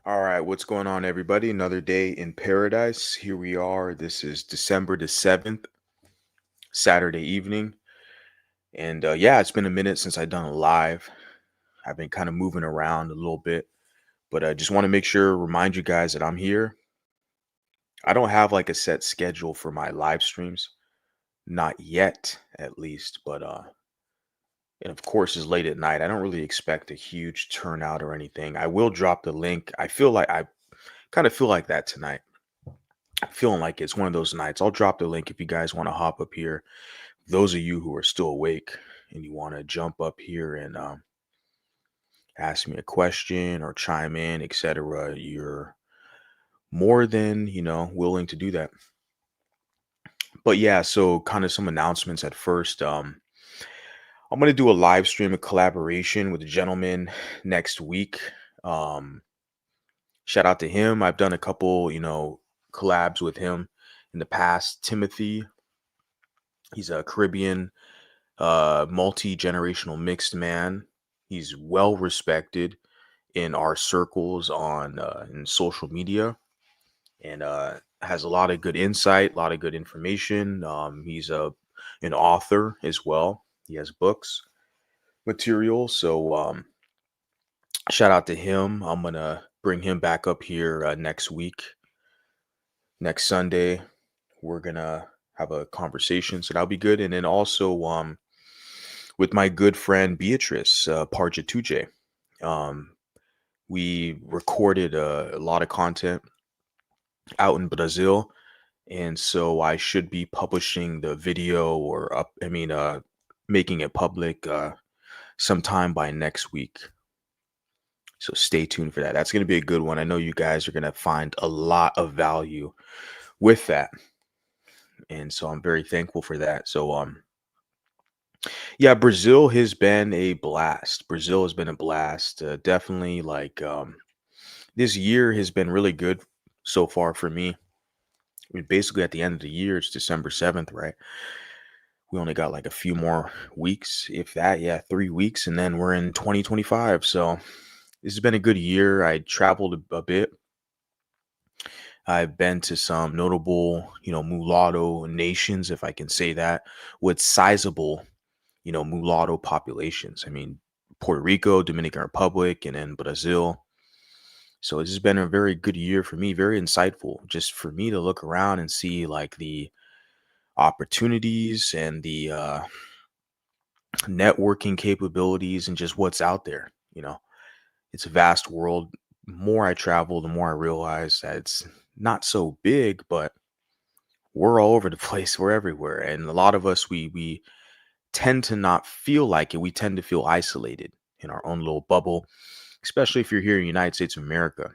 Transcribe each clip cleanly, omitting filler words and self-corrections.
All right, what's going on, everybody? Another day in paradise. Here we are. This is December the 7th, Saturday evening. And yeah, it's been a minute since I've done a live. I've been kind of moving around a little bit, but I just want to make sure, remind you guys that I'm here. I don't have like a set schedule for my live streams, not yet at least, but and of course, it's late at night. I don't really expect a huge turnout or anything. I will drop the link. I kind of feel like that tonight. Feeling like it's one of those nights. I'll drop the link if you guys want to hop up here. Those of you who are still awake and you want to jump up here and ask me a question or chime in, etc., you're more than willing to do that. But yeah, so kind of some announcements at first. I'm gonna do a live stream, a collaboration with a gentleman next week. Um, Shout out to him. I've done a couple, collabs with him in the past. Timothy, he's a Caribbean multi-generational mixed man. He's well respected in our circles on in social media, and has a lot of good insight, a lot of good information. He's an author as well. He has books material. So shout out to him. I'm gonna bring him back up here next week, next Sunday. We're gonna have a conversation, so that'll be good. And then also with my good friend Beatrice Parjatuje. Um, we recorded a lot of content out in Brazil, and so I should be publishing the video or making it public sometime by next week. So stay tuned for that. That's going to be a good one. I know you guys are going to find a lot of value with that, and so I'm very thankful for that. So yeah, Brazil has been a blast. Brazil has been a blast. Definitely like this year has been really good so far for me. I mean, basically at the end of the year, it's December 7th, right? We only got like a few more weeks, if that, yeah, 3 weeks, and then we're in 2025. So this has been a good year. I traveled a bit. I've been to some notable, mulatto nations, if I can say that, with sizable, mulatto populations. I mean, Puerto Rico, Dominican Republic, and then Brazil. So this has been a very good year for me, very insightful, just for me to look around and see like the opportunities and the networking capabilities and just what's out there. It's a vast world. The more I travel, the more I realize that it's not so big, but we're all over the place. We're everywhere. And a lot of us, we tend to not feel like it. We tend to feel isolated in our own little bubble, especially if you're here in the United States of America,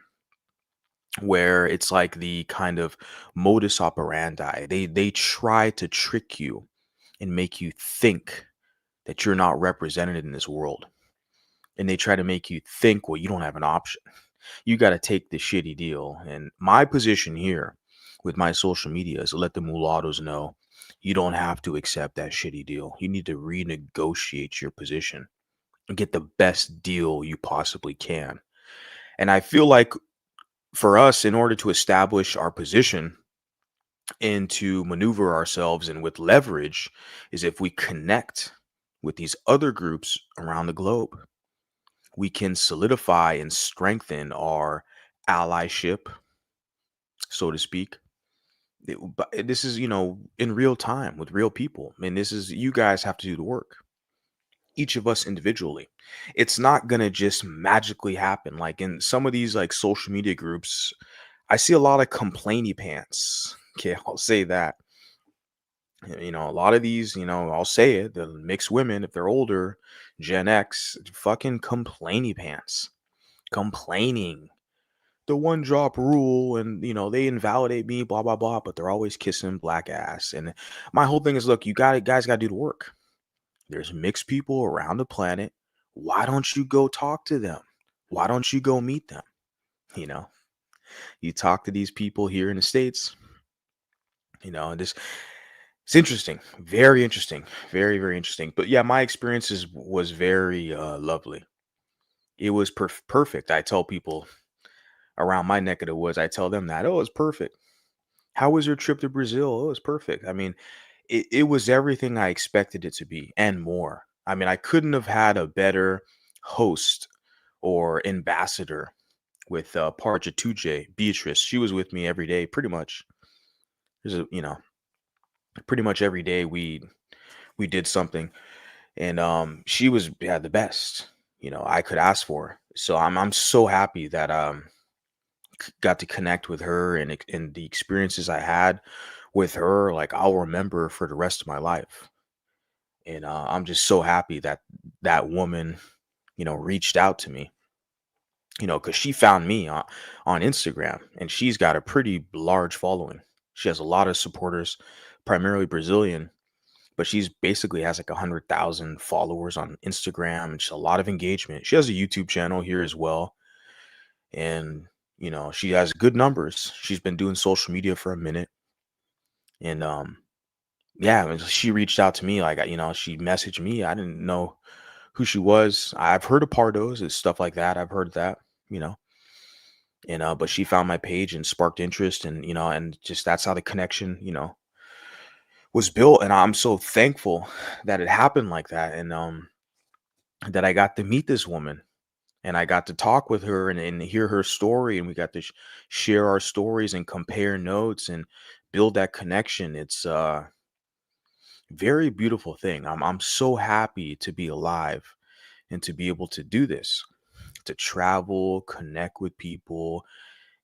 where it's like the kind of modus operandi. They try to trick you and make you think that you're not represented in this world. And they try to make you think, well, you don't have an option. You got to take the shitty deal. And my position here with my social media is to let the mulattoes know you don't have to accept that shitty deal. You need to renegotiate your position and get the best deal you possibly can. And I feel like for us, in order to establish our position and to maneuver ourselves and with leverage, is if we connect with these other groups around the globe, we can solidify and strengthen our allyship, so to speak. But this is, in real time with real people. And this is, you guys have to do the work, each of us individually. It's not going to just magically happen. Like in some of these like social media groups, I see a lot of complainy pants. Okay, I'll say that. A lot of these, I'll say it, the mixed women, if they're older, Gen X, fucking complainy pants, complaining. The one drop rule, and they invalidate me, blah blah blah, but they're always kissing black ass. And my whole thing is, look, you got guys got to do the work. There's mixed people around the planet. Why don't you go talk to them? Why don't you go meet them? You know, you talk to these people here in the States, and this it's interesting, very interesting, very, very interesting. But yeah, my experiences was very lovely. It was perfect. I tell people around my neck of the woods, I tell them that, "Oh, it's perfect. How was your trip to Brazil? Oh, it was perfect." I mean, it was everything I expected it to be and more. I mean, I couldn't have had a better host or ambassador with Parja Beatrice. She was with me every day, pretty much. Pretty much every day we did something, and she was yeah the best I could ask for. So I'm so happy that got to connect with her, and the experiences I had with her, like I'll remember for the rest of my life. And I'm just so happy that that woman, reached out to me, because she found me on Instagram, and she's got a pretty large following. She has a lot of supporters, primarily Brazilian, but she's basically has like 100,000 followers on Instagram, and just a lot of engagement. She has a YouTube channel here as well, and she has good numbers. She's been doing social media for a minute, and yeah, and she reached out to me like she messaged me. I didn't know who she was. I've heard of Pardos and stuff like that. I've heard that, you know, and but she found my page and sparked interest, and and just that's how the connection, was built. And I'm so thankful that it happened like that, and that I got to meet this woman, and I got to talk with her, and hear her story, and we got to share our stories and compare notes and build that connection. It's very beautiful thing. I'm so happy to be alive and to be able to do this, to travel, connect with people,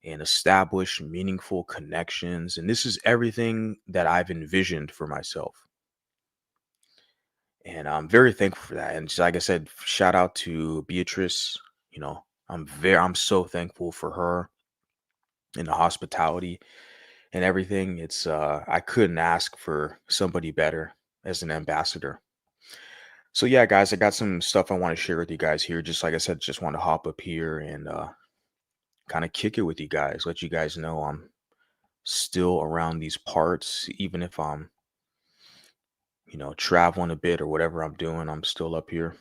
and establish meaningful connections. And this is everything that I've envisioned for myself. And I'm very thankful for that. And just like I said, shout out to Beatrice. I'm so thankful for her and the hospitality and everything. It's I couldn't ask for somebody better as an ambassador. So yeah, guys, I got some stuff I want to share with you guys here. Just like I said, just want to hop up here and kind of kick it with you guys, let you guys know I'm still around these parts, even if I'm, traveling a bit or whatever I'm doing, I'm still up here.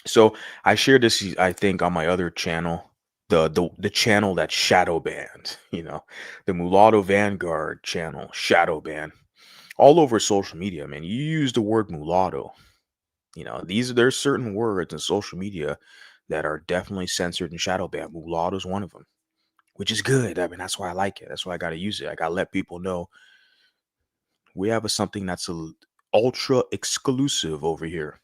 So I shared this, I think, on my other channel, the channel that's shadow banned, the Mulatto Vanguard channel, shadow ban, all over social media, man. You use the word mulatto. There's certain words in social media that are definitely censored and shadow banned. Mulatto is one of them, which is good. I mean, that's why I like it. That's why I got to use it. I got to let people know we have something that's ultra exclusive over here.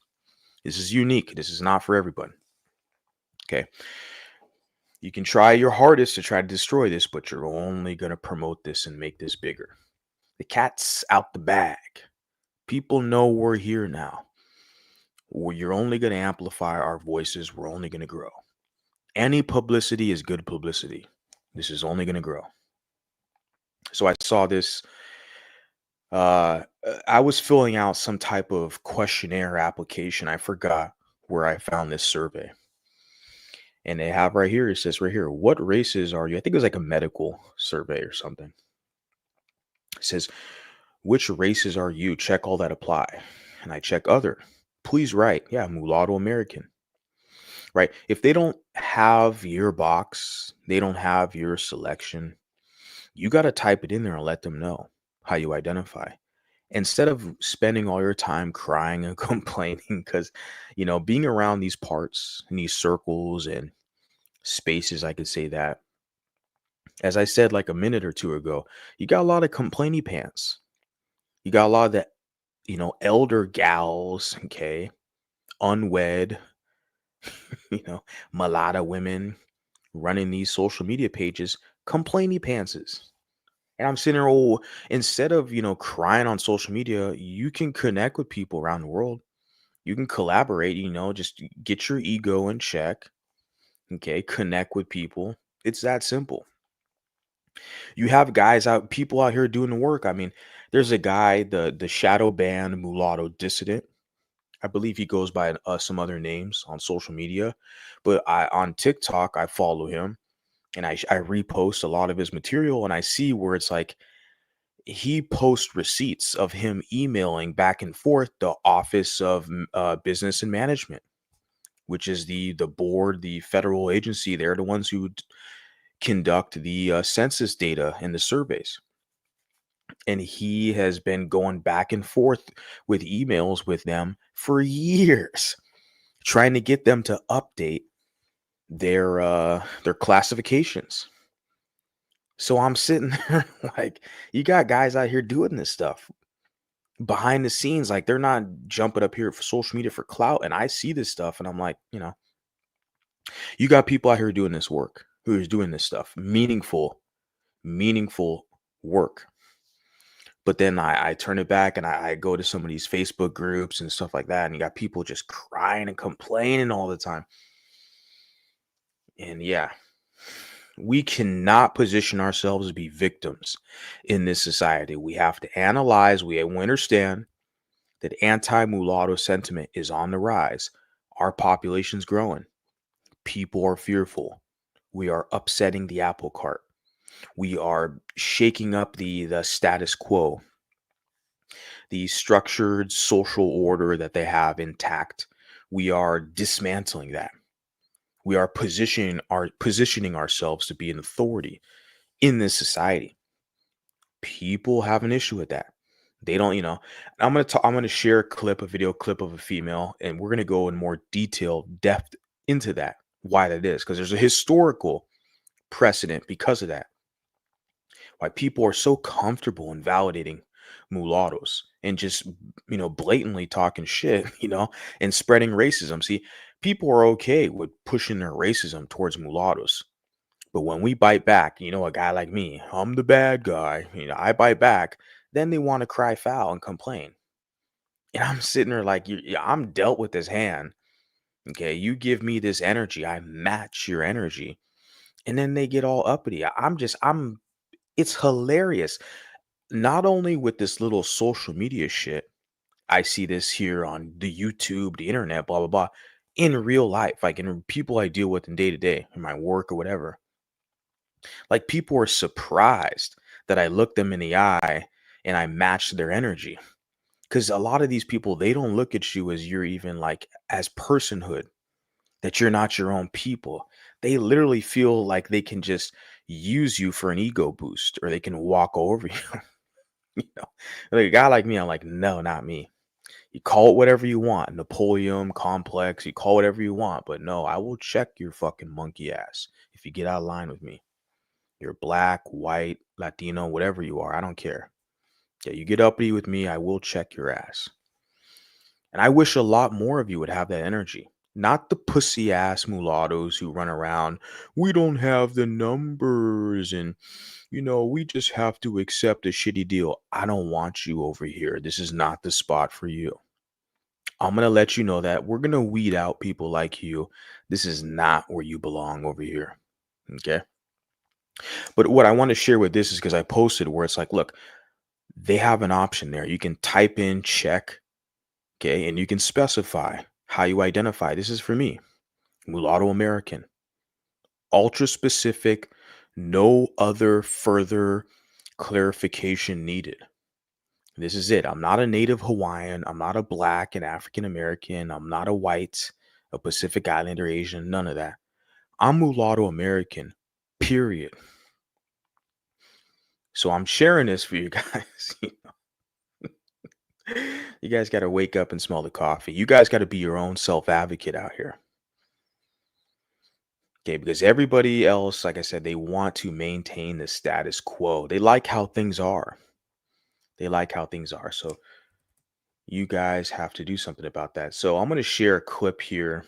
This is unique. This is not for everybody. Okay. You can try your hardest to try to destroy this, but you're only going to promote this and make this bigger. The cat's out the bag. People know we're here now. You're only going to amplify our voices. We're only going to grow. Any publicity is good publicity. This is only going to grow. So I saw this. I was filling out some type of questionnaire application. I forgot where I found this survey. And they have right here, it says right here, what races are you? I think it was like a medical survey or something. It says, which races are you? Check all that apply. And I check other. Please write. Yeah, mulatto American. Right. If they don't have your box, they don't have your selection, you got to type it in there and let them know how you identify. Instead of spending all your time crying and complaining, because, being around these parts and these circles and spaces, I could say that, as I said like a minute or two ago, you got a lot of complainy pants. You got a lot of that, elder gals, okay, unwed, you know, mulatto women running these social media pages, complainy pantses. And I'm sitting there, oh, instead of, crying on social media, you can connect with people around the world. You can collaborate, just get your ego in check. Okay. Connect with people. It's that simple. You have people out here doing the work. I mean, there's a guy, the shadow banned mulatto dissident. I believe he goes by some other names on social media, but on TikTok I follow him, and I repost a lot of his material, and I see where it's like he posts receipts of him emailing back and forth the Office of Business and Management, which is the board, the federal agency. They're the ones who conduct the census data and the surveys. And he has been going back and forth with emails with them for years, trying to get them to update their classifications. So I'm sitting there like, you got guys out here doing this stuff behind the scenes, like they're not jumping up here for social media for clout. And I see this stuff and I'm like, you got people out here doing this work, who is doing this stuff, meaningful work. But then I turn it back and I go to some of these Facebook groups and stuff like that, and you got people just crying and complaining all the time. And yeah, we cannot position ourselves to be victims in this society. We have to analyze, we understand that anti-mulatto sentiment is on the rise. Our population's growing. People are fearful. We are upsetting the apple cart. We are shaking up the status quo, the structured social order that they have intact. We are dismantling that. We are positioning ourselves to be an authority in this society. People have an issue with that. They don't, I'm gonna share a video clip of a female, and we're gonna go in more detailed depth into that, why that is, because there's a historical precedent because of that. Why people are so comfortable in validating mulattoes and just, blatantly talking shit, and spreading racism. See, people are okay with pushing their racism towards mulattoes. But when we bite back, a guy like me, I'm the bad guy, I bite back, then they want to cry foul and complain. And I'm sitting there like, yeah, I'm dealt with this hand. Okay. You give me this energy, I match your energy. And then they get all uppity. It's hilarious. Not only with this little social media shit, I see this here on the YouTube, the internet, blah, blah, blah, in real life, like in people I deal with in day to day, in my work or whatever. Like people are surprised that I look them in the eye and I match their energy. Because a lot of these people, they don't look at you as you're even like as personhood, that you're not your own people. They literally feel like they can just use you for an ego boost or they can walk over you. you know, like a guy like me, I'm like, no, not me. You call it whatever you want, Napoleon complex, you call whatever you want, but no, I will check your fucking monkey ass if you get out of line with me. You're black, white, Latino, whatever you are, I don't care. Yeah, you get uppity with me, I will check your ass. And I wish a lot more of you would have that energy. Not the pussy ass mulattoes who run around. We don't have the numbers and, we just have to accept a shitty deal. I don't want you over here. This is not the spot for you. I'm going to let you know that we're going to weed out people like you. This is not where you belong over here. Okay. But what I want to share with this is because I posted where it's like, look, they have an option there. You can type in check. Okay. And you can specify how you identify. This is for me, mulatto American, ultra specific, no other further clarification needed. This is it. I'm not a native Hawaiian. I'm not a black and African American. I'm not a white, a Pacific Islander Asian, none of that. I'm mulatto American, period. So I'm sharing this for you guys. You guys got to wake up and smell the coffee. You guys got to be your own self advocate out here. Okay, because everybody else, like I said, they want to maintain the status quo. They like how things are. They like how things are. So you guys have to do something about that. So I'm going to share a clip here.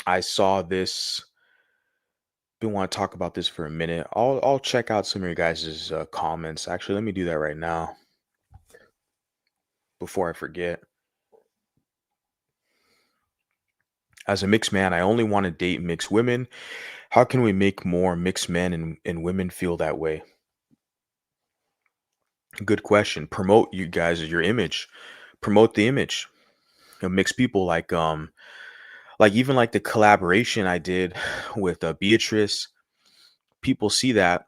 I saw this. Been want to talk about this for a minute. I'll check out some of your guys' comments. Actually, let me do that right now before I forget. As a mixed man, I only want to date mixed women. How can we make more mixed men and women feel that way? Good question. Promote you guys your image. Promote the image of mixed people. Like even like the collaboration I did with Beatrice. People see that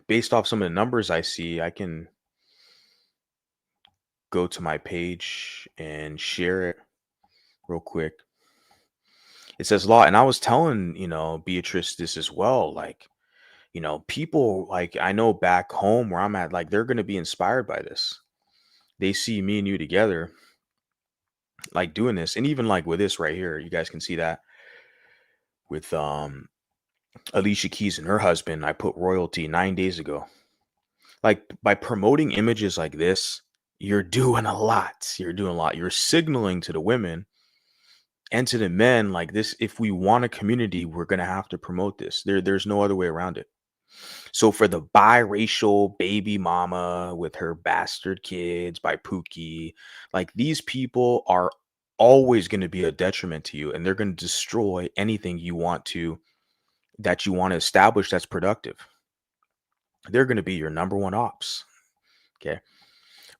based off some of the numbers I see. I can go to my page and share it real quick. It says a lot. And I was telling, Beatrice this as well. Like, people like I know back home where I'm at, like they're gonna be inspired by this. They see me and you together, like doing this. And even like with this right here, you guys can see that with Alicia Keys and her husband, I put royalty 9 days ago. Like by promoting images like this, you're doing a lot. You're doing a lot. You're signaling to the women and to the men like this. If we want a community, we're gonna have to promote this. There's no other way around it. So for the biracial baby mama with her bastard kids by Pookie, like these people are always going to be a detriment to you, and they're going to destroy anything you want to establish that's productive. They're going to be your number one ops. Okay.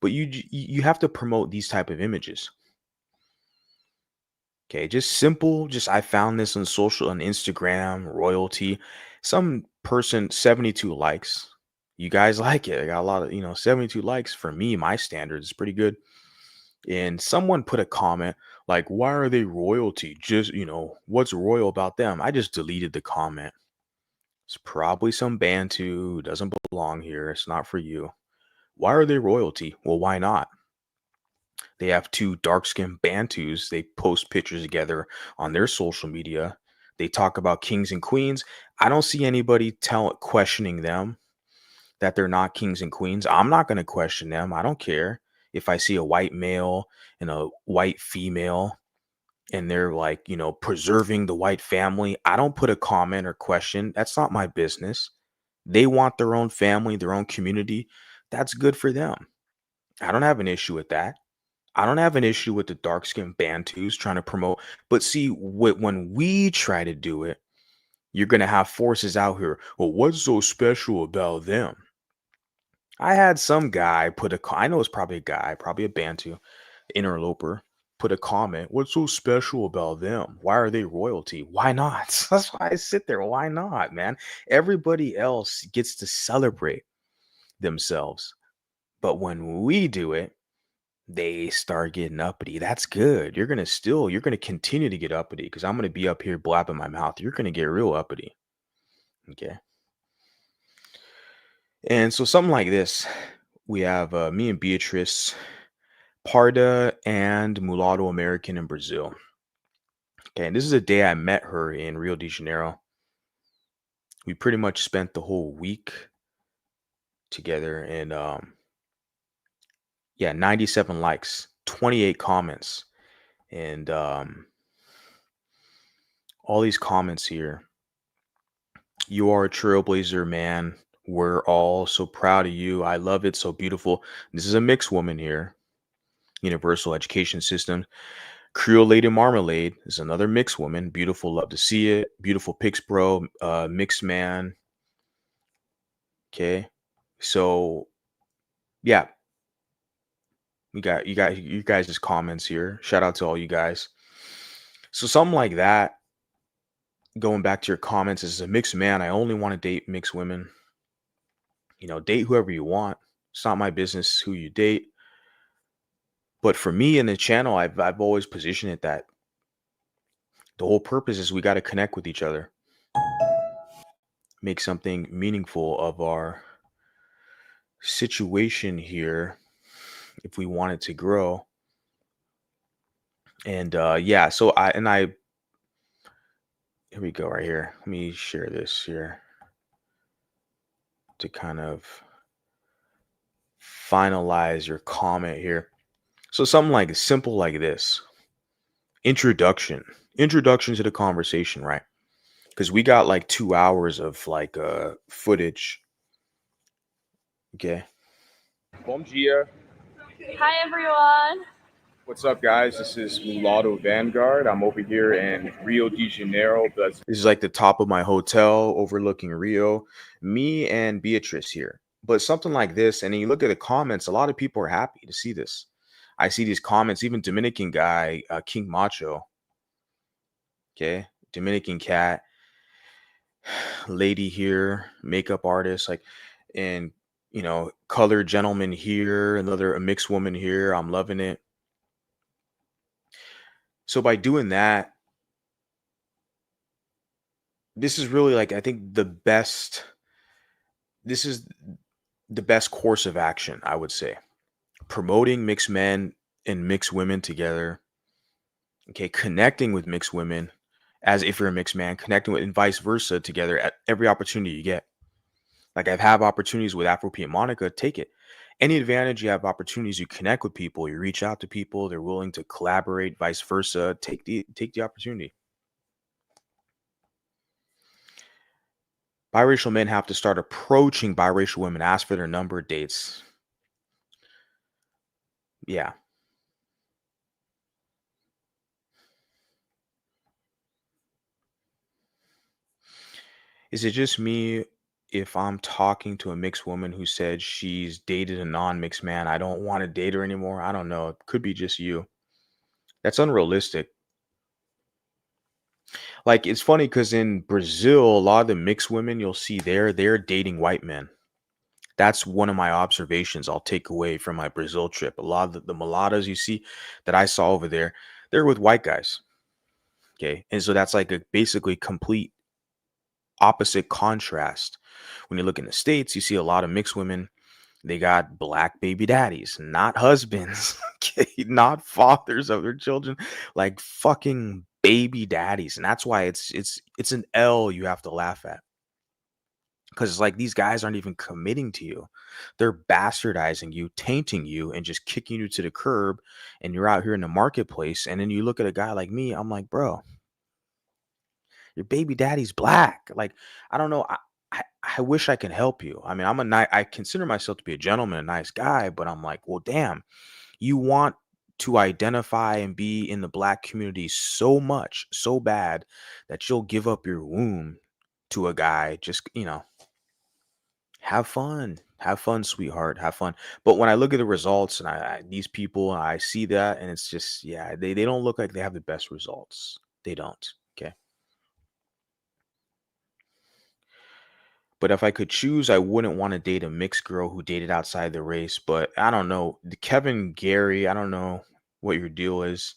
But you have to promote these type of images. Okay, just simple, just I found this on Instagram, royalty. Some person 72 likes. You guys like it. I got a lot of, 72 likes for me, my standards is pretty good. And someone put a comment like, why are they royalty? Just, what's royal about them? I just deleted the comment. It's probably some Bantu who doesn't belong here. It's not for you. Why are they royalty? Well, why not? They have two dark skinned Bantus. They post pictures together on their social media. They talk about kings and queens. I don't see anybody questioning them that they're not kings and queens. I'm not going to question them. I don't care if I see a white male and a white female and they're like, preserving the white family. I don't put a comment or question. That's not my business. They want their own family, their own community. That's good for them. I don't have an issue with that. I don't have an issue with the dark skinned Bantus trying to promote, but see, when we try to do it, you're going to have forces out here. Well, what's so special about them? I had some guy I know it's probably a guy, probably a Bantu interloper, put a comment. What's so special about them? Why are they royalty? Why not? That's why I sit there. Why not, man? Everybody else gets to celebrate themselves. But when we do it, they start getting uppity. That's good. You're gonna continue to get uppity because I'm gonna be up here blabbing my mouth. You're gonna get real uppity. Okay. And so something like this, we have me and Beatrice, Parda and Mulatto American in Brazil. Okay, and this is a day I met her in Rio de Janeiro. We pretty much spent the whole week together and yeah, 97 likes, 28 comments, and all these comments here. You are a trailblazer, man. We're all so proud of you. I love it. So beautiful. This is a mixed woman here. Universal education system. Creole Lady Marmalade is another mixed woman. Beautiful. Love to see it. Beautiful pics, bro. Mixed man. Okay. So yeah, you got you guys' comments here. Shout out to all you guys. So something like that. Going back to your comments, as a mixed man, I only want to date mixed women. Date whoever you want. It's not my business who you date. But for me in the channel, I've always positioned it that the whole purpose is we got to connect with each other, make something meaningful of our situation here if we want it to grow. And yeah, so I here we go right here. Let me share this here to kind of finalize your comment here. So something like simple like this. Introduction. Introduction to the conversation, right? Because we got like 2 hours of like footage. Okay. Bom dia. Hi everyone. What's up, guys? This is Mulatto Vanguard. I'm over here in Rio de Janeiro. This is like the top of my hotel overlooking Rio. Me and Beatrice here. But something like this, and then you look at the comments, a lot of people are happy to see this. I see these comments, even Dominican guy, King Macho. Okay. Dominican cat, lady here, makeup artist, like, and, colored gentleman here, a mixed woman here. I'm loving it. So by doing that, this is really like I think this is the best course of action, I would say. Promoting mixed men and mixed women together. Okay, connecting with mixed women as if you're a mixed man, connecting with and vice versa together at every opportunity you get. Like I've had opportunities with Afro P and Monica, take it. Any advantage you have opportunities, you connect with people, you reach out to people, they're willing to collaborate, vice versa. Take the opportunity. Biracial men have to start approaching biracial women, ask for their number, dates. Yeah. Is it just me if I'm talking to a mixed woman who said she's dated a non-mixed man, I don't want to date her anymore? I don't know. It could be just you. That's unrealistic. Like it's funny because in Brazil, a lot of the mixed women you'll see there, they're dating white men. That's one of my observations I'll take away from my Brazil trip. A lot of the mulattoes you see that I saw over there, they're with white guys. Okay. And so that's like a basically complete opposite contrast. When you look in the States, you see a lot of mixed women. They got black baby daddies, not husbands, okay, not fathers of their children, like fucking baby daddies. And that's why it's an L you have to laugh at. Because it's like these guys aren't even committing to you. They're bastardizing you, tainting you, and just kicking you to the curb. And you're out here in the marketplace. And then you look at a guy like me, I'm like, bro, your baby daddy's black. Like, I don't know. I wish I can help you. I mean, I consider myself to be a gentleman, a nice guy, but I'm like, well, damn, you want to identify and be in the black community so much, so bad that you'll give up your womb to a guy. Just, have fun, sweetheart, have fun. But when I look at the results and these people, I see that, and it's just, yeah, they don't look like they have the best results. They don't. Okay. But if I could choose, I wouldn't want to date a mixed girl who dated outside the race. But I don't know. Kevin, Gary, I don't know what your deal is.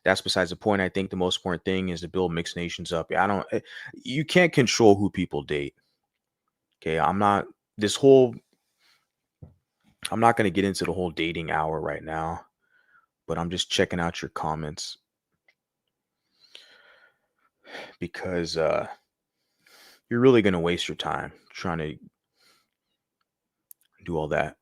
That's besides the point. I think the most important thing is to build mixed nations up. I don't, you can't control who people date. Okay. This whole, I'm not going to get into the whole dating hour right now, but I'm just checking out your comments because you're really going to waste your time trying to do all that.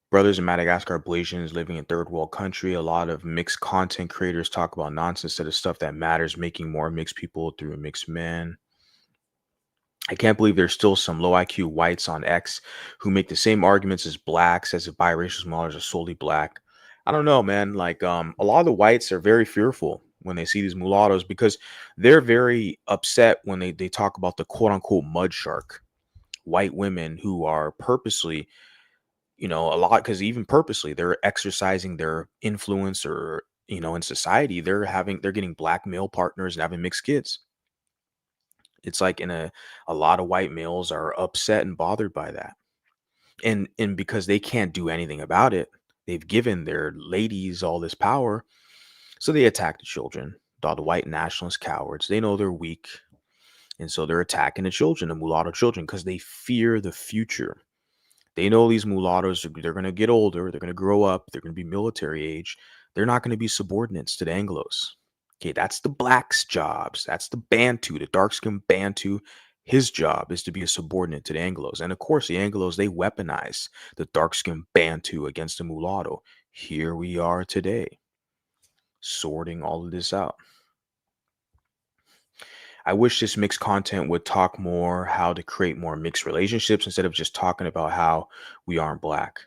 Brothers in Madagascar are Blasians living in third world country. A lot of mixed content creators talk about nonsense instead of stuff that matters, making more mixed people through mixed men. I can't believe there's still some low IQ whites on X who make the same arguments as blacks as if biracial models are solely black. I don't know, man. Like a lot of the whites are very fearful when they see these mulattoes because they're very upset when they talk about the quote unquote mud shark white women who are purposely, a lot, because even purposely they're exercising their influence or in society they're getting black male partners and having mixed kids. It's like a lot of white males are upset and bothered by that, and because they can't do anything about it, they've given their ladies all this power, so they attack the children. All the white nationalist cowards, they know they're weak, and so they're attacking the children, the mulatto children, because they fear the future. They know these mulattoes they're going to get older, they're going to grow up, they're going to be military age. They're not going to be subordinates to the Anglos. Okay, that's the blacks' jobs. That's the Bantu, the dark-skinned Bantu. His job is to be a subordinate to the Anglos. And of course, the Anglos, they weaponize the dark-skinned Bantu against the mulatto. Here we are today, sorting all of this out. I wish this mixed content would talk more how to create more mixed relationships instead of just talking about how we aren't black.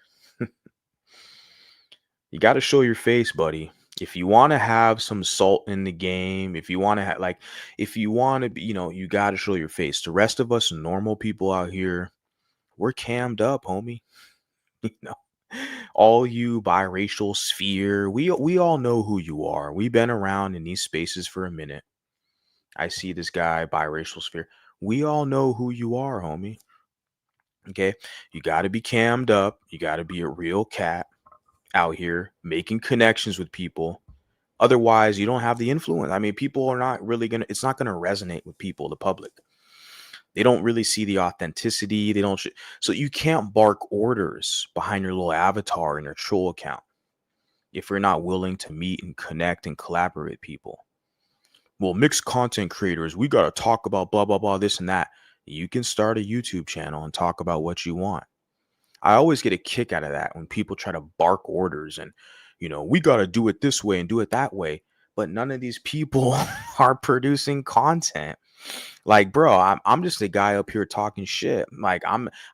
You got to show your face, buddy. If you want to have some salt in the game, if you want to have if you want to be, you got to show your face. The rest of us normal people out here, we're cammed up, homie. You know, all you biracial sphere, we all know who you are. We've been around in these spaces for a minute. I see this guy biracial sphere. We all know who you are, homie. Okay, you got to be cammed up. You got to be a real cat out here making connections with people, Otherwise, you don't have the influence. I mean, people are not really gonna. It's not gonna resonate with people, the public. They don't really see the authenticity. They don't. So you can't bark orders behind your little avatar in your troll account if you're not willing to meet and connect and collaborate with people. Well, mixed content creators, we got to talk about blah, blah, blah, this and that. You can start a YouTube channel and talk about what you want. I always get a kick out of that when people try to bark orders and, we got to do it this way and do it that way. But none of these people are producing content. Like, bro, I'm just a guy up here talking shit. Like,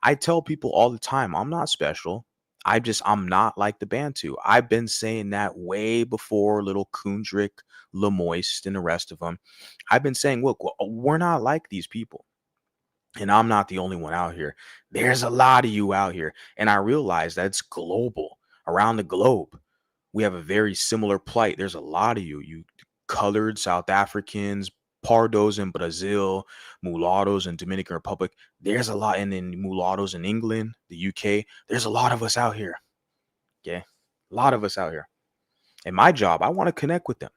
I tell people all the time, I'm not special. I'm not like the Bantu. I've been saying that way before little Kundrik, Lemoist, and the rest of them. I've been saying, look, we're not like these people. And I'm not the only one out here. There's a lot of you out here. And I realize that it's global, around the globe. We have a very similar plight. There's a lot of you colored South Africans, Pardos in Brazil, mulattoes in Dominican Republic. There's a lot, and then mulattoes in England, the UK. There's a lot of us out here. Okay. A lot of us out here. And my job, I want to connect with them.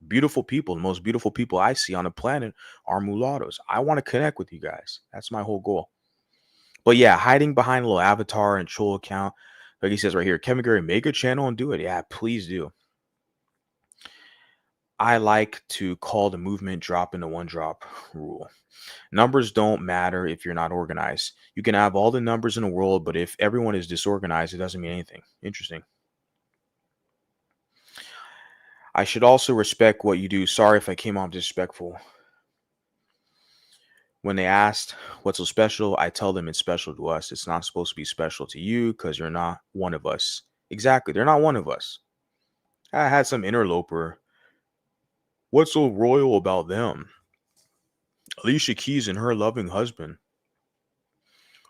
Beautiful people. The most beautiful people I see on the planet are mulattoes. I want to connect with you guys. That's my whole goal. But yeah, hiding behind a little avatar and troll account. Like he says right here, Kevin Gary, make a channel and do it. Yeah, please do. I like to call the movement drop into one drop rule. Numbers don't matter if you're not organized. You can have all the numbers in the world, but if everyone is disorganized, it doesn't mean anything. Interesting. I should also respect what you do. Sorry if I came off disrespectful. When they asked what's so special, I tell them it's special to us. It's not supposed to be special to you because you're not one of us. Exactly. They're not one of us. I had some interloper. What's so royal about them? Alicia Keys and her loving husband.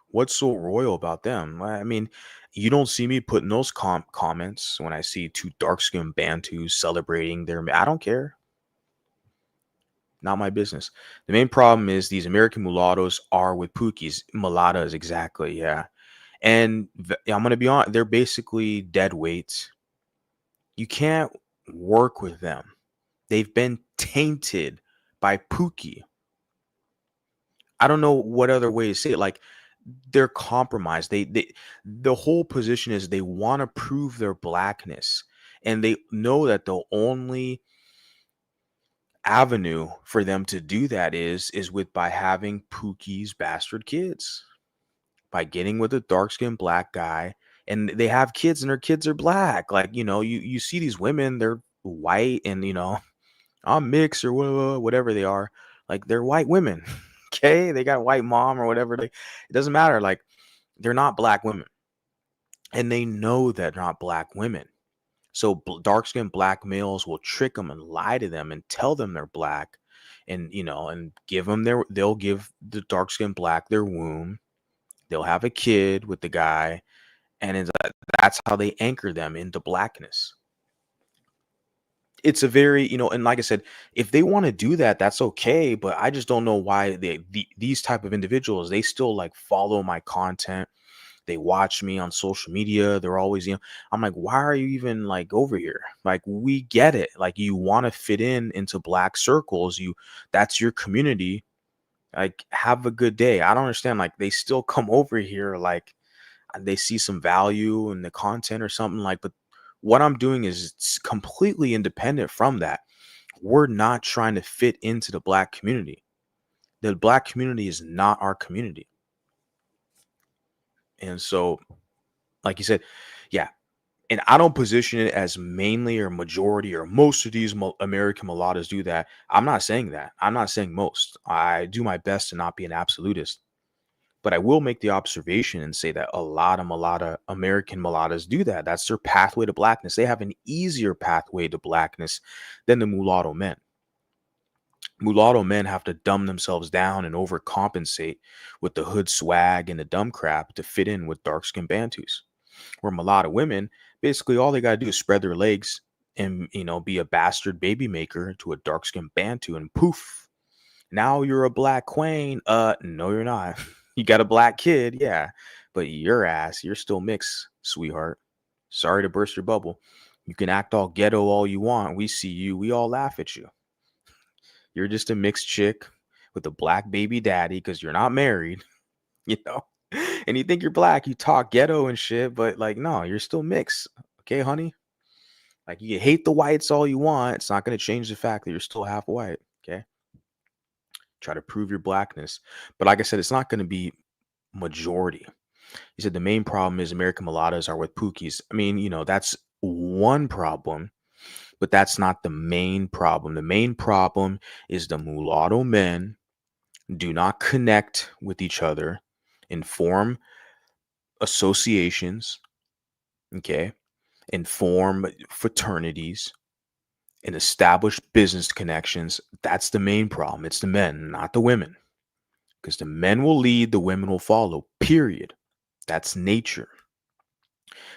What's so royal about them? I mean, you don't see me putting those comments when I see two dark-skinned Bantus celebrating their. I don't care. Not my business. The main problem is these American mulattoes are with Pookies. Mulattoes, exactly. Yeah. And I'm going to be honest, they're basically dead weights. You can't work with them. They've been tainted by Pookie. I don't know what other way to say it. Like, they're compromised. The whole position is they want to prove their blackness, and they know that the only avenue for them to do that is with by having Pookie's bastard kids, by getting with a dark-skinned black guy, and they have kids and their kids are black. Like, you see these women, they're white, and I'm mixed or whatever they are. Like, they're white women. Okay, they got a white mom or whatever. It doesn't matter. Like, they're not black women, and they know that they're not black women. So dark-skinned black males will trick them and lie to them and tell them they're black, and and they'll give the dark-skinned black their womb. They'll have a kid with the guy, and that's how they anchor them into blackness. It's a very, and like I said, if they want to do that, that's okay. But I just don't know why these type of individuals, they still like follow my content. They watch me on social media. They're always, I'm like, why are you even like over here? Like, we get it. Like, you want to fit into black circles. That's your community. Like, have a good day. I don't understand. Like, they still come over here. Like, they see some value in the content or something, like, but what I'm doing is it's completely independent from that. We're not trying to fit into the black community. The black community is not our community. And so, like you said, yeah. And I don't position it as mainly or majority or most of these American mulattoes do that. I'm not saying that. I'm not saying most. I do my best to not be an absolutist. But I will make the observation and say that a lot of American mulattoes do that. That's their pathway to blackness. They have an easier pathway to blackness than the mulatto men. Mulatto men have to dumb themselves down and overcompensate with the hood swag and the dumb crap to fit in with dark-skinned Bantus. Where mulatto women, basically all they got to do is spread their legs and, be a bastard baby maker to a dark-skinned Bantu, and poof, now you're a black queen. No, you're not. You got a black kid, yeah, but you're still mixed, sweetheart. Sorry to burst your bubble. You can act all ghetto all you want. We see you, we all laugh at you. You're just a mixed chick with a black baby daddy because you're not married, you know? And you think you're black, you talk ghetto and shit, but like, no, you're still mixed. Okay, honey? Like, you hate the whites all you want. It's not going to change the fact that you're still half white. Okay? Try to prove your blackness. But like I said, it's not going to be majority. He said the main problem is American mulattoes are with Pookies. I mean, that's one problem, but that's not the main problem. The main problem is the mulatto men do not connect with each other and form associations, okay, and form fraternities and establish business connections. That's the main problem. It's the men, not the women, because the men will lead, the women will follow, period. That's nature.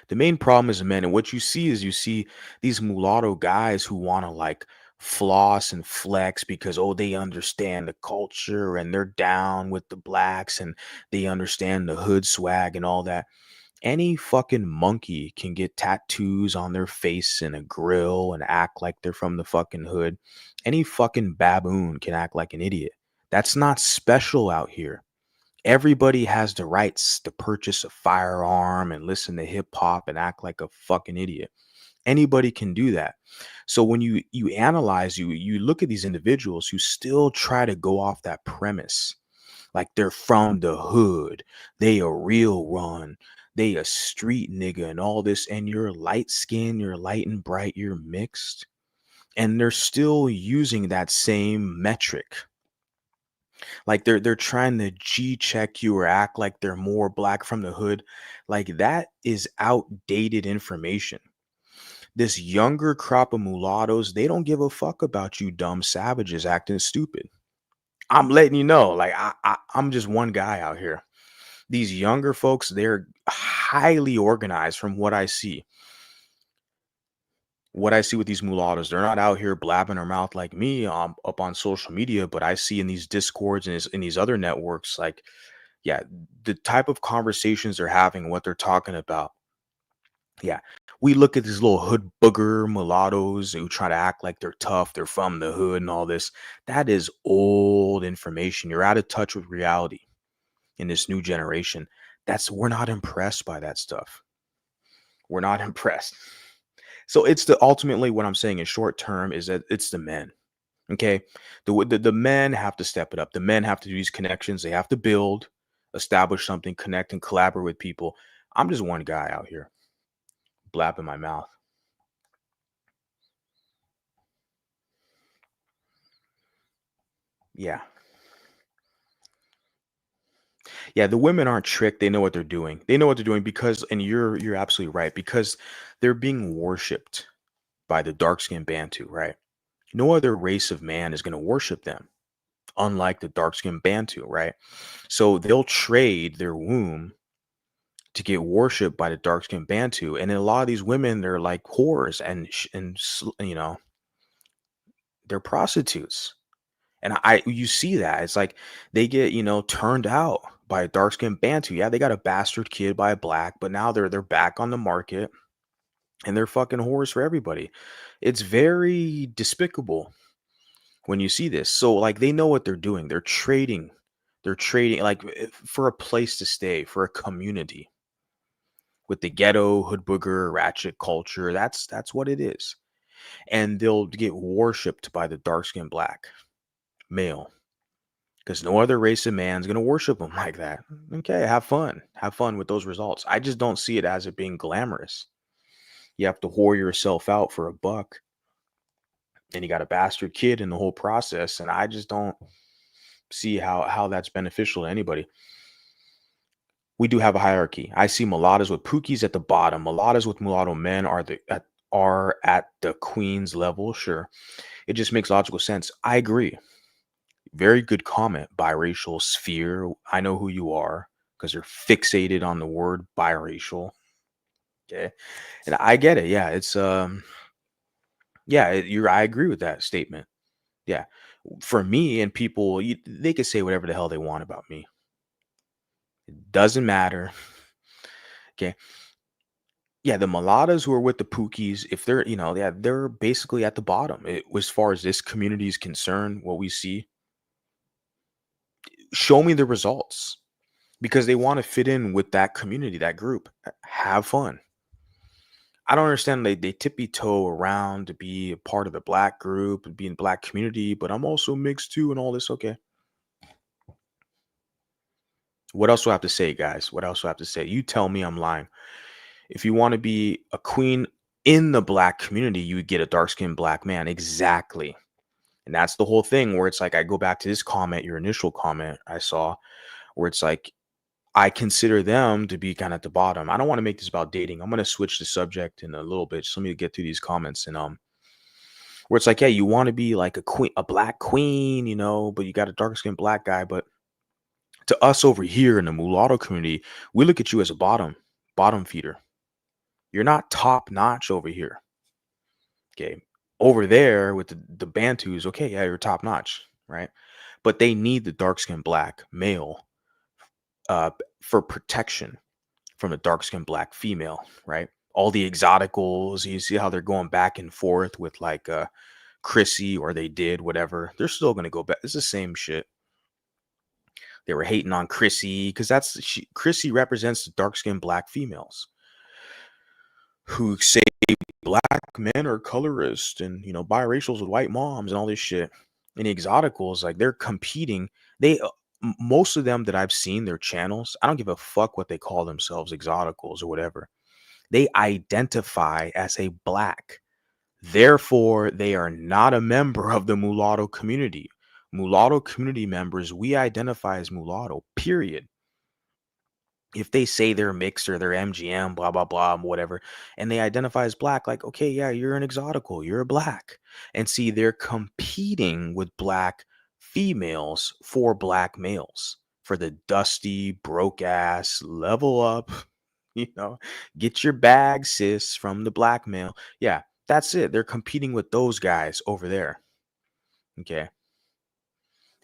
The main problem is men. And what you see these mulatto guys who want to like floss and flex because, oh, they understand the culture and they're down with the blacks and they understand the hood swag and all that. Any fucking monkey can get tattoos on their face and a grill and act like they're from the fucking hood. Any fucking baboon can act like an idiot. That's not special out here. Everybody has the rights to purchase a firearm and listen to hip hop and act like a fucking idiot. Anybody can do that. So when you analyze, you look at these individuals who still try to go off that premise, like they're from the hood, they a real run, they a street nigga and all this, and you're light skinned, you're light and bright, you're mixed, and they're still using that same metric. Like they're trying to G check you or act like they're more black from the hood. Like that is outdated information. This younger crop of mulattoes, they don't give a fuck about you dumb savages acting stupid. I'm letting you know, like I'm just one guy out here. These younger folks, they're highly organized from what I see. What I see with these mulattoes, they're not out here blabbing their mouth like me up on social media, but I see in these discords and in these other networks, like, yeah, the type of conversations they're having, what they're talking about. Yeah, we look at these little hood booger mulattoes who try to act like they're tough, they're from the hood and all this. That is old information. You're out of touch with reality in this new generation. We're not impressed by that stuff. We're not impressed. So it's the ultimately what I'm saying in short term is that it's the men. Okay. The men have to step it up. The men have to do these connections. They have to build, establish something, connect and collaborate with people. I'm just one guy out here blabbing my mouth. Yeah. Yeah, the women aren't tricked. They know what they're doing. They know what they're doing because and you're absolutely right, because they're being worshipped by the dark skinned Bantu, right? No other race of man is going to worship them, unlike the dark skinned Bantu, right? So they'll trade their womb to get worshipped by the dark skinned Bantu. And then a lot of these women, they're like whores and they're prostitutes. And you see that. It's like they get, turned out by a dark skinned Bantu. Yeah, they got a bastard kid by a black, but now they're back on the market and they're fucking whores for everybody. It's very despicable when you see this. So like they know what they're doing. They're trading. They're trading like for a place to stay, for a community with the ghetto, hood booger, ratchet culture. That's what it is. And they'll get worshipped by the dark skinned black male because no other race of man's gonna worship them like that. Okay, have fun with those results. I just don't see it as it being glamorous. You have to whore yourself out for a buck, and you got a bastard kid in the whole process. And I just don't see how that's beneficial to anybody. We do have a hierarchy. I see mulattoes with pookies at the bottom. Mulattoes with mulatto men are at the queen's level. Sure, it just makes logical sense. I agree. Very good comment. Biracial sphere. I know who you are because you're fixated on the word biracial. Okay, and I get it. Yeah, it's yeah, you're. I agree with that statement. Yeah, for me and people, they could say whatever the hell they want about me. It doesn't matter. Okay, Yeah, the mulattoes who are with the Pookies, if they're, yeah, they're basically at the bottom. As far as this community is concerned, what we see, show me the results because they want to fit in with that community, that group. Have fun. I don't understand they tippy toe around to be a part of the black group and be in black community, but I'm also mixed too and all this. Okay. What else do I have to say, guys? What else do I have to say? You tell me I'm lying. If you want to be a queen in the black community, you would get a dark skinned black man. Exactly. And that's the whole thing where it's like I go back to this comment, your initial comment I saw, where it's like I consider them to be kind of at the bottom. I don't want to make this about dating. I'm gonna switch the subject in a little bit. Just let me get through these comments and where it's like, yeah, you want to be like a queen, a black queen, but you got a dark skinned black guy. But to us over here in the mulatto community, we look at you as a bottom feeder. You're not top notch over here. Okay. Over there with the Bantus, okay, yeah, you're top notch, right? But they need the dark skinned black male for protection from the dark skinned black female, right? All the exoticals, you see how they're going back and forth with like Chrissy, or they did whatever. They're still gonna go back. It's the same shit. They were hating on Chrissy because Chrissy represents the dark skinned black females who say black men are colorist and biracials with white moms and all this shit. And the exoticals, like they're competing. They most of them that I've seen their channels, I don't give a fuck what they call themselves, exoticals or whatever. They identify as a black. Therefore, they are not a member of the mulatto community. Mulatto community members, we identify as mulatto, period. If they say they're mixed or they're MGM, blah, blah, blah, whatever, and they identify as black, like, okay, yeah, you're an exotical, you're a black. And see, they're competing with black females for black males, for the dusty, broke ass, level up, you know, get your bag, sis, from the black male. Yeah, that's it. They're competing with those guys over there. Okay.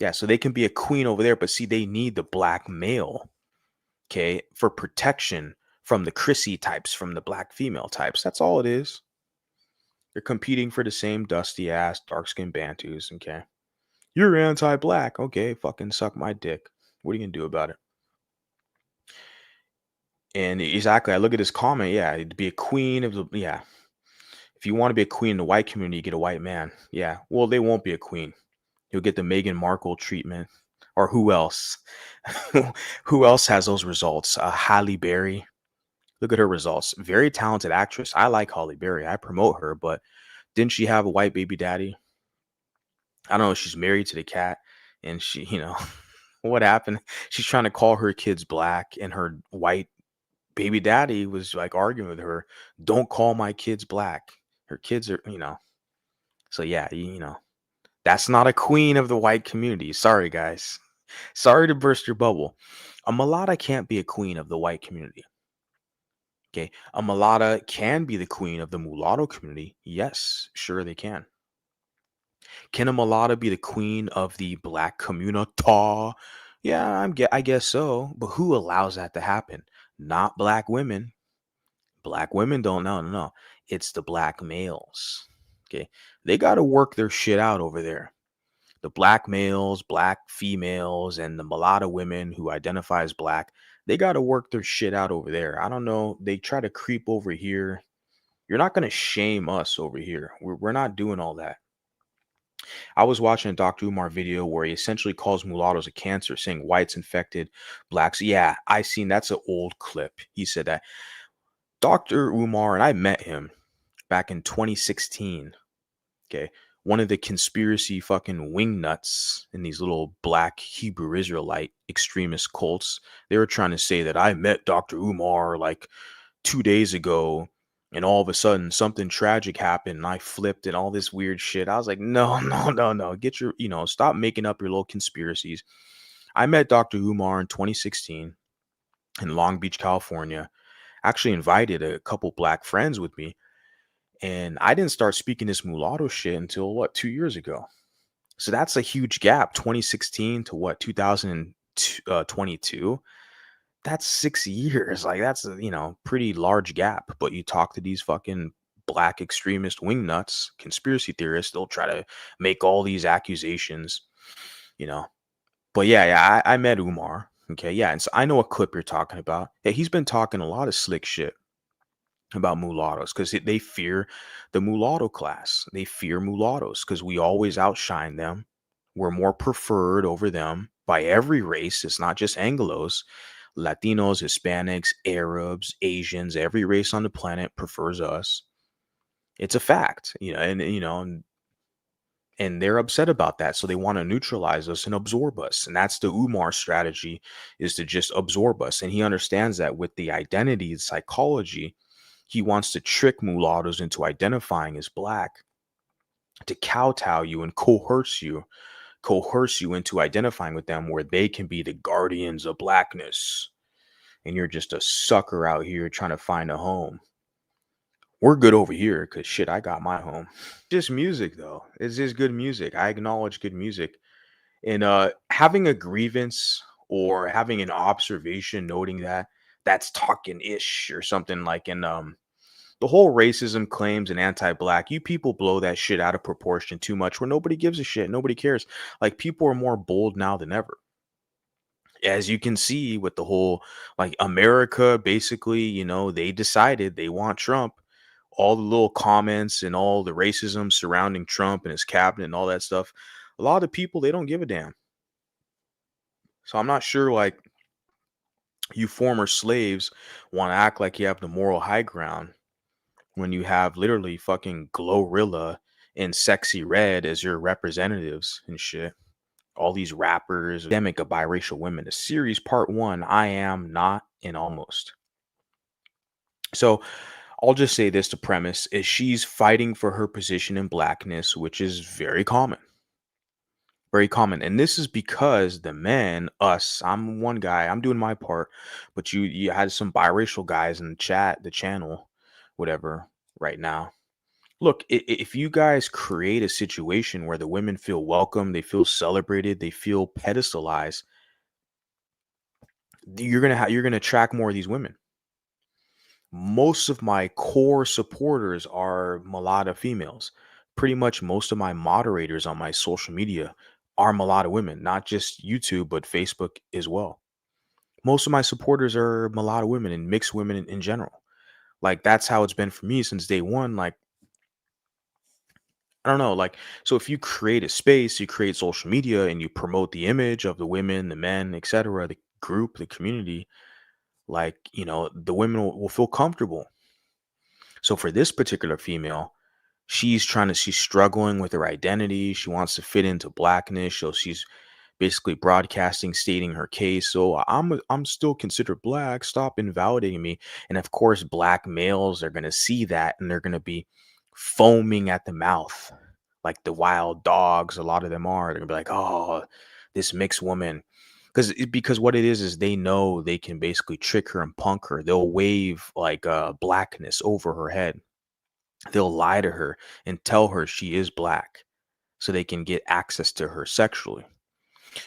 Yeah, so they can be a queen over there, but see, they need the black male, okay, for protection from the Chrissy types, from the black female types. That's all it is. They're competing for the same dusty ass, dark skinned Bantus, okay? You're anti black. Okay, fucking suck my dick. What are you gonna do about it? And exactly, I look at this comment. Yeah, to be a queen of the, yeah. If you want to be a queen in the white community, you get a white man. Yeah, well, they won't be a queen. You'll get the Meghan Markle treatment. Or who else? Who else has those results? Halle Berry. Look at her results. Very talented actress. I like Holly Berry. I promote her, but didn't she have a white baby daddy? I don't know. She's married to the cat, and she, what happened? She's trying to call her kids black, and her white baby daddy was like arguing with her. Don't call my kids black. Her kids are, So yeah, that's not a queen of the white community. Sorry, guys. Sorry to burst your bubble. A mulatto can't be a queen of the white community. Okay. A mulatta can be the queen of the mulatto community. Yes, sure they can. Can a mulatta be the queen of the black community? Yeah, I guess so. But who allows that to happen? Not black women. Black women don't know. No, no. It's the black males. Okay. They got to work their shit out over there. The black males, black females, and the mulatto women who identify as black, they got to work their shit out over there. I don't know. They try to creep over here. You're not going to shame us over here. We're not doing all that. I was watching a Dr. Umar video where he essentially calls mulattoes a cancer, saying whites infected blacks. Yeah, I seen that's an old clip. He said that. Dr. Umar, and I met him back in 2016. Okay. One of the conspiracy fucking wingnuts in these little black Hebrew Israelite extremist cults. They were trying to say that I met Dr. Umar like 2 days ago, and all of a sudden something tragic happened and I flipped and all this weird shit. I was like, no, no, no, no. Get your, stop making up your little conspiracies. I met Dr. Umar in 2016 in Long Beach, California. Actually invited a couple black friends with me. And I didn't start speaking this mulatto shit until what, 2 years ago. So that's a huge gap, 2016 to what, 2022. That's 6 years, like, that's a, pretty large gap, but you talk to these fucking black extremist wingnuts, conspiracy theorists, they'll try to make all these accusations, you know? But yeah, I met Umar, okay, yeah, and so I know what clip you're talking about. Yeah, he's been talking a lot of slick shit about mulattoes because they fear the mulatto class. They fear mulattoes because we always outshine them. We're more preferred over them by every race. It's not just Anglos, Latinos, Hispanics, Arabs, Asians, every race on the planet prefers us. It's a fact, and they're upset about that. So they want to neutralize us and absorb us. And that's the Umar strategy, is to just absorb us. And he understands that with the identity psychology, he wants to trick mulattoes into identifying as black, to kowtow you and coerce you into identifying with them where they can be the guardians of blackness. And you're just a sucker out here trying to find a home. We're good over here because shit, I got my home. Just music though. It's just good music. I acknowledge good music. And having a grievance or having an observation noting that, that's talking ish or something like in the whole racism claims and anti-black, you people blow that shit out of proportion too much where nobody gives a shit. Nobody cares. Like people are more bold now than ever. As you can see with the whole like America, basically, they decided they want Trump. All the little comments and all the racism surrounding Trump and his cabinet and all that stuff. A lot of people, they don't give a damn. So I'm not sure like you former slaves want to act like you have the moral high ground when you have literally fucking Glorilla and Sexy Red as your representatives and shit. All these rappers, pandemic of biracial women. The series part one, I am not and almost. So I'll just say this: the premise is she's fighting for her position in blackness, which is very common. Very common. And this is because the men, us, I'm one guy, I'm doing my part, but you had some biracial guys in the chat, the channel, whatever, right now. Look, if you guys create a situation where the women feel welcome, they feel celebrated, they feel pedestalized, you're gonna attract more of these women. Most of my core supporters are mulatto females. Pretty much most of my moderators on my social media are mulatto women, not just YouTube, but Facebook as well. Most of my supporters are mulatto women and mixed women in general. Like that's how it's been for me since day one. Like I don't know, like, so if you create a space, you create social media and you promote the image of the women, the men, etc., the group, the community, like, the women will feel comfortable. So for this particular female, she's struggling with her identity. She wants to fit into blackness. So she's basically broadcasting, stating her case. So I'm still considered black. Stop invalidating me. And of course, black males are gonna see that and they're gonna be foaming at the mouth, like the wild dogs. A lot of them are. They're gonna be like, oh, this mixed woman. Because what it is they know they can basically trick her and punk her. They'll wave like blackness over her head. They'll lie to her and tell her she is black so they can get access to her sexually.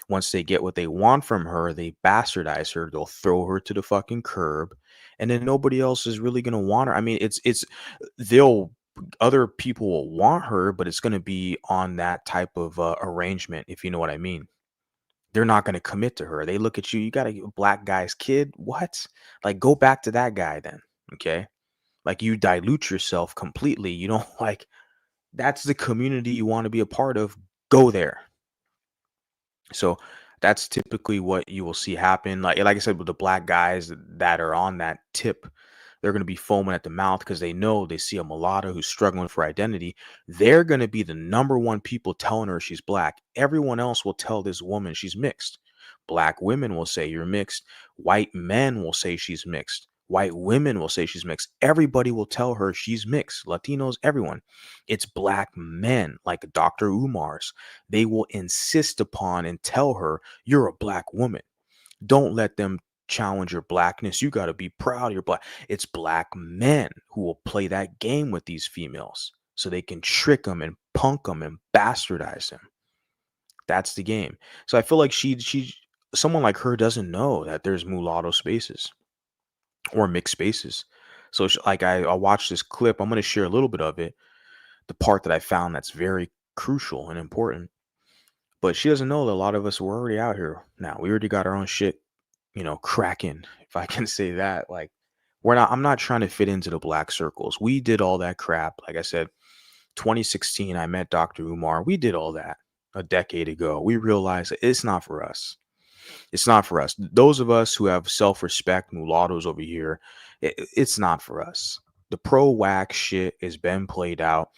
Once they get what they want from her, they bastardize her. They'll throw her to the fucking curb, and then nobody else is really gonna want her. I mean, it's they'll other people will want her, but it's gonna be on that type of arrangement, if you know what I mean. They're not gonna commit to her. They look at you. You got a black guy's kid. What? Like, go back to that guy then. Okay. Like you dilute yourself completely. You don't like that's the community you want to be a part of. Go there. So that's typically what you will see happen. Like I said, with the black guys that are on that tip, they're going to be foaming at the mouth because they know they see a mulatto who's struggling for identity. They're going to be the number one people telling her she's black. Everyone else will tell this woman she's mixed. Black women will say you're mixed. White men will say she's mixed. White women will say she's mixed. Everybody will tell her she's mixed. Latinos, everyone. It's black men like Dr. Umar's. They will insist upon and tell her you're a black woman. Don't let them challenge your blackness. You got to be proud of your black. It's black men who will play that game with these females so they can trick them and punk them and bastardize them. That's the game. So I feel like she someone like her doesn't know that there's mulatto spaces or mixed spaces. So, like, I watched this clip. I'm going to share a little bit of it, the part that I found that's very crucial and important. But she doesn't know that a lot of us were already out here. Now we already got our own shit, cracking, if I can say that. Like, I'm not trying to fit into the black circles. We did all that crap. Like I said, 2016, I met Dr. Umar. We did all that a decade ago. We realized that it's not for us. It's not for us. Those of us who have self-respect, mulattoes over here, it's not for us. The pro wax shit has been played out.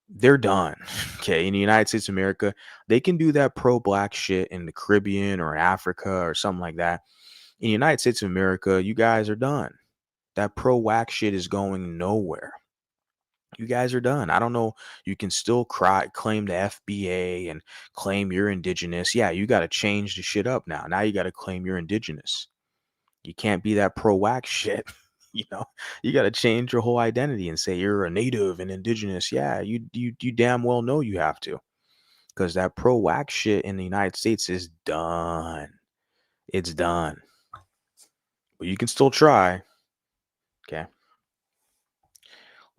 They're done. Okay. In the United States of America, they can do that pro black shit in the Caribbean or Africa or something like that. In the United States of America, you guys are done. That pro wax shit is going nowhere. You guys are done. I don't know. You can still claim the FBA and claim you're indigenous. Yeah, you got to change the shit up now. Now you got to claim you're indigenous. You can't be that pro wax shit. You know, you got to change your whole identity and say you're a native and indigenous. Yeah, you damn well know you have to, because that pro wax shit in the United States is done. It's done. But you can still try. Okay,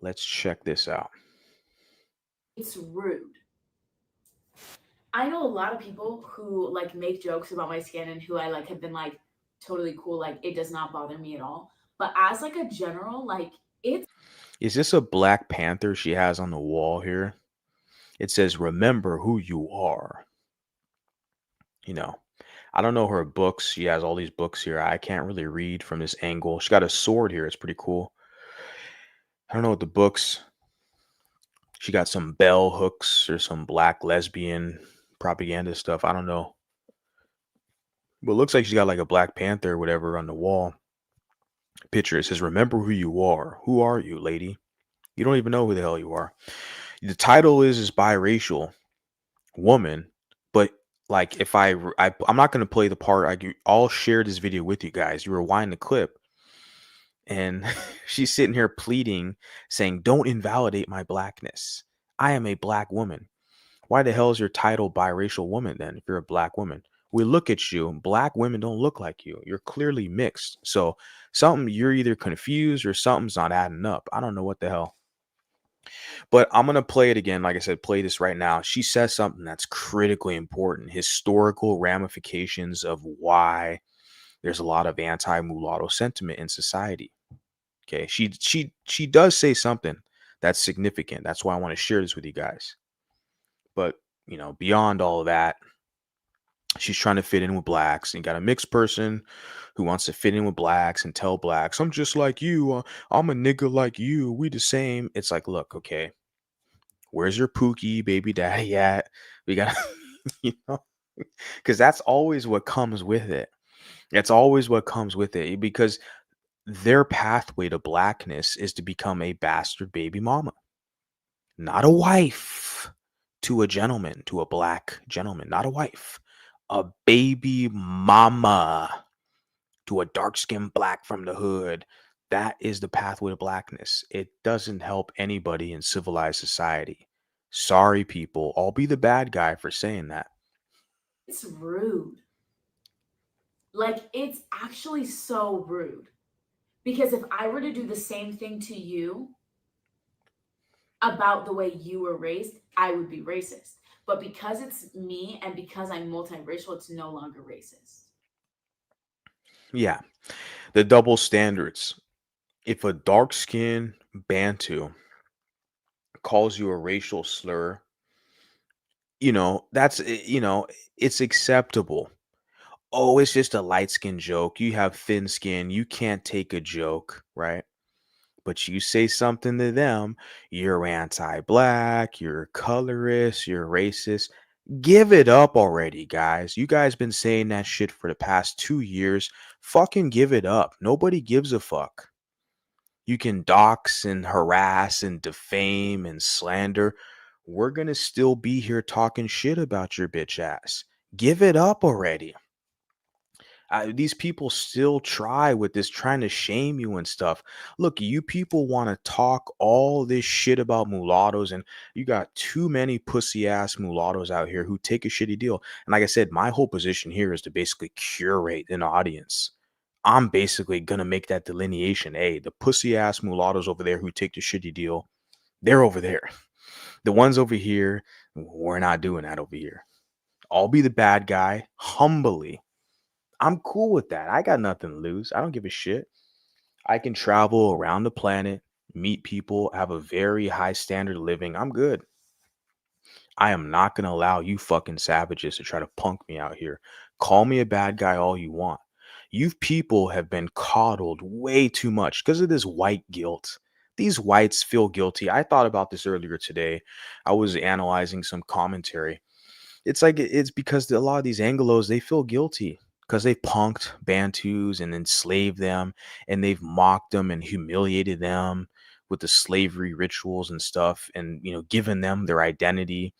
let's check this out. It's rude. I know a lot of people who like make jokes about my skin and who I like have been like totally cool, like it does not bother me at all. But as like a general, like it's Is this a Black Panther she has on the wall here? It says, "Remember who you are." You know, I don't know her books. She has all these books here. I can't really read from this angle. She got a sword here. It's pretty cool. I don't know what the books. She got some bell hooks or some black lesbian propaganda stuff. I don't know. But it looks like she got like a Black Panther or whatever on the wall. Picture. It says, "Remember who you are." Who are you, lady? You don't even know who the hell you are. The title is biracial woman, but like if I'm not gonna play the part. I'll share this video with you guys. You rewind the clip, and she's sitting here pleading, saying, "Don't invalidate my blackness. I am a black woman." Why the hell is your title biracial woman then? If you're a black woman, we look at you. Black women don't look like you. You're clearly mixed. So something, you're either confused or something's not adding up. I don't know what the hell. But I'm going to play it again. Like I said, play this right now. She says something that's critically important, historical ramifications of why there's a lot of anti-mulatto sentiment in society. Okay. She does say something that's significant. That's why I want to share this with you guys. But, beyond all of that, she's trying to fit in with blacks, and you got a mixed person who wants to fit in with blacks and tell blacks, "I'm just like you. I'm a nigga like you. We the same." It's like, look, okay, where's your Pookie baby daddy at? We got, you know, because that's always what comes with it. That's always what comes with it, because their pathway to blackness is to become a bastard baby mama, not a wife to a gentleman, to a black gentleman, not a wife, a baby mama to a dark skinned black from the hood. That is the pathway to blackness. It doesn't help anybody in civilized society. Sorry, people. I'll be the bad guy for saying that. rude. Like it's actually so rude. Because if I were to do the same thing to you about the way you were raised, I would be racist. But because it's me and because I'm multiracial, it's no longer racist. Yeah, the double standards. If a dark skinned Bantu calls you a racial slur, it's acceptable. Oh, it's just a light skin joke. You have thin skin. You can't take a joke, right? But you say something to them, you're anti-black, you're colorist, you're racist. Give it up already, guys. You guys been saying that shit for the past 2 years. Fucking give it up. Nobody gives a fuck. You can dox and harass and defame and slander. We're gonna still be here talking shit about your bitch ass. Give it up already. These people still try with this trying to shame you and stuff. Look, you people want to talk all this shit about mulattoes, and you got too many pussy ass mulattoes out here who take a shitty deal. And like I said, my whole position here is to basically curate an audience. I'm basically gonna make that delineation. Hey, the pussy ass mulattoes over there who take the shitty deal, they're over there. The ones over here, we're not doing that over here. I'll be the bad guy humbly. I'm cool with that. I got nothing to lose. I don't give a shit. I can travel around the planet, meet people, have a very high standard of living. I'm good. I am not going to allow you fucking savages to try to punk me out here. Call me a bad guy all you want. You people have been coddled way too much because of this white guilt. These whites feel guilty. I thought about this earlier today. I was analyzing some commentary. It's like it's because a lot of these Anglos, they feel guilty because they punked Bantus and enslaved them, and they've mocked them and humiliated them with the slavery rituals and stuff, and given them their identity.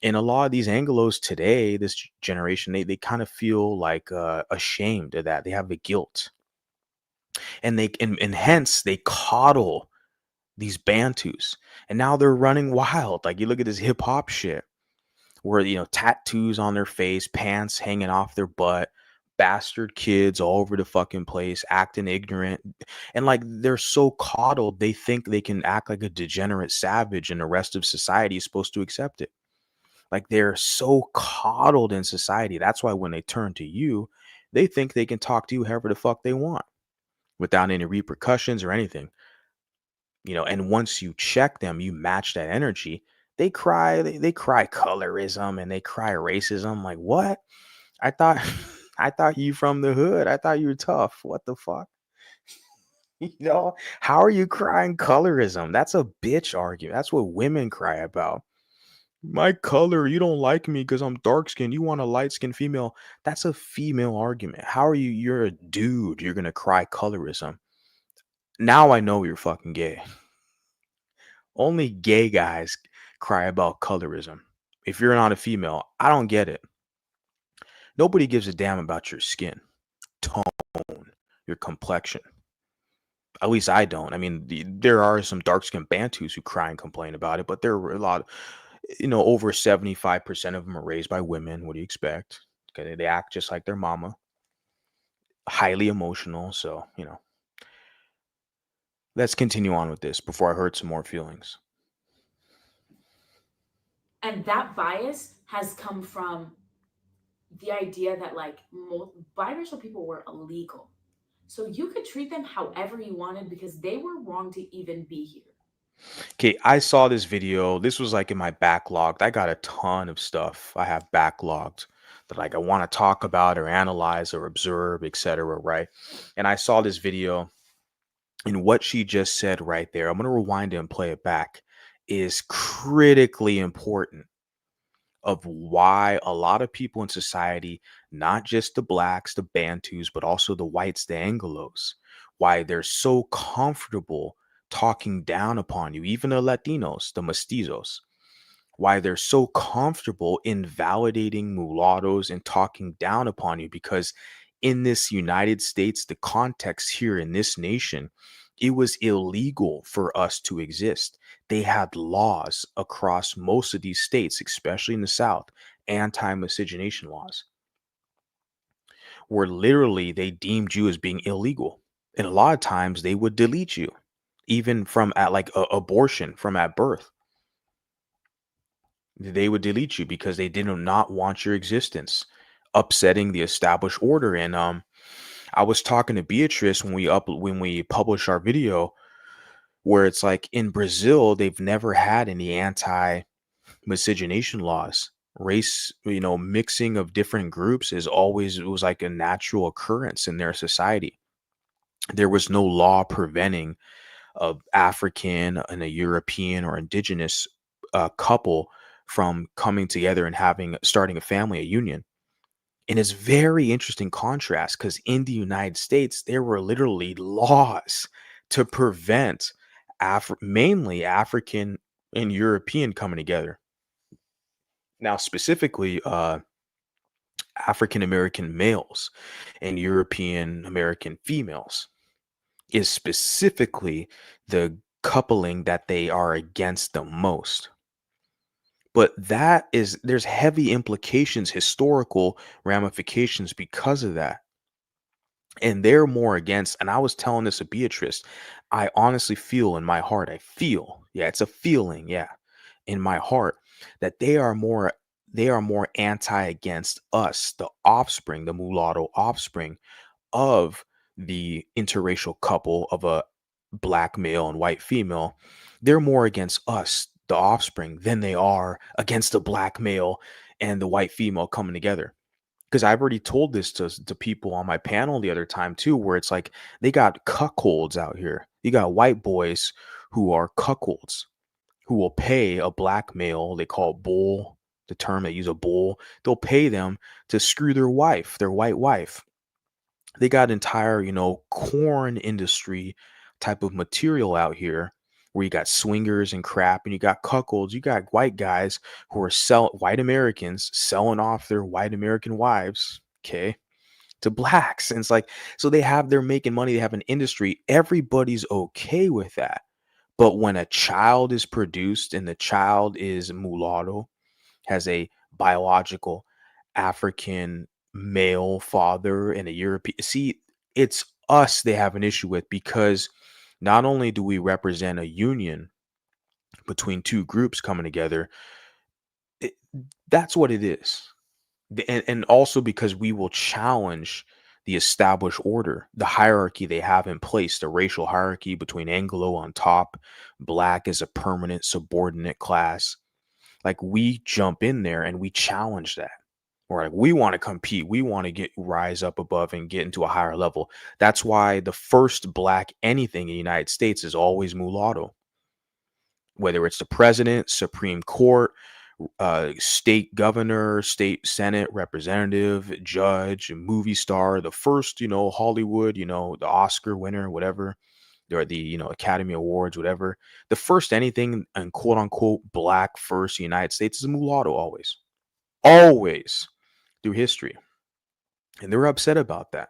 And a lot of these Anglos today, this generation, they kind of feel like ashamed of that. They have the guilt, and and hence they coddle these Bantus, and now they're running wild. Like you look at this hip hop shit where tattoos on their face, pants hanging off their butt, bastard kids all over the fucking place, acting ignorant, and like they're so coddled they think they can act like a degenerate savage, and the rest of society is supposed to accept it. Like they're so coddled in society. That's why when they turn to you, they think they can talk to you however the fuck they want without any repercussions or anything. And once you check them, you match that energy, they cry colorism and they cry racism. Like, what? I thought I thought you from the hood. I thought you were tough. What the fuck? How are you crying colorism? That's a bitch argument. That's what women cry about. My color, you don't like me because I'm dark skinned. You want a light skinned female. That's a female argument. How are you? You're a dude. You're gonna cry colorism. Now I know you're fucking gay. Only gay guys cry about colorism. If you're not a female, I don't get it. Nobody gives a damn about your skin tone, your complexion. At least I don't. I mean, there are some dark skinned Bantus who cry and complain about it, but there are a lot, over 75% of them are raised by women. What do you expect? Okay, they act just like their mama, highly emotional. So, let's continue on with this before I hurt some more feelings. And that bias has come from the idea that like biracial people were illegal. So you could treat them however you wanted because they were wrong to even be here. Okay, I saw this video. This was like in my backlogged. I got a ton of stuff I have backlogged that like I want to talk about or analyze or observe, etc. Right. And I saw this video, and what she just said right there, I'm gonna rewind it and play it back, is critically important of why a lot of people in society, not just the blacks, the Bantus, but also the whites, the Anglos, why they're so comfortable talking down upon you, even the Latinos, the mestizos, why they're so comfortable invalidating mulattoes and talking down upon you, because in this United States, the context here in this nation, it was illegal for us to exist. They had laws across most of these states, especially in the South, anti-miscegenation laws, where literally they deemed you as being illegal. And a lot of times they would delete you, even from at like abortion from at birth. They would delete you because they did not want your existence, upsetting the established order. And I was talking to Beatrice when we published our video, where it's like in Brazil they've never had any anti miscegenation laws. Race, mixing of different groups is always, it was like a natural occurrence in their society. There was no law preventing a African and a European or indigenous couple from coming together and starting a family, a union. And it's very interesting contrast because in the United States, there were literally laws to prevent mainly African and European coming together. Now, specifically, African American males and European American females is specifically the coupling that they are against the most. But there's heavy implications, historical ramifications because of that. And they're more against, and I was telling this to Beatrice, I honestly feel in my heart, I feel, yeah, it's a feeling, yeah, in my heart that they are more anti against us, the offspring, the mulatto offspring of the interracial couple of a black male and white female. They're more against us, the offspring, than they are against the black male and the white female coming together. Because I've already told this to people on my panel the other time too, where it's like they got cuckolds out here. You got white boys who are cuckolds who will pay a black male, they call it bull, the term they use, a bull. They'll pay them to screw their wife, their white wife. They got entire, corn industry type of material out here where you got swingers and crap, and you got cuckolds, you got white guys who are white Americans selling off their white American wives, okay, to blacks. And it's like, so they're making money, they have an industry, everybody's okay with that. But when a child is produced and the child is mulatto, has a biological African male father and a European. See, it's us they have an issue with, because not only do we represent a union between two groups coming together, it, that's what it is. And also because we will challenge the established order, the hierarchy they have in place, the racial hierarchy between Anglo on top, black is a permanent subordinate class. Like, we jump in there and we challenge that. Or like, we want to compete. We want to rise up above and get into a higher level. That's why the first black anything in the United States is always mulatto. Whether it's the president, Supreme Court, state governor, state senate representative, judge, movie star, the first, Hollywood, the Oscar winner, whatever, or the, Academy Awards, whatever. The first anything and quote unquote black first in the United States is a mulatto, always. Always through history. And they're upset about that.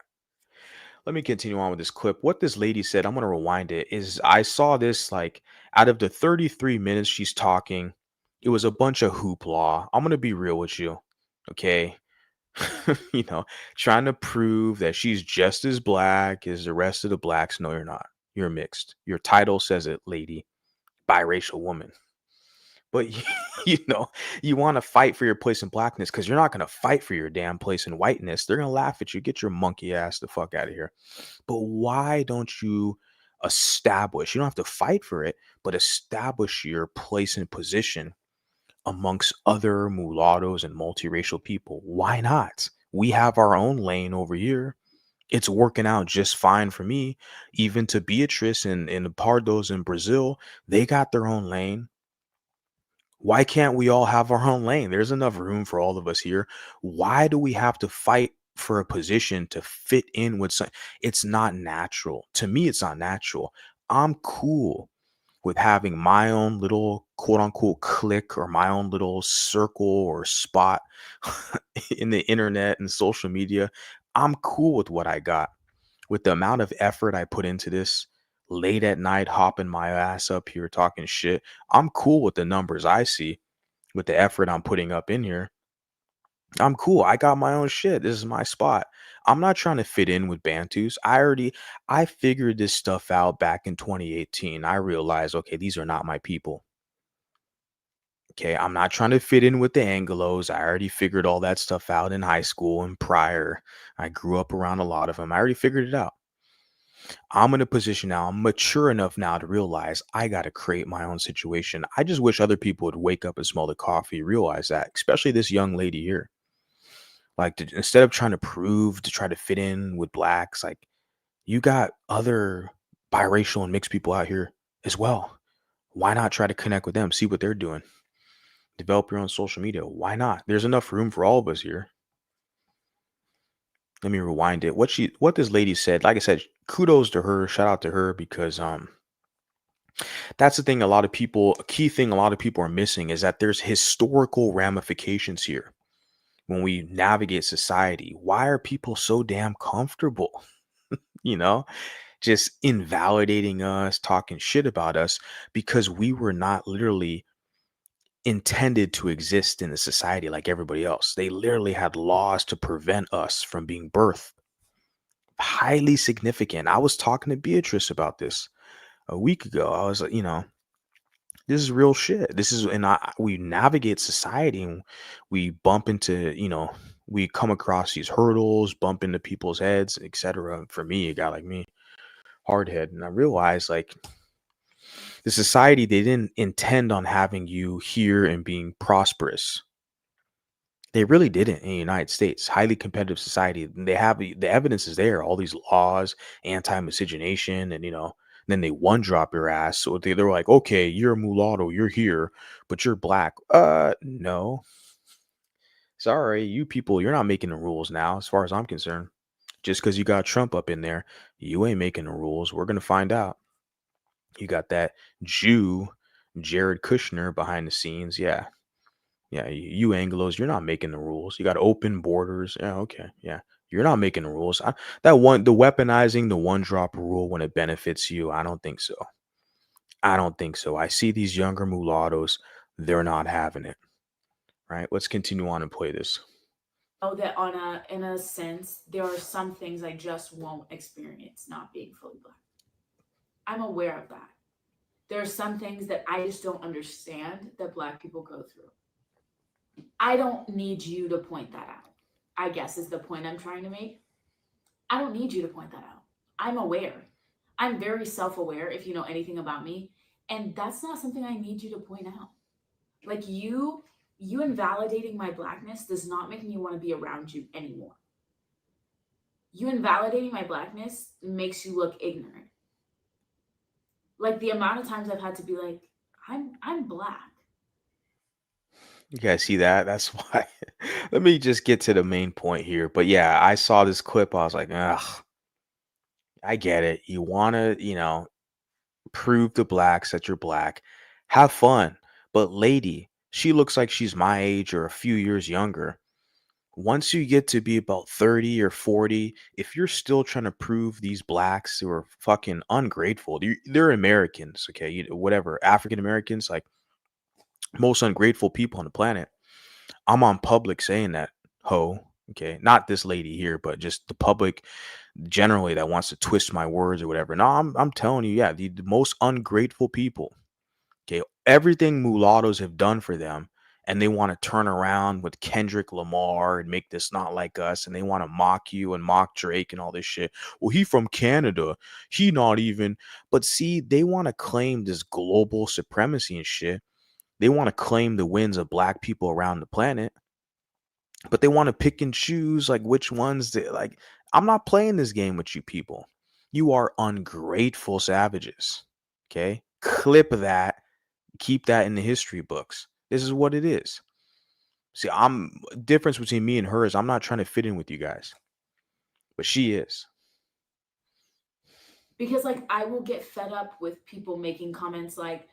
Let me continue on with this clip. What this lady said, I'm going to rewind it, is I saw this like out of the 33 minutes she's talking, it was a bunch of hoopla. I'm going to be real with you. Okay. you know, Trying to prove that she's just as black as the rest of the blacks. No, you're not. You're mixed. Your title says it, lady. Biracial woman. But you know, you want to fight for your place in blackness because you're not going to fight for your damn place in whiteness. They're going to laugh at you. Get your monkey ass the fuck out of here. But why don't you establish? You don't have to fight for it, but establish your place and position amongst other mulattoes and multiracial people. Why not? We have our own lane over here. It's working out just fine for me. Even to Beatrice and the Pardos in Brazil, they got their own lane. Why can't we all have our own lane? There's enough room for all of us here. Why do we have to fight for a position to fit in with some? It's not natural. To me, it's not natural. I'm cool with having my own little quote unquote clique or my own little circle or spot in the internet and social media. I'm cool with what I got. With the amount of effort I put into this, late at night, hopping my ass up here talking shit, I'm cool with the numbers I see, with the effort I'm putting up in here. I'm cool. I got my own shit. This is my spot. I'm not trying to fit in with Bantus. I figured this stuff out back in 2018. I realized, okay, these are not my people. Okay, I'm not trying to fit in with the Anglos. I already figured all that stuff out in high school and prior. I grew up around a lot of them. I already figured it out. I'm in a position now, I'm mature enough now to realize I got to create my own situation. I just wish other people would wake up and smell the coffee, realize that, especially this young lady here. Like, instead of trying to prove to try to fit in with blacks, like, you got other biracial and mixed people out here as well. Why not try to connect with them, see what they're doing, develop your own social media? Why not? There's enough room for all of us here. Let me rewind it. What this lady said, like I said, kudos to her, shout out to her, because that's the thing a key thing a lot of people are missing is that there's historical ramifications here. when we navigate society. Why are people so damn comfortable? You know, just invalidating us, talking shit about us because we were not literally intended to exist in a society like everybody else. They literally had laws to prevent us from being birthed. Highly significant. I was talking to Beatrice about this a week ago. I was like, this is real shit. This is, and we navigate society and we bump into, we come across these hurdles, bump into people's heads, etc. For me, a guy like me, hard head, and I realized like the society, they didn't intend on having you here and being prosperous. They really didn't in the United States. Highly competitive society. And they have the evidence is there. All these laws, anti-miscegenation, and then they one drop your ass. So they're like, okay, you're a mulatto, you're here, but you're black. No, sorry, you people, you're not making the rules now, as far as I'm concerned. Just because you got Trump up in there, you ain't making the rules. We're gonna find out. You got that Jew, Jared Kushner, behind the scenes. Yeah, yeah, you Anglos, you're not making the rules. You got open borders. Yeah, okay. Yeah. You're not making the rules. The weaponizing the one drop rule when it benefits you, I don't think so. I don't think so. I see these younger mulattoes, they're not having it. Right? Let's continue on and play this. Know that on a in a sense, there are some things I just won't experience not being fully black. I'm aware of that. There are some things that I just don't understand that black people go through. I don't need you to point that out. I guess is the point I'm trying to make. I don't need you to point that out. I'm aware. I'm very self-aware if you know anything about me, and that's not something I need you to point out. Like you invalidating my blackness does not make me want to be around you anymore. You invalidating my blackness makes you look ignorant. Like the amount of times I've had to be like, I'm black. You guys see that? That's why. Let me just get to the main point here. But yeah, I saw this clip. I was like, ugh, I get it. You want to, prove to blacks that you're black. Have fun. But lady, she looks like she's my age or a few years younger. Once you get to be about 30 or 40, if you're still trying to prove these blacks who are fucking ungrateful, they're Americans, okay? Whatever, African Americans, like most ungrateful people on the planet. I'm on public saying that, ho, okay? Not this lady here, but just the public generally that wants to twist my words or whatever. No, I'm telling you, yeah, the most ungrateful people. Okay, everything mulattoes have done for them, and they want to turn around with Kendrick Lamar and make this not like us, and they want to mock you and mock Drake and all this shit. Well, he from Canada, he not even. But see, they want to claim this global supremacy and shit. They want to claim the wins of black people around the planet, but they want to pick and choose like which ones they like. I'm not playing this game with you people. You are ungrateful savages. Okay, clip that, keep that in the history books. This is what it is. See, I'm difference between me and her is I'm not trying to fit in with you guys, but she is. Because like I will get fed up with people making comments like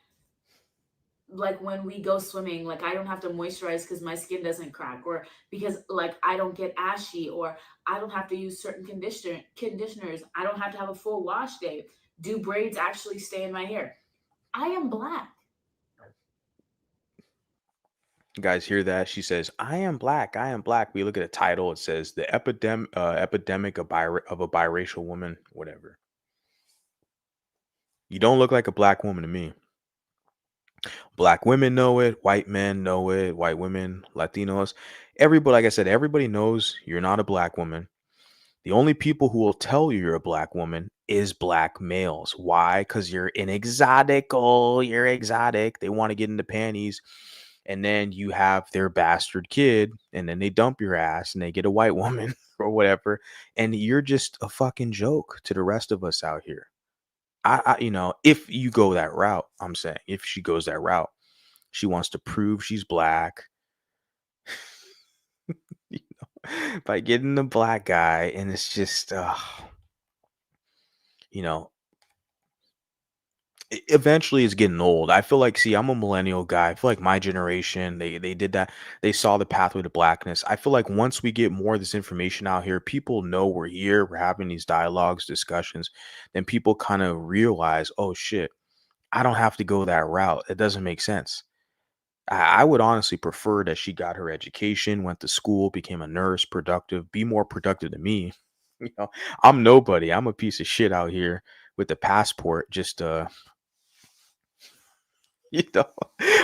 when we go swimming, like I don't have to moisturize because my skin doesn't crack, or because like I don't get ashy, or I don't have to use certain conditioners. I don't have to have a full wash day. Do braids actually stay in my hair? I am black. You guys hear that? She says, "I am black. I am black." We look at the title. It says the epidemic of a biracial woman. Whatever. You don't look like a black woman to me. Black women know it. White men know it. White women, Latinos, everybody. Like I said, everybody knows you're not a black woman. The only people who will tell you you're a black woman is black males. Why? Because you're an exotic. Oh, you're exotic. They want to get into panties. And then you have their bastard kid, and then they dump your ass and they get a white woman or whatever. And you're just a fucking joke to the rest of us out here. If you go that route, I'm saying, if she goes that route, she wants to prove she's black by getting the black guy. And it's just, you know, Eventually it's getting old. I feel like, see, I'm a millennial guy. I feel like my generation, they did that. They saw the pathway to blackness. I feel like once we get more of this information out here, people know we're here, we're having these dialogues, discussions, then people kind of realize, oh shit, I don't have to go that route. It doesn't make sense. I would honestly prefer that she got her education, went to school, became a nurse, productive, be more productive than me. You know, I'm nobody. I'm a piece of shit out here with the passport, just you know,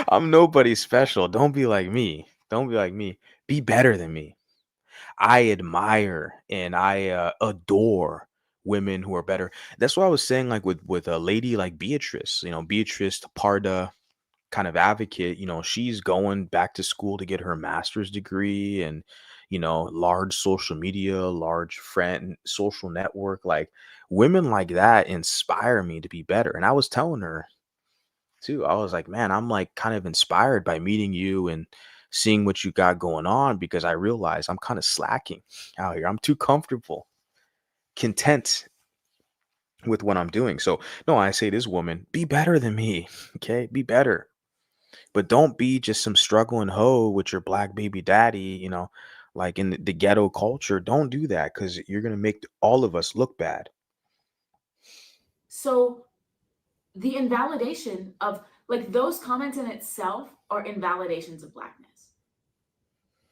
I'm nobody special. Don't be like me. Don't be like me. Be better than me. I admire and I adore women who are better. That's what I was saying, like with a lady like Beatrice. You know, Beatrice Parda, kind of advocate. You know, she's going back to school to get her master's degree, and large social media, large friend social network. Like women like that inspire me to be better. And I was telling her too. I was like, man, I'm like kind of inspired by meeting you and seeing what you got going on, because I realize I'm kind of slacking out here. I'm too comfortable, content with what I'm doing. So, no, I say this woman, be better than me. Okay. Be better. But don't be just some struggling hoe with your black baby daddy, like in the ghetto culture. Don't do that, because you're going to make all of us look bad. So the invalidation of like those comments in itself are invalidations of blackness.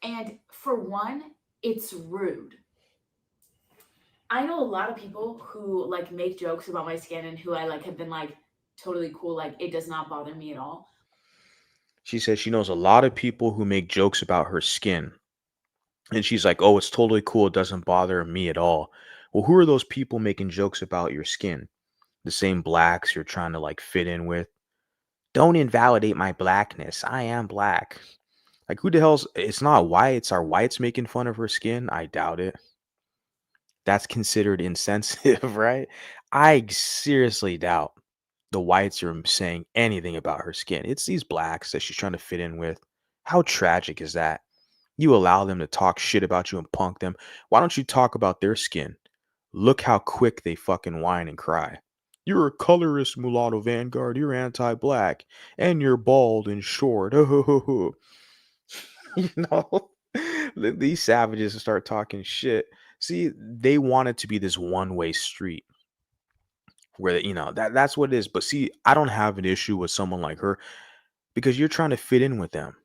And for one, it's rude. I know a lot of people who like make jokes about my skin and who I like have been like totally cool, like it does not bother me at all. She says she knows a lot of people who make jokes about her skin. And she's like, "Oh, it's totally cool. It doesn't bother me at all." Well, who are those people making jokes about your skin? The same blacks you're trying to like fit in with? Don't invalidate my blackness. I am black. Like, who the hell's, it's not whites. Are whites making fun of her skin? I doubt it. That's considered insensitive, right? I seriously doubt the whites are saying anything about her skin. It's these blacks that she's trying to fit in with. How tragic is that? You allow them to talk shit about you and punk them. Why don't you talk about their skin? Look how quick they fucking whine and cry. You're a colorist, mulatto vanguard. You're anti-black, and you're bald and short. you know, these savages start talking shit. See, they want it to be this one-way street where that's what it is. But see, I don't have an issue with someone like her, because you're trying to fit in with them.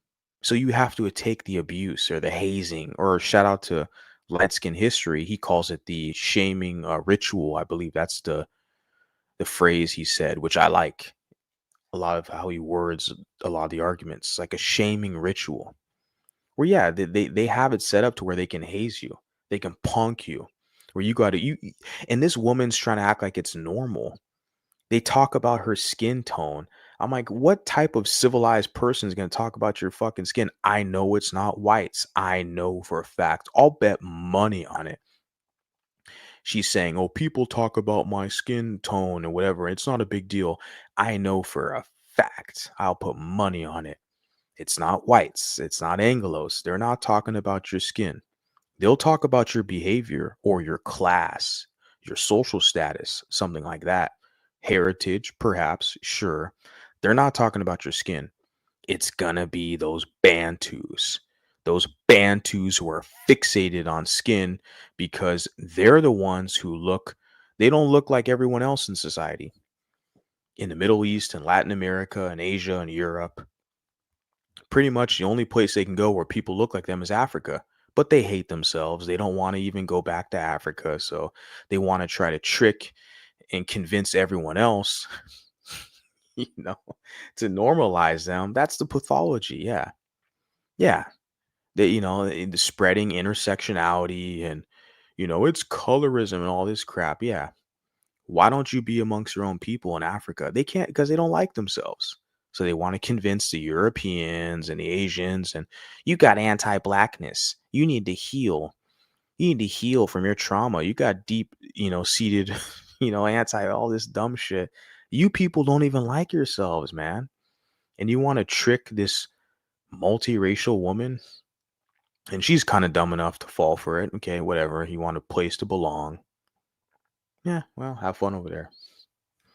So you have to take the abuse or the hazing, or shout out to light skin history. He calls it the shaming ritual. I believe that's the phrase he said, which I like a lot of how he words a lot of the arguments, like a shaming ritual. Where yeah, they have it set up to where they can haze you, they can punk you, where you got to and this woman's trying to act like it's normal. They talk about her skin tone. I'm like, what type of civilized person is going to talk about your fucking skin? I know it's not whites. I know for a fact. I'll bet money on it. She's saying, oh, people talk about my skin tone and whatever. It's not a big deal. I know for a fact. I'll put money on it. It's not whites. It's not Anglos. They're not talking about your skin. They'll talk about your behavior or your class, your social status, something like that. Heritage, perhaps, sure. They're not talking about your skin. It's gonna be those Bantus. Those Bantus who are fixated on skin because they're the ones who they don't look like everyone else in society. In the Middle East and Latin America and Asia and Europe, pretty much the only place they can go where people look like them is Africa. But they hate themselves. They don't want to even go back to Africa. So they want to try to trick and convince everyone else, you know, to normalize them. That's the pathology. Yeah. Yeah. They, in the spreading intersectionality and, it's colorism and all this crap. Yeah. Why don't you be amongst your own people in Africa? They can't, because they don't like themselves. So they want to convince the Europeans and the Asians, and you got anti-blackness. You need to heal. You need to heal from your trauma. You got deep, seated, anti all this dumb shit. You people don't even like yourselves, man. And you want to trick this multiracial woman, and she's kind of dumb enough to fall for it. Okay, whatever. You want a place to belong. Yeah, well, have fun over there.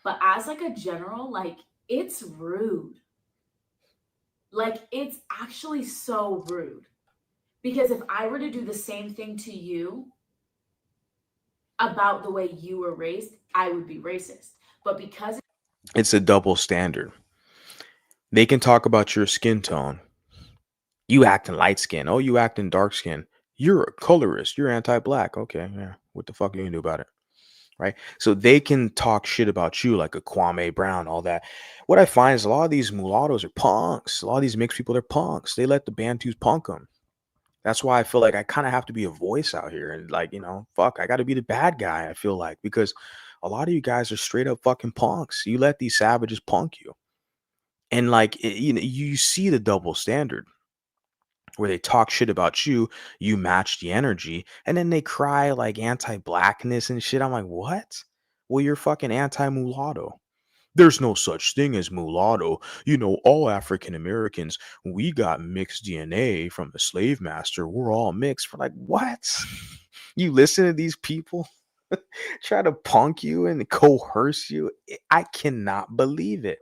But as like a general, like it's rude. Like it's actually so rude. Because if I were to do the same thing to you about the way you were raised, I would be racist. But because It's a double standard. They can talk about your skin tone. You acting light skin. Oh, you acting dark skin. You're a colorist. You're anti-black. Okay, yeah. What the fuck are you gonna do about it? Right? So they can talk shit about you like a Kwame Brown, all that. What I find is a lot of these mulattoes are punks. A lot of these mixed people, they're punks. They let the Bantus punk them. That's why I feel like I kind of have to be a voice out here and like, fuck, I got to be the bad guy, I feel like, because a lot of you guys are straight up fucking punks. You let these savages punk you. And like, you see the double standard where they talk shit about you, you match the energy, and then they cry like anti-blackness and shit. I'm like, what? Well, you're fucking anti-mulatto. There's no such thing as mulatto. All African Americans, we got mixed DNA from the slave master. We're all mixed. We're like, what? You listen to these people try to punk you and coerce you. I cannot believe it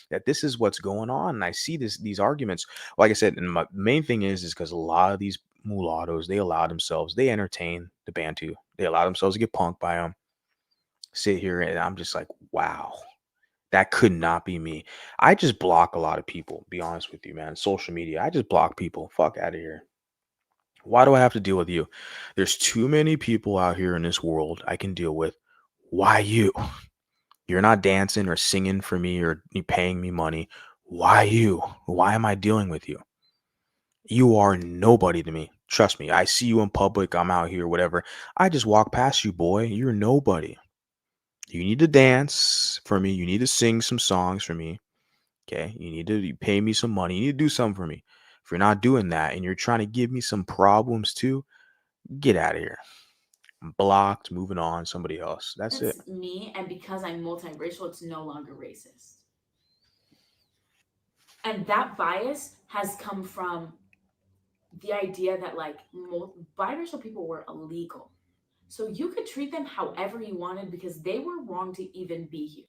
that this is what's going on. And I see these arguments. Like I said, and my main thing is because a lot of these mulattoes, they entertain the Bantu. They allow themselves to get punked by them. Sit here and I'm just like, wow, that could not be me. I just block a lot of people, be honest with you, man. Social media, I just block people. Fuck out of here. Why do I have to deal with you? There's too many people out here in this world I can deal with. Why you? You're not dancing or singing for me or you paying me money. Why you? Why am I dealing with you? You are nobody to me. Trust me. I see you in public. I'm out here, whatever. I just walk past you, boy. You're nobody. You need to dance for me. You need to sing some songs for me. Okay. You need to pay me some money. You need to do something for me. If you're not doing that and you're trying to give me some problems too, get out of here. I'm blocked, moving on, somebody else. That's it. it's me and because I'm multiracial, it's no longer racist. And that bias has come from the idea that like biracial people were illegal. So you could treat them however you wanted because they were wrong to even be here.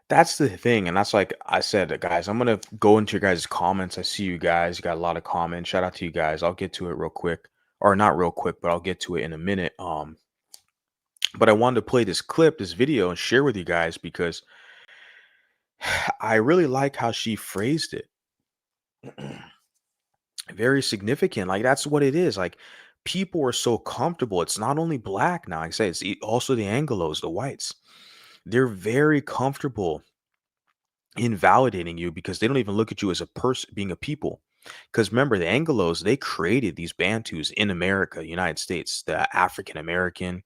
That's the thing. And that's like I said, guys, I'm going to go into your guys' comments. I see you guys got a lot of comments. Shout out to you guys. I'll get to it real quick. Or not real quick, but I'll get to it in a minute. But I wanted to play this clip, this video, and share with you guys because I really like how she phrased it. Very significant. Like that's what it is. Like people are so comfortable. It's not only black now. Like I say it's also the Anglos, the whites. They're very comfortable invalidating you because they don't even look at you as a person, being a people. Because remember, the Anglos, they created these Bantus in America, United States, the African American,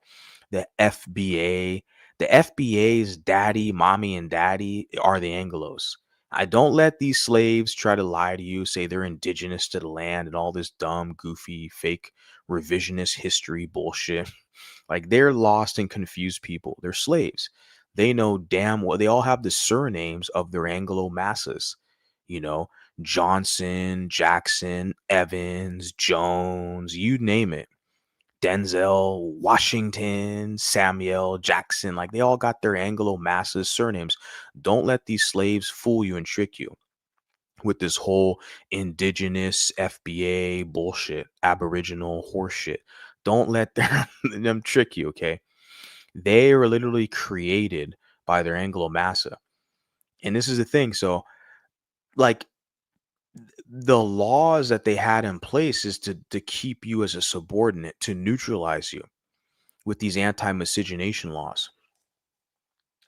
the FBA. The FBA's daddy, mommy, and daddy are the Anglos. I don't let these slaves try to lie to you, say they're indigenous to the land and all this dumb, goofy, fake revisionist history bullshit. Like they're lost and confused people. They're slaves. They know damn well they all have the surnames of their Anglo masses. You know, Johnson, Jackson, Evans, Jones, you name it. Denzel, Washington, Samuel, Jackson, like they all got their Anglo masses surnames. Don't let these slaves fool you and trick you with this whole indigenous FBA bullshit, aboriginal horseshit. Don't let them trick you, okay? They were literally created by their Anglo Massa. And this is the thing. So, like, the laws that they had in place is to keep you as a subordinate, to neutralize you with these anti-miscegenation laws.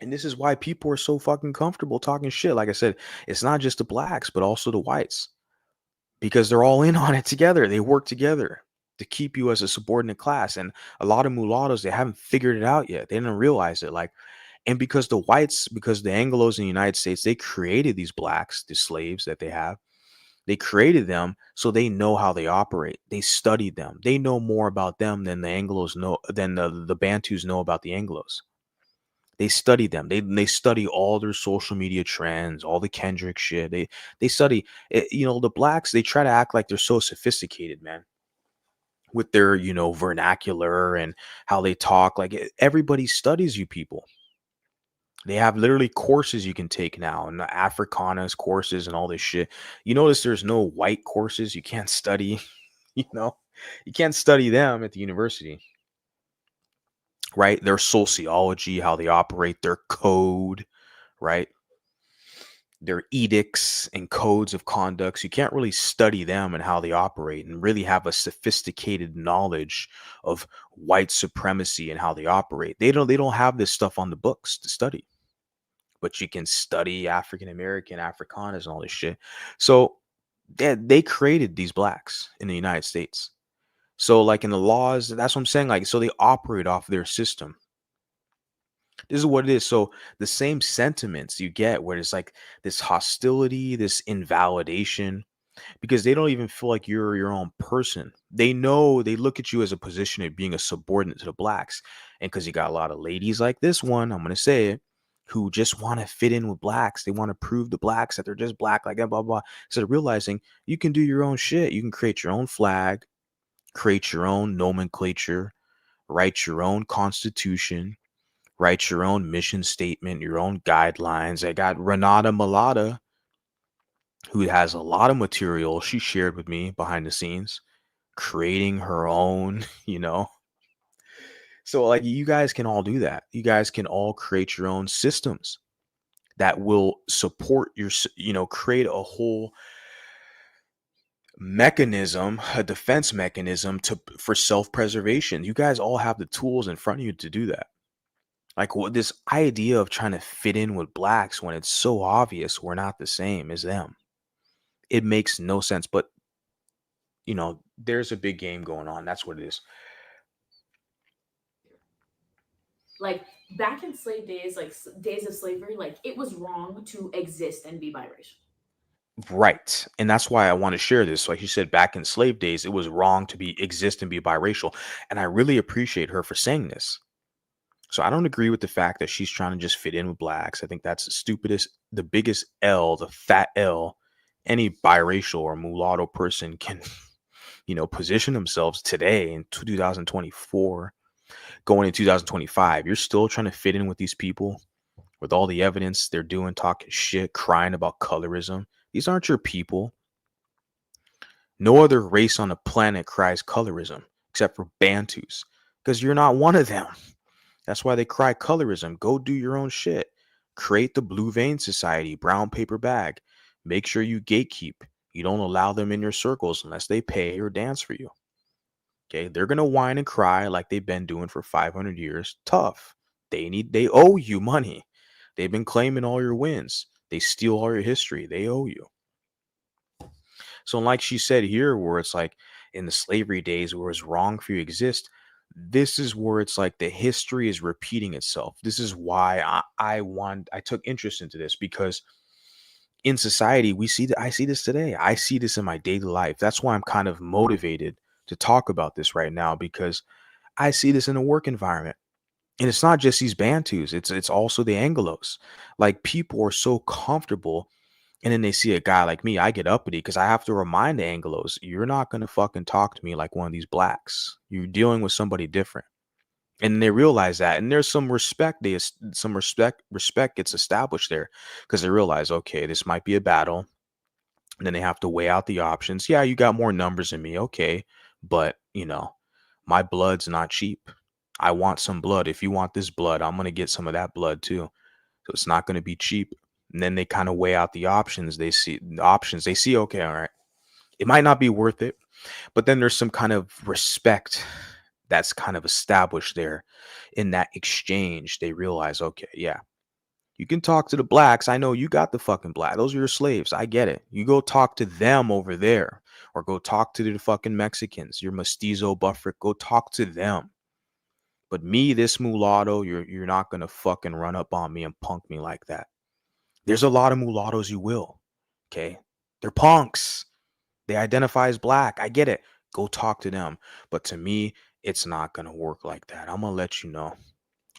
And this is why people are so fucking comfortable talking shit. Like I said, it's not just the blacks, but also the whites, because they're all in on it together. They work together to keep you as a subordinate class. And a lot of mulattoes, they haven't figured it out yet. They didn't realize it. Like, and because the whites, because the Anglos in the United States, they created these blacks, the slaves that they have. They created them so they know how they operate. They studied them. They know more about them than the Anglos know, than the Bantus know about the Anglos. They study them. They study all their social media trends, all the Kendrick shit. They study it, the blacks. They try to act like they're so sophisticated, man, with their vernacular and how they talk. Like everybody studies you people. They have literally courses you can take now, and the Africanas courses and all this shit. You notice there's no white courses. You can't study, you know, you can't study them at the university, right? Their sociology, how they operate, their code, right? Their edicts and codes of conducts. You can't really study them and how they operate and really have a sophisticated knowledge of white supremacy and how they operate. They don't have this stuff on the books to study, but you can study African American, Afrikaners, and all this shit. So they created these blacks in the United States. So like in the laws, that's what I'm saying. Like, so they operate off their system. This is what it is. So the same sentiments you get where it's like this hostility, this invalidation, because they don't even feel like you're your own person. They know they look at you as a position of being a subordinate to the blacks. And because you got a lot of ladies like this one, I'm gonna say it, who just want to fit in with blacks. They want to prove the blacks that they're just black, like that, blah, blah. Instead of realizing you can do your own shit. You can create your own flag, create your own nomenclature, write your own constitution, write your own mission statement, your own guidelines. I got Renata Malata, who has a lot of material she shared with me behind the scenes, creating her own, you know. So like you guys can all do that. You guys can all create your own systems that will support your, create a whole mechanism, a defense mechanism to for self-preservation. You guys all have the tools in front of you to do that. Like what this idea of trying to fit in with blacks when it's so obvious we're not the same as them. It makes no sense. But there's a big game going on. That's what it is. Like back in slave days, like days of slavery, like it was wrong to exist and be biracial. Right. And that's why I want to share this. Like you said, back in slave days, it was wrong to be exist and be biracial. And I really appreciate her for saying this. So I don't agree with the fact that she's trying to just fit in with blacks. I think that's the stupidest, the biggest L, the fat L any biracial or mulatto person can, position themselves today in 2024, going in 2025. You're still trying to fit in with these people with all the evidence they're doing, talking shit, crying about colorism. These aren't your people. No other race on the planet cries colorism except for Bantus because you're not one of them. That's why they cry colorism. Go do your own shit. Create the Blue Vein Society, brown paper bag. Make sure you gatekeep. You don't allow them in your circles unless they pay or dance for you. Okay, they're gonna whine and cry like they've been doing for 500 years. Tough. They owe you money. They've been claiming all your wins. They steal all your history. They owe you. So, like she said here, where it's like in the slavery days where it's wrong for you to exist, this is where it's like the history is repeating itself. This is why I took interest into this because in society we see that I see this today. I see this in my daily life. That's why I'm kind of motivated to talk about this right now because I see this in a work environment. And it's not just these Bantus, it's also the Anglos. Like people are so comfortable and then they see a guy like me, I get uppity because I have to remind the Anglos, you're not gonna fucking talk to me like one of these blacks. You're dealing with somebody different. And they realize that. And there's some respect, some respect gets established there because they realize, okay, this might be a battle. And then they have to weigh out the options. Yeah, you got more numbers than me, okay. But my blood's not cheap. I want some blood. If you want this blood, I'm gonna get some of that blood too. So it's not gonna be cheap. And then they kind of weigh out the options. They see, okay, all right, it might not be worth it, but then there's some kind of respect that's kind of established there in that exchange. They realize, okay, yeah, you can talk to the blacks. I know you got the fucking black. Those are your slaves. I get it. You go talk to them over there, or go talk to the fucking Mexicans, your mestizo buffer. Go talk to them. But me, this mulatto, you're not gonna fucking run up on me and punk me like that. There's a lot of mulattoes you will. Okay. They're punks. They identify as black. I get it. Go talk to them. But to me, it's not going to work like that. I'm going to let you know.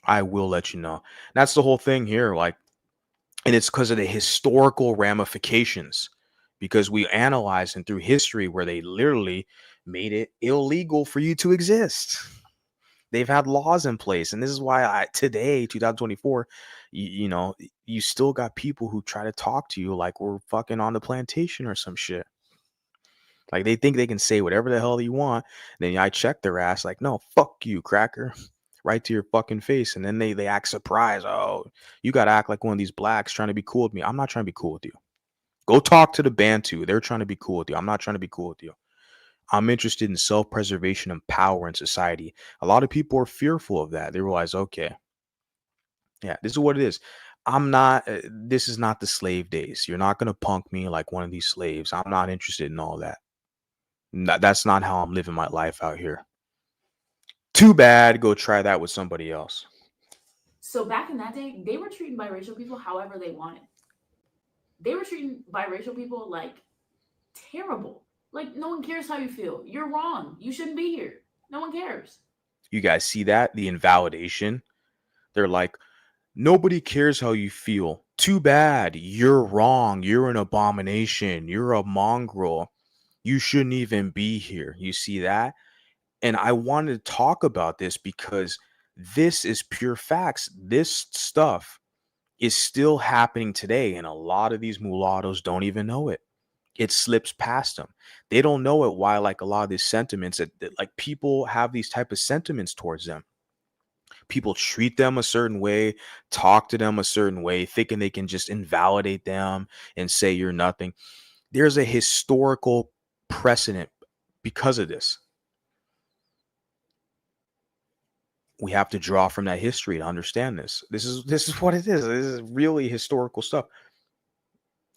I will let you know. That's the whole thing here. Like, and it's because of the historical ramifications. Because we analyzed and through history where they literally made it illegal for you to exist. They've had laws in place, and this is why today, 2024, you know, you still got people who try to talk to you like we're fucking on the plantation or some shit. Like they think they can say whatever the hell you want. Then I check their ass like, no, fuck you, cracker. Right to your fucking face. And then they act surprised. Oh, you gotta act like one of these blacks trying to be cool with me. I'm not trying to be cool with you. Go talk to the Bantu. They're trying to be cool with you. I'm not trying to be cool with you. I'm interested in self-preservation and power in society. A lot of people are fearful of that. They realize, okay, yeah, this is what it is. I'm not. This is not the slave days. You're not gonna punk me like one of these slaves. I'm not interested in all that. That's not how I'm living my life out here. Too bad. Go try that with somebody else. So back in that day, they were treating biracial people however they wanted. They were treating biracial people like terrible. Like no one cares how you feel. You're wrong. You shouldn't be here. No one cares. You guys see that? The invalidation. They're like, nobody cares how you feel. Too bad. You're wrong. You're an abomination. You're a mongrel. You shouldn't even be here. You see that? And I wanted to talk about this because this is pure facts. This stuff is still happening today. And a lot of these mulattoes don't even know it. It slips past them. They don't know it why like a lot of these sentiments that like people have these type of sentiments towards them. People treat them a certain way, talk to them a certain way, thinking they can just invalidate them and say you're nothing. There's a historical precedent because of this. We have to draw from that history to understand this. This is what it is. This is really historical stuff.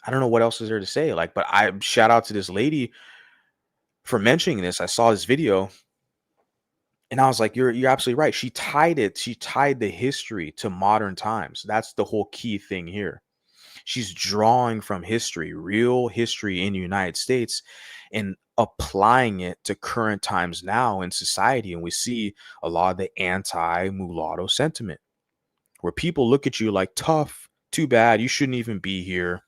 I don't know what else is there to say. Like, but I shout out to this lady for mentioning this. I saw this video and I was like, you're absolutely right. She tied the history to modern times. That's the whole key thing here. She's drawing from history, real history in the United States, and applying it to current times now in society. And we see a lot of the anti-mulatto sentiment where people look at you like tough, too bad, you shouldn't even be here.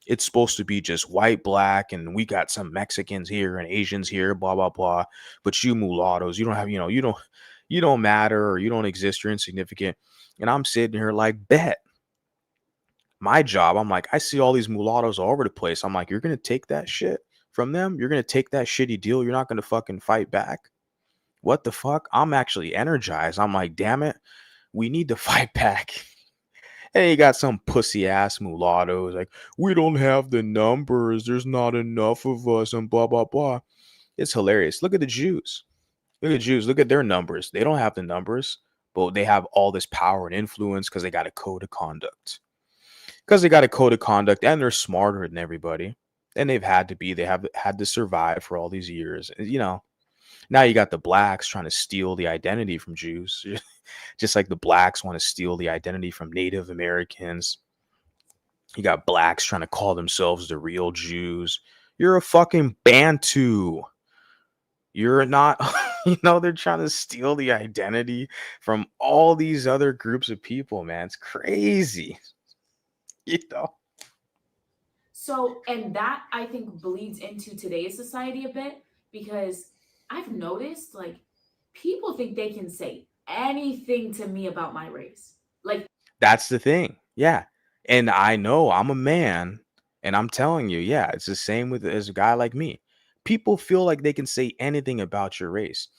It's supposed to be just white, black, and we got some Mexicans here and Asians here, blah, blah, blah. But you mulattoes, you don't have, you don't matter or you don't exist, you're insignificant. And I'm sitting here like, bet. My job, I'm like, I see all these mulattoes all over the place. I'm like, you're gonna take that shit from them? You're gonna take that shitty deal? You're not gonna fucking fight back? What the fuck? I'm actually energized. I'm like, damn it, we need to fight back. And you got some pussy ass mulattoes like, we don't have the numbers. There's not enough of us, and blah blah blah. It's hilarious. Look at the Jews. Look at Jews. Look at their numbers. They don't have the numbers, but they have all this power and influence because they got a code of conduct. Because they got a code of conduct and they're smarter than everybody. And they've had to be. They have had to survive for all these years. Now you got the blacks trying to steal the identity from Jews, just like the blacks want to steal the identity from Native Americans. You got blacks trying to call themselves the real Jews. You're a fucking Bantu. You're not, they're trying to steal the identity from all these other groups of people, man. It's crazy. You know? So, and that I think bleeds into today's society a bit because I've noticed like people think they can say anything to me about my race. Like, That's the thing. Yeah. And I know I'm a man and I'm telling you, yeah, it's the same with as a guy like me. People feel like they can say anything about your race.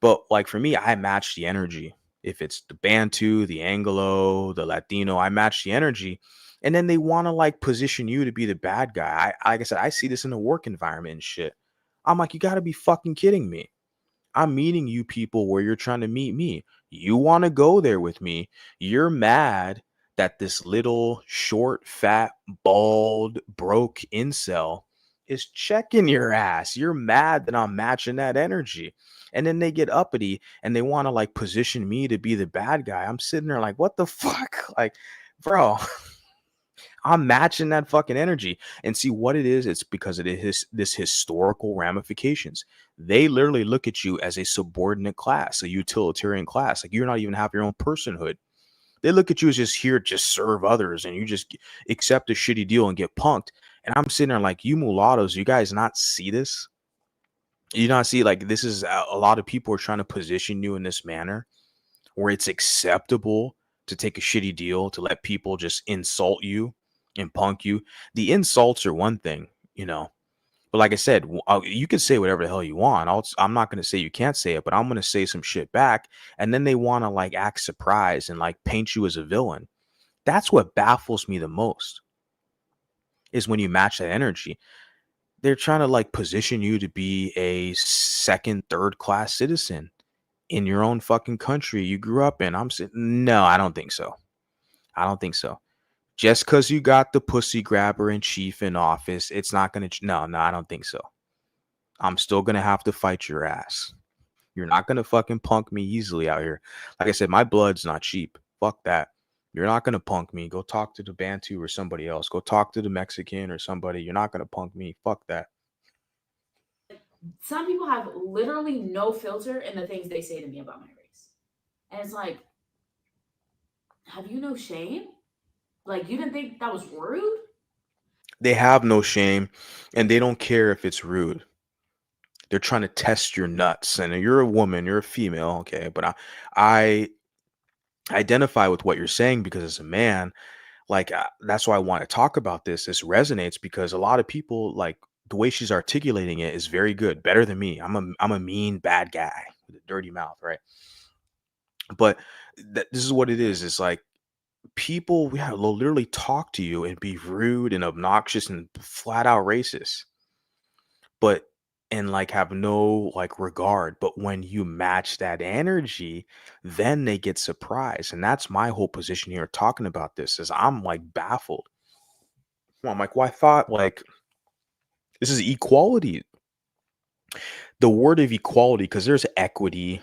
But like for me, I match the energy. If it's the Bantu, the Anglo, the Latino, I match the energy. And then they want to like position you to be the bad guy. Like I said, I see this in the work environment and shit. I'm like, you gotta be fucking kidding me. I'm meeting you people where you're trying to meet me. You want to go there with me. You're mad that this little short, fat, bald, broke incel is checking your ass. You're mad that I'm matching that energy. And then they get uppity and they want to like position me to be the bad guy. I'm sitting there like, what the fuck? Like, bro, I'm matching that fucking energy. And see what it is, it's because of this historical ramifications. They literally look at you as a subordinate class, a utilitarian class. Like you're not even have your own personhood. They look at you as just here to serve others and you just accept a shitty deal and get punked. And I'm sitting there like, you mulattoes, you guys not see this? You not see like this is a lot of people are trying to position you in this manner. where it's acceptable to take a shitty deal, to let people just insult you and punk you. The insults are one thing, you know. But like I said, you can say whatever the hell you want. I'm not going to say you can't say it, but I'm going to say some shit back. And then they want to like act surprised and like paint you as a villain. That's what baffles me the most is when you match that energy. They're trying to like position you to be a second, third class citizen in your own fucking country you grew up in. I'm saying, no, I don't think so. I don't think so. Just because you got the pussy grabber in chief in office, it's not going to, no, I don't think so. I'm still going to have to fight your ass. You're not going to fucking punk me easily out here. Like I said, my blood's not cheap. Fuck that. You're not going to punk me. Go talk to the Bantu or somebody else. Go talk to the Mexican or somebody. You're not going to punk me. Fuck that. Some people have literally no filter in the things they say to me about my race. And it's like, have you no shame? Like, you didn't think that was rude? They have no shame and they don't care if it's rude. They're trying to test your nuts. And you're a woman, you're a female, okay? But I identify with what you're saying because as a man, like that's why I want to talk about this. This resonates because a lot of people like the way she's articulating it is very good, better than me. I'm a mean bad guy with a dirty mouth, right? But this is what it is. It's like people will literally talk to you and be rude and obnoxious and flat out racist, but and like have no like regard. But when you match that energy, then they get surprised. And that's my whole position here talking about this is I'm like baffled. I'm like, well, I thought like this is equality. The word of equality, because there's equity,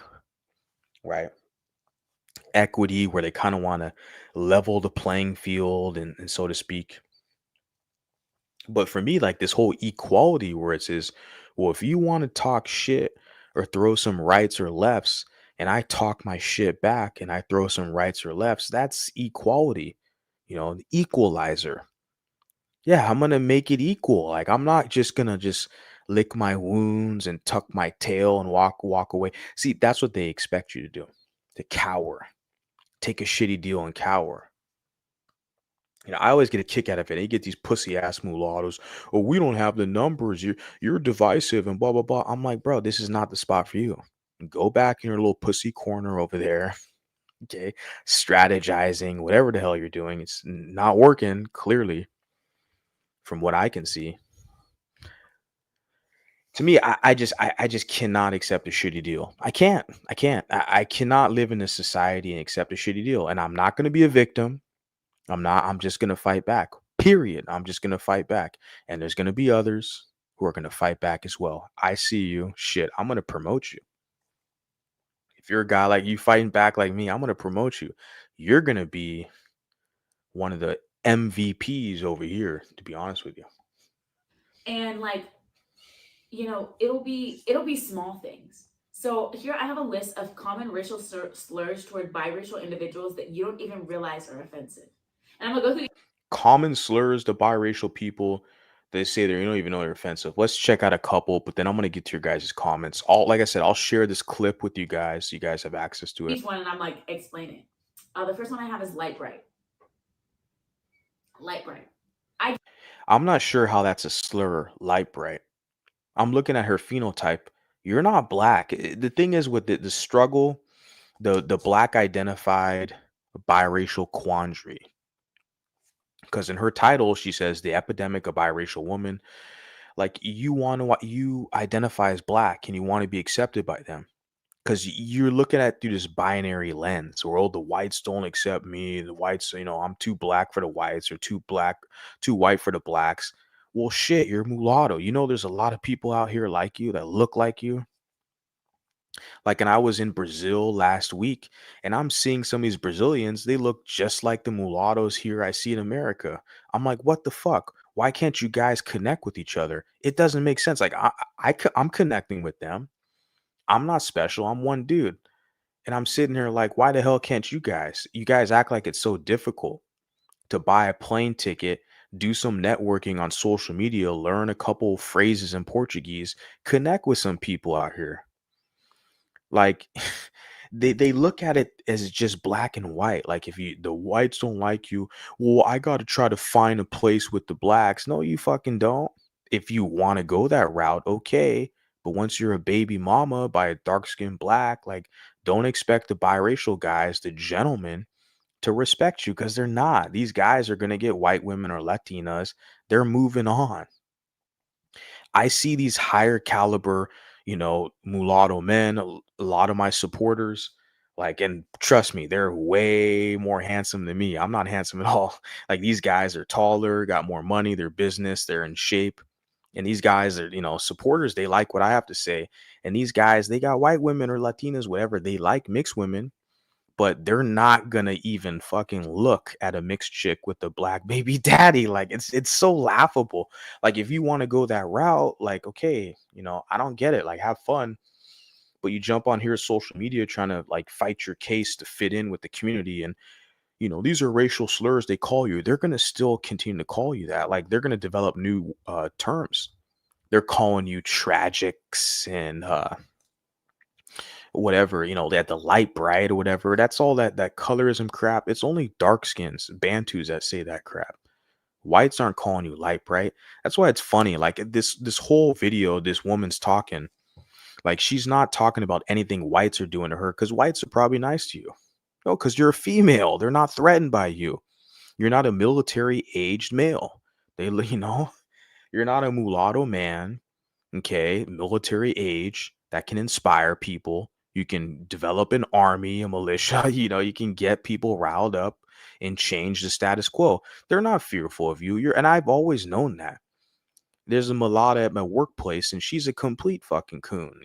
right? Equity where they kind of want to level the playing field and so to speak. But for me, like this whole equality where it says, well, if you want to talk shit or throw some rights or lefts, and I talk my shit back and I throw some rights or lefts, that's equality, the equalizer. Yeah, I'm gonna make it equal. Like I'm not just gonna just lick my wounds and tuck my tail and walk away. See, that's what they expect you to do. To cower. Take a shitty deal and cower. I always get a kick out of it. You get these pussy ass mulattoes. Oh, we don't have the numbers. You're divisive and blah blah blah. I'm like, bro, this is not the spot for you. Go back in your little pussy corner over there. Okay. Strategizing, whatever the hell you're doing. It's not working, clearly, from what I can see. To me, I just cannot accept a shitty deal. I can't. I can't. I cannot live in a society and accept a shitty deal. And I'm not gonna be a victim. I'm not. I'm just gonna fight back. Period. I'm just gonna fight back. And there's gonna be others who are gonna fight back as well. I see you. Shit. I'm gonna promote you. If you're a guy like you fighting back like me, I'm gonna promote you. You're gonna be one of the MVPs over here, to be honest with you. And like, it'll be small things. So here I have a list of common racial slurs toward biracial individuals that you don't even realize are offensive. And I'm gonna go through Common slurs to biracial people. They say they don't even know they're offensive. Let's check out a couple, but then I'm gonna get to your guys' comments. Like I said, I'll share this clip with you guys so you guys have access to it. each one and I'm like, explain it. The first one I have is light bright. Light bright. I I'm not sure how that's a slur, light bright. I'm looking at her phenotype. You're not black. The thing is with the struggle, the black identified biracial quandary. Because in her title, she says the epidemic of biracial woman. Like you identify as black and you want to be accepted by them. Because you're looking at through this binary lens where, oh, the whites don't accept me. The whites, I'm too black for the whites or too white for the blacks. Well, shit, you're mulatto. There's a lot of people out here like you that look like you. Like, and I was in Brazil last week and I'm seeing some of these Brazilians, they look just like the mulattoes here I see in America. I'm like, what the fuck? Why can't you guys connect with each other? It doesn't make sense. Like, I'm connecting with them. I'm not special. I'm one dude. And I'm sitting here like, why the hell can't you guys? You guys act like it's so difficult to buy a plane ticket, do some networking on social media, learn a couple phrases in Portuguese, connect with some people out here. Like, they look at it as just black and white. Like if you the whites don't like you, well, I got to try to find a place with the blacks. No, you fucking don't. If you want to go that route, okay. But once you're a baby mama by a dark-skinned black, like don't expect the biracial guys, the gentlemen, to respect you because they're not. These guys are gonna get white women or Latinas. They're moving on. I see these higher caliber, mulatto men, a lot of my supporters, like, and trust me, they're way more handsome than me. I'm not handsome at all. Like, these guys are taller, got more money, their business, they're in shape. And these guys are, supporters. They like what I have to say. And these guys, they got white women or Latinas, whatever. They like mixed women, but they're not gonna even fucking look at a mixed chick with a black baby daddy. Like it's so laughable. Like if you want to go that route, like okay, I don't get it. Like have fun, but you jump on here social media trying to like fight your case to fit in with the community, and these are racial slurs they call you. They're gonna still continue to call you that. Like they're gonna develop new terms. They're calling you tragics and whatever, they had the light bright or whatever. That's all that colorism crap. It's only dark skins, Bantus that say that crap. Whites aren't calling you light bright. That's why it's funny. Like this whole video, this woman's talking, like she's not talking about anything whites are doing to her because whites are probably nice to you. No, because you're a female. They're not threatened by you. You're not a military aged male. You're not a mulatto man, okay, military age that can inspire people. You can develop an army, a militia, you can get people riled up and change the status quo. They're not fearful of you. And I've always known that. There's a mulatto at my workplace and she's a complete fucking coon.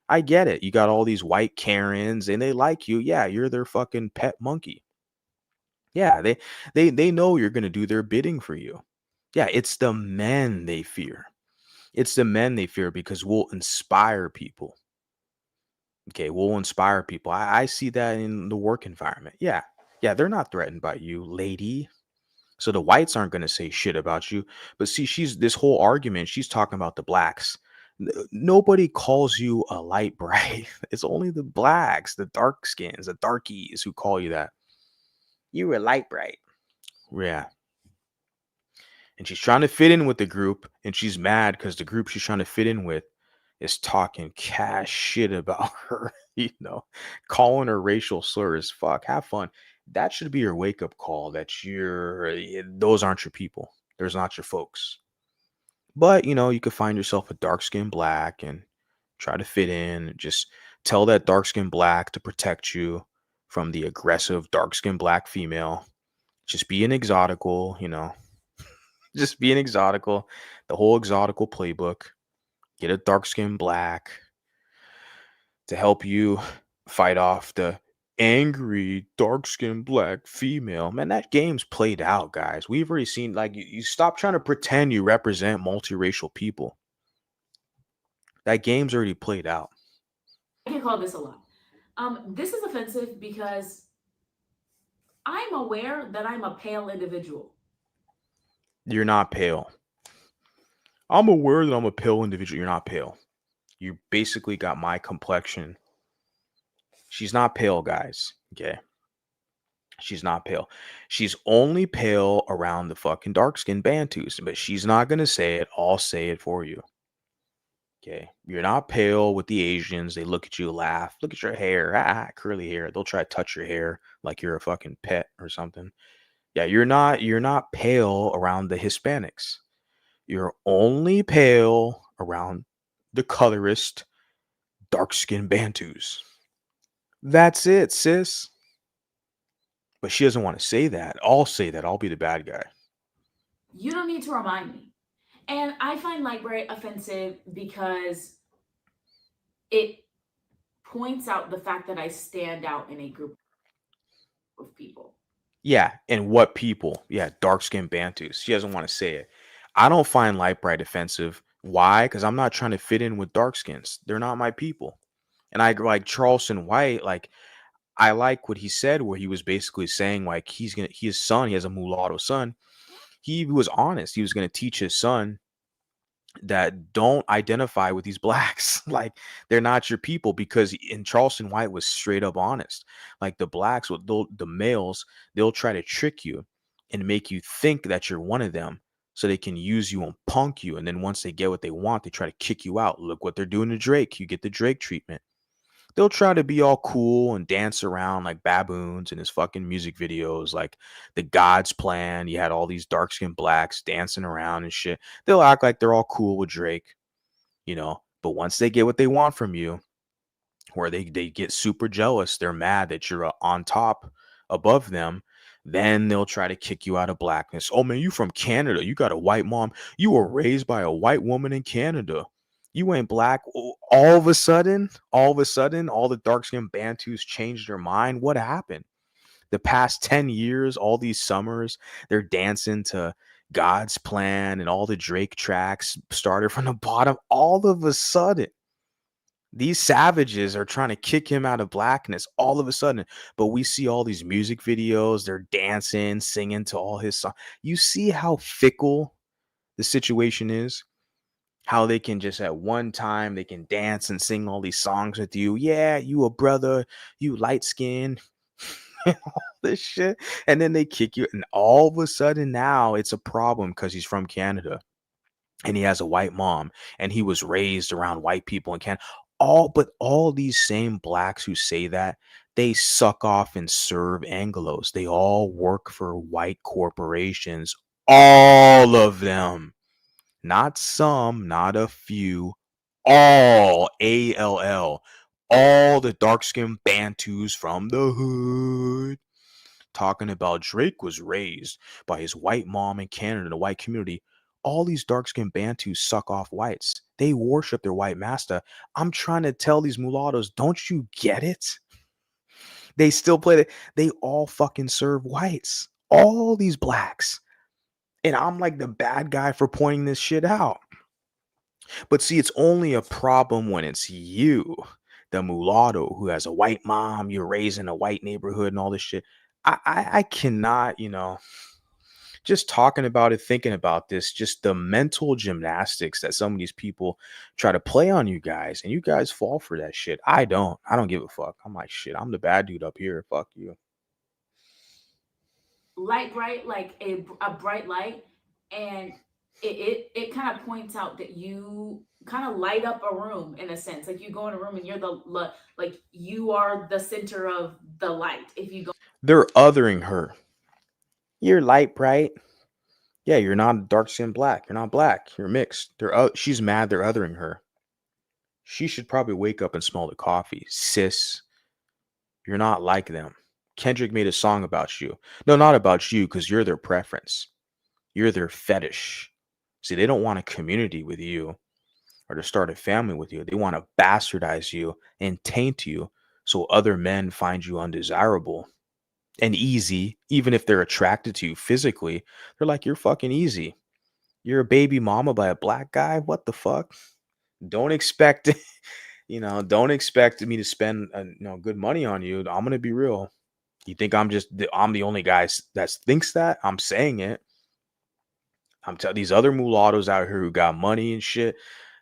I get it. You got all these white Karens and they like you. Yeah, you're their fucking pet monkey. Yeah, they know you're gonna do their bidding for you. Yeah, it's the men they fear. It's the men they fear because we'll inspire people. Okay, we'll inspire people. I see that in the work environment. Yeah. Yeah, they're not threatened by you, lady. So the whites aren't going to say shit about you. But see, she's this whole argument, she's talking about the blacks. Nobody calls you a light bright. It's only the blacks, the dark skins, the darkies who call you that. You were light bright. Yeah. And she's trying to fit in with the group, and she's mad because the group she's trying to fit in with is talking cash shit about her, calling her racial slurs. Fuck, have fun. That should be your wake up call that those aren't your people. There's not your folks. But, you could find yourself a dark skinned black and try to fit in. And just tell that dark skinned black to protect you from the aggressive dark skinned black female. Just be an exotical. Just be an exotical, the whole exotical playbook. Get a dark skinned black to help you fight off the angry dark skinned black female. Man, that game's played out, guys. We've already seen, like, you stop trying to pretend you represent multiracial people. That game's already played out. I can call this a lot. This is offensive because I'm aware that I'm a pale individual. You're not pale. I'm aware that I'm a pale individual. You're not pale. You basically got my complexion. She's not pale, guys. Okay. She's not pale. She's only pale around the fucking dark skinned Bantus, but she's not going to say it. I'll say it for you. Okay. You're not pale with the Asians. They look at you, laugh. Look at your hair. Curly hair. They'll try to touch your hair like you're a fucking pet or something. Yeah, you're not pale around the Hispanics. You're only pale around the colorist dark skinned Bantus. That's it, sis. But she doesn't want to say that. I'll say that. I'll be the bad guy. You don't need to remind me. And I find light bright offensive because it points out the fact that I stand out in a group of people. Yeah, and what people? Yeah, dark skinned Bantus. She doesn't want to say it. I don't find light bright offensive. Why? Because I'm not trying to fit in with dark skins. They're not my people. And I like Charleston White, like I like what he said, where he was basically saying like his son, he has a mulatto son. He was honest. He was gonna teach his son that don't identify with these blacks. Like they're not your people because in Charleston White was straight up honest. Like the blacks, the males, they'll try to trick you and make you think that you're one of them so they can use you and punk you. And then once they get what they want, they try to kick you out. Look what they're doing to Drake. You get the Drake treatment. They'll try to be all cool and dance around like baboons in his fucking music videos, like the God's Plan. You had all these dark skinned blacks dancing around and shit. They'll act like they're all cool with Drake, you know. But once they get what they want from you, where they get super jealous, they're mad that you're on top above them, then they'll try to kick you out of blackness. Oh man, you from Canada, you got a white mom, you were raised by a white woman in Canada, you ain't black. All of a sudden all the dark skinned bantus changed their mind. What happened? The past 10 years, all these summers, they're dancing to God's Plan and all the Drake tracks started from the bottom. All of a sudden these savages are trying to kick him out of blackness all of a sudden. But we see all these music videos, they're dancing, singing to all his songs. You see how fickle the situation is? How they can just at one time they can dance and sing all these songs with you. Yeah, you a brother, you light skin, all this shit. And then they kick you, and all of a sudden now it's a problem because he's from Canada and he has a white mom and he was raised around white people and can all these same blacks who say that, they suck off and serve Anglos. They all work for white corporations, all of them, not some, not a few, all the dark skinned bantus from the hood, talking about Drake was raised by his white mom in Canada, the white community. All these dark skinned Bantus suck off whites. They worship their white master. I'm trying to tell these mulattoes, don't you get it? They still play it. They all fucking serve whites. All these blacks. And I'm like the bad guy for pointing this shit out. But see, it's only a problem when it's you, the mulatto who has a white mom, you're raised in a white neighborhood and all this shit. I cannot, just talking about it, thinking about this, just the mental gymnastics that some of these people try to play on you guys, and you guys fall for that shit. I don't. I don't give a fuck. I'm like, shit, I'm the bad dude up here. Fuck you. Light bright, like a bright light, and it kind of points out that you kind of light up a room in a sense. Like you go in a room and you're like you are the center of the light. If you go They're othering her. You're light bright. Yeah, you're not dark skinned black. You're not black. You're mixed. She's mad they're othering her. She should probably wake up and smell the coffee. Sis, you're not like them. Kendrick made a song about you. No, not about you, because you're their preference. You're their fetish. See, they don't want a community with you or to start a family with you. They want to bastardize you and taint you so other men find you undesirable and easy, even if they're attracted to you physically. They're like, you're fucking easy. You're a baby mama by a black guy. What the fuck? Don't expect, don't expect me to spend, good money on you. I'm gonna be real. You think I'm the only guy that thinks that? I'm saying it. I'm telling these other mulattoes out here who got money and shit.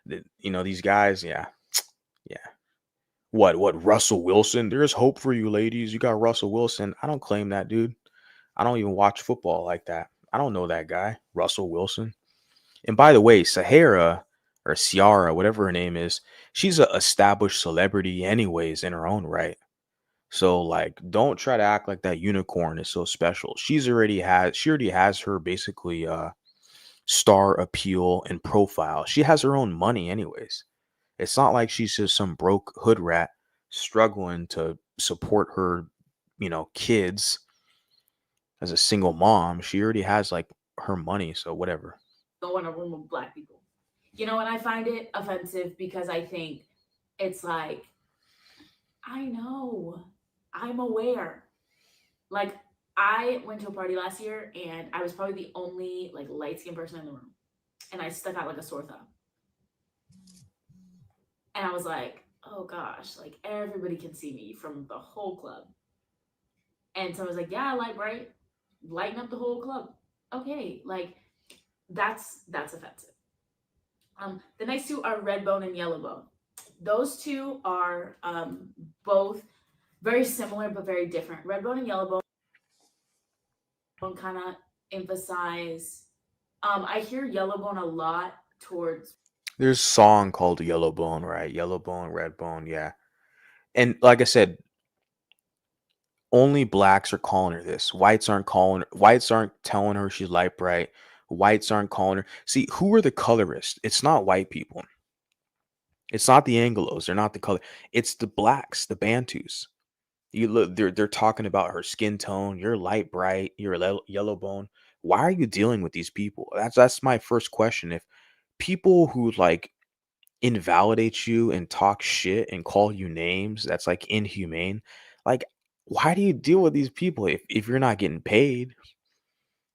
That these guys, yeah, yeah. What? Russell Wilson? There's hope for you, ladies. You got Russell Wilson. I don't claim that, dude. I don't even watch football like that. I don't know that guy, Russell Wilson. And by the way, Sahara or Ciara, whatever her name is, she's a established celebrity, anyways, in her own right. So like, don't try to act like that unicorn is so special. She already has her basically star appeal and profile. She has her own money anyways. It's not like she's just some broke hood rat struggling to support her, kids as a single mom. She already has like her money, so whatever. go in a room of black people, you know, and I find it offensive because I think it's like I know, I'm aware. Like I went to a party last year and I was probably the only like light skinned person in the room, and I stuck out like a sore thumb. And I was like, oh gosh, like everybody can see me from the whole club. And so I was like, yeah, light bright, lighten up the whole club. Okay, like that's offensive. The next two are Redbone and Yellowbone. Those two are both very similar but very different. Redbone and Yellowbone kind of emphasize. I hear Yellowbone a lot towards There's a song called Yellowbone, right? Yellowbone, Redbone, yeah. And like I said, only blacks are calling her this. Whites aren't telling her she's light bright. Whites aren't calling her. See, who are the colorists? It's not white people. It's not the Anglos. They're not the color. It's the blacks, the Bantus. You look, they're talking about her skin tone. You're light bright. You're yellow bone. Why are you dealing with these people? That's my first question. If people who like invalidate you and talk shit and call you names, that's like inhumane. Like, why do you deal with these people if you're not getting paid?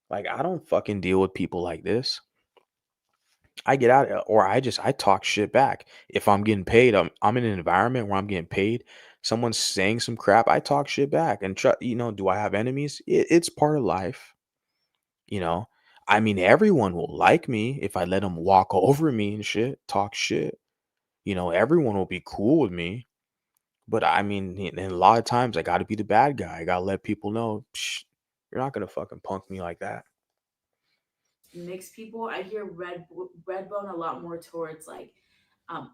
Like, I don't fucking deal with people like this. I get out or I talk shit back. If I'm getting paid, I'm in an environment where I'm getting paid. Someone's saying some crap, I talk shit back. And do I have enemies? It's part of life, you know. I mean, everyone will like me if I let them walk over me and shit, talk shit. Everyone will be cool with me. But I mean, and a lot of times I got to be the bad guy. I got to let people know, Psh, you're not gonna fucking punk me like that. mixed people. I hear Redbone a lot more towards like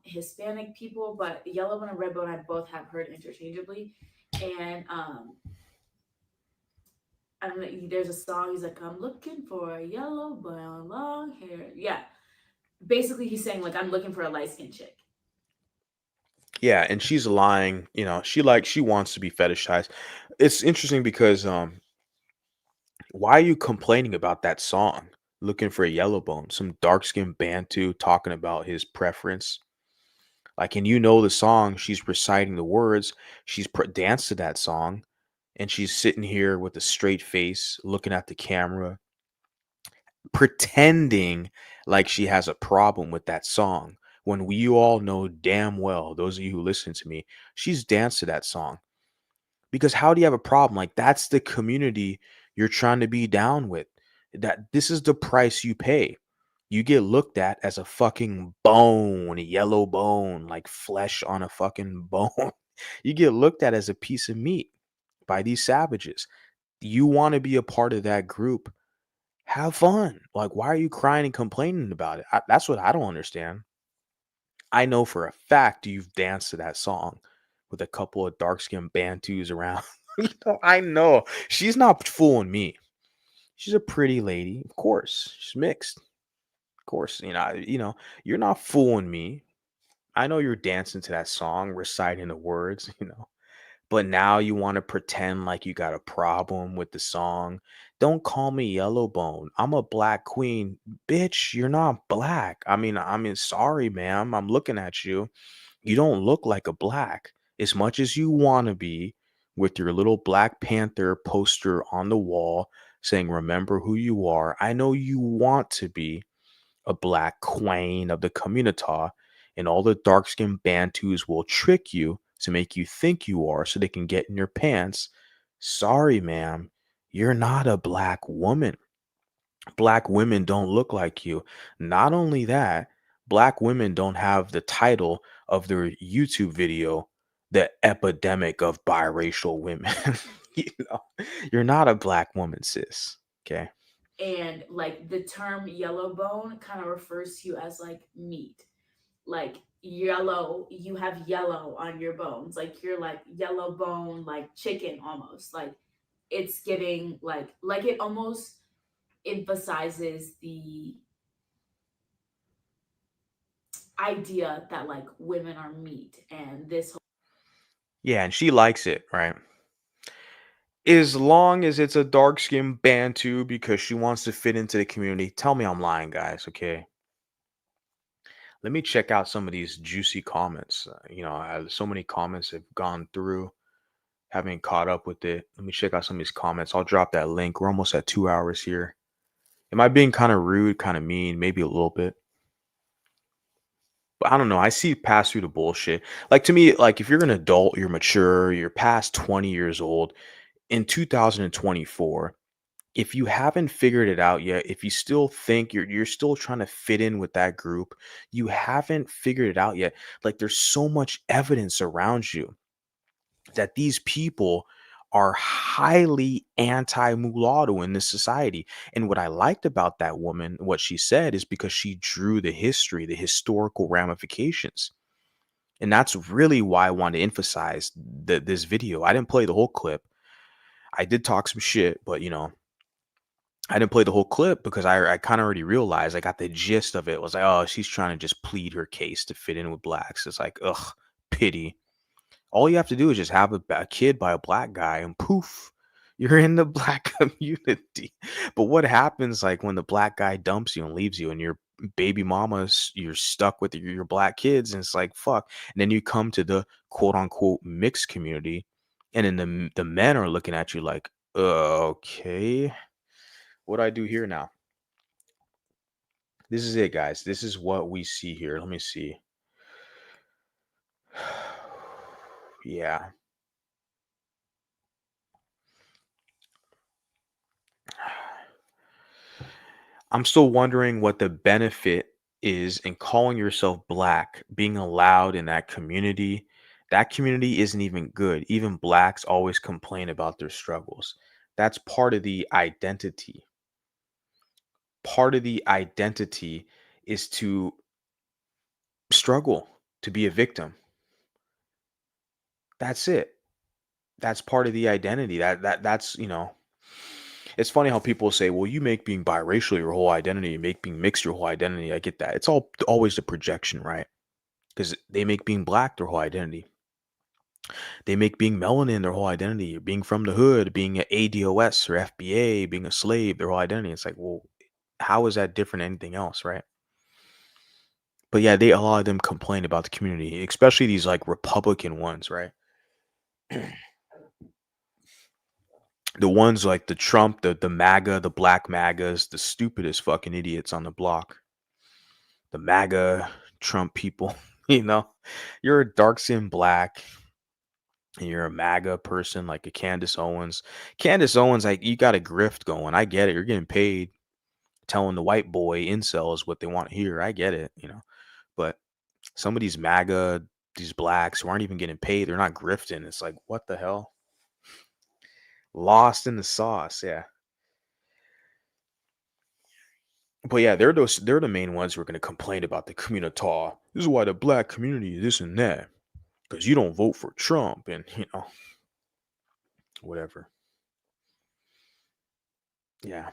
Hispanic people, but Yellowbone and Redbone I both have heard interchangeably. And I don't know, there's a song. He's like, "I'm looking for a yellow bone, long hair." Yeah, basically he's saying like, "I'm looking for a light skinned chick." Yeah, and she's lying. She wants to be fetishized. It's interesting because why are you complaining about that song? Looking for a yellow bone, some dark skinned Bantu talking about his preference. Like, and the song, she's reciting the words, she's danced to that song, and she's sitting here with a straight face, looking at the camera, pretending like she has a problem with that song. When we all know damn well, those of you who listen to me, she's danced to that song. Because how do you have a problem? Like, that's the community you're trying to be down with. That this is the price you pay. You get looked at as a fucking bone, a yellow bone, like flesh on a fucking bone. You get looked at as a piece of meat by these savages. You want to be a part of that group. Have fun. Like, why are you crying and complaining about it? That's what I don't understand. I know for a fact you've danced to that song with a couple of dark skinned Bantus around. I know. She's not fooling me. She's a pretty lady. Of course. She's mixed. Of course. You're not fooling me. I know you're dancing to that song, reciting the words. But now you want to pretend like you got a problem with the song. Don't call me Yellowbone. I'm a black queen. Bitch, you're not black. I mean, sorry, ma'am. I'm looking at you. You don't look like a black. As much as you want to be with your little Black Panther poster on the wall saying, remember who you are. I know you want to be a black queen of the community, and all the dark skinned Bantus will trick you to make you think you are so they can get in your pants. Sorry, ma'am, you're not a black woman. Black women don't look like you. Not only that, black women don't have the title of their YouTube video, The Epidemic of Biracial Women. you know, you're not a black woman, sis. Okay. And like the term yellow bone kind of refers to you as like meat, like yellow, you have yellow on your bones, like you're like yellow bone, like chicken almost. Like it's giving like it almost emphasizes the idea that like women are meat and this Yeah, and she likes it, right? As long as it's a dark skinned Bantu because she wants to fit into the community. Tell me I'm lying, guys, okay? Let me check out some of these juicy comments. So many comments have gone through. Haven't caught up with it. Let me check out some of these comments. I'll drop that link. We're almost at 2 hours here. Am I being kind of rude, kind of mean? Maybe a little bit. But I don't know. I see past through the bullshit. Like, to me, like, if you're an adult, you're mature, you're past 20 years old in 2024. if you haven't figured it out yet, if you still think you're still trying to fit in with that group, you haven't figured it out yet. Like there's so much evidence around you that these people are highly anti-mulatto in this society. And what I liked about that woman, what she said, is because she drew the history, the historical ramifications. And that's really why I wanted to emphasize this video. I didn't play the whole clip. I did talk some shit, but I didn't play the whole clip because I kind of already realized I got the gist of it. It was like, oh, she's trying to just plead her case to fit in with blacks. It's like, ugh, pity. All you have to do is just have a kid by a black guy, and poof, you're in the black community. But what happens like when the black guy dumps you and leaves you, and your baby mama's you're stuck with your black kids, and it's like fuck. And then you come to the quote unquote mixed community, and then the men are looking at you like, okay, what do I do here now? This is it, guys. This is what we see here. Let me see. Yeah. I'm still wondering what the benefit is in calling yourself black, being allowed in that community. That community isn't even good. Even blacks always complain about their struggles. That's part of the identity. Part of the identity is to struggle, to be a victim. That's it. That's part of the identity. That's. It's funny how people say, "Well, you make being biracial your whole identity, you make being mixed your whole identity." I get that. It's all always the projection, right? Because they make being black their whole identity. They make being melanin their whole identity. Being from the hood, being an ADOS or FBA, being a slave, their whole identity. It's like, well, how is that different than anything else, right? But yeah, a lot of them complain about the community, especially these like Republican ones, right? The ones like the Trump, the MAGA, the black MAGAs, the stupidest fucking idiots on the block. The MAGA Trump people, you're a dark skinned black and you're a MAGA person like a Candace Owens. Candace Owens, like you got a grift going. I get it. You're getting paid telling the white boy incels what they want to hear. I get it. But some of these MAGA, these blacks who aren't even getting paid, they're not grifting. It's like, what the hell? Lost in the sauce, yeah. But yeah, they're the main ones who are gonna complain about the community. This is why the black community is this and that. Because you don't vote for Trump and whatever. Yeah.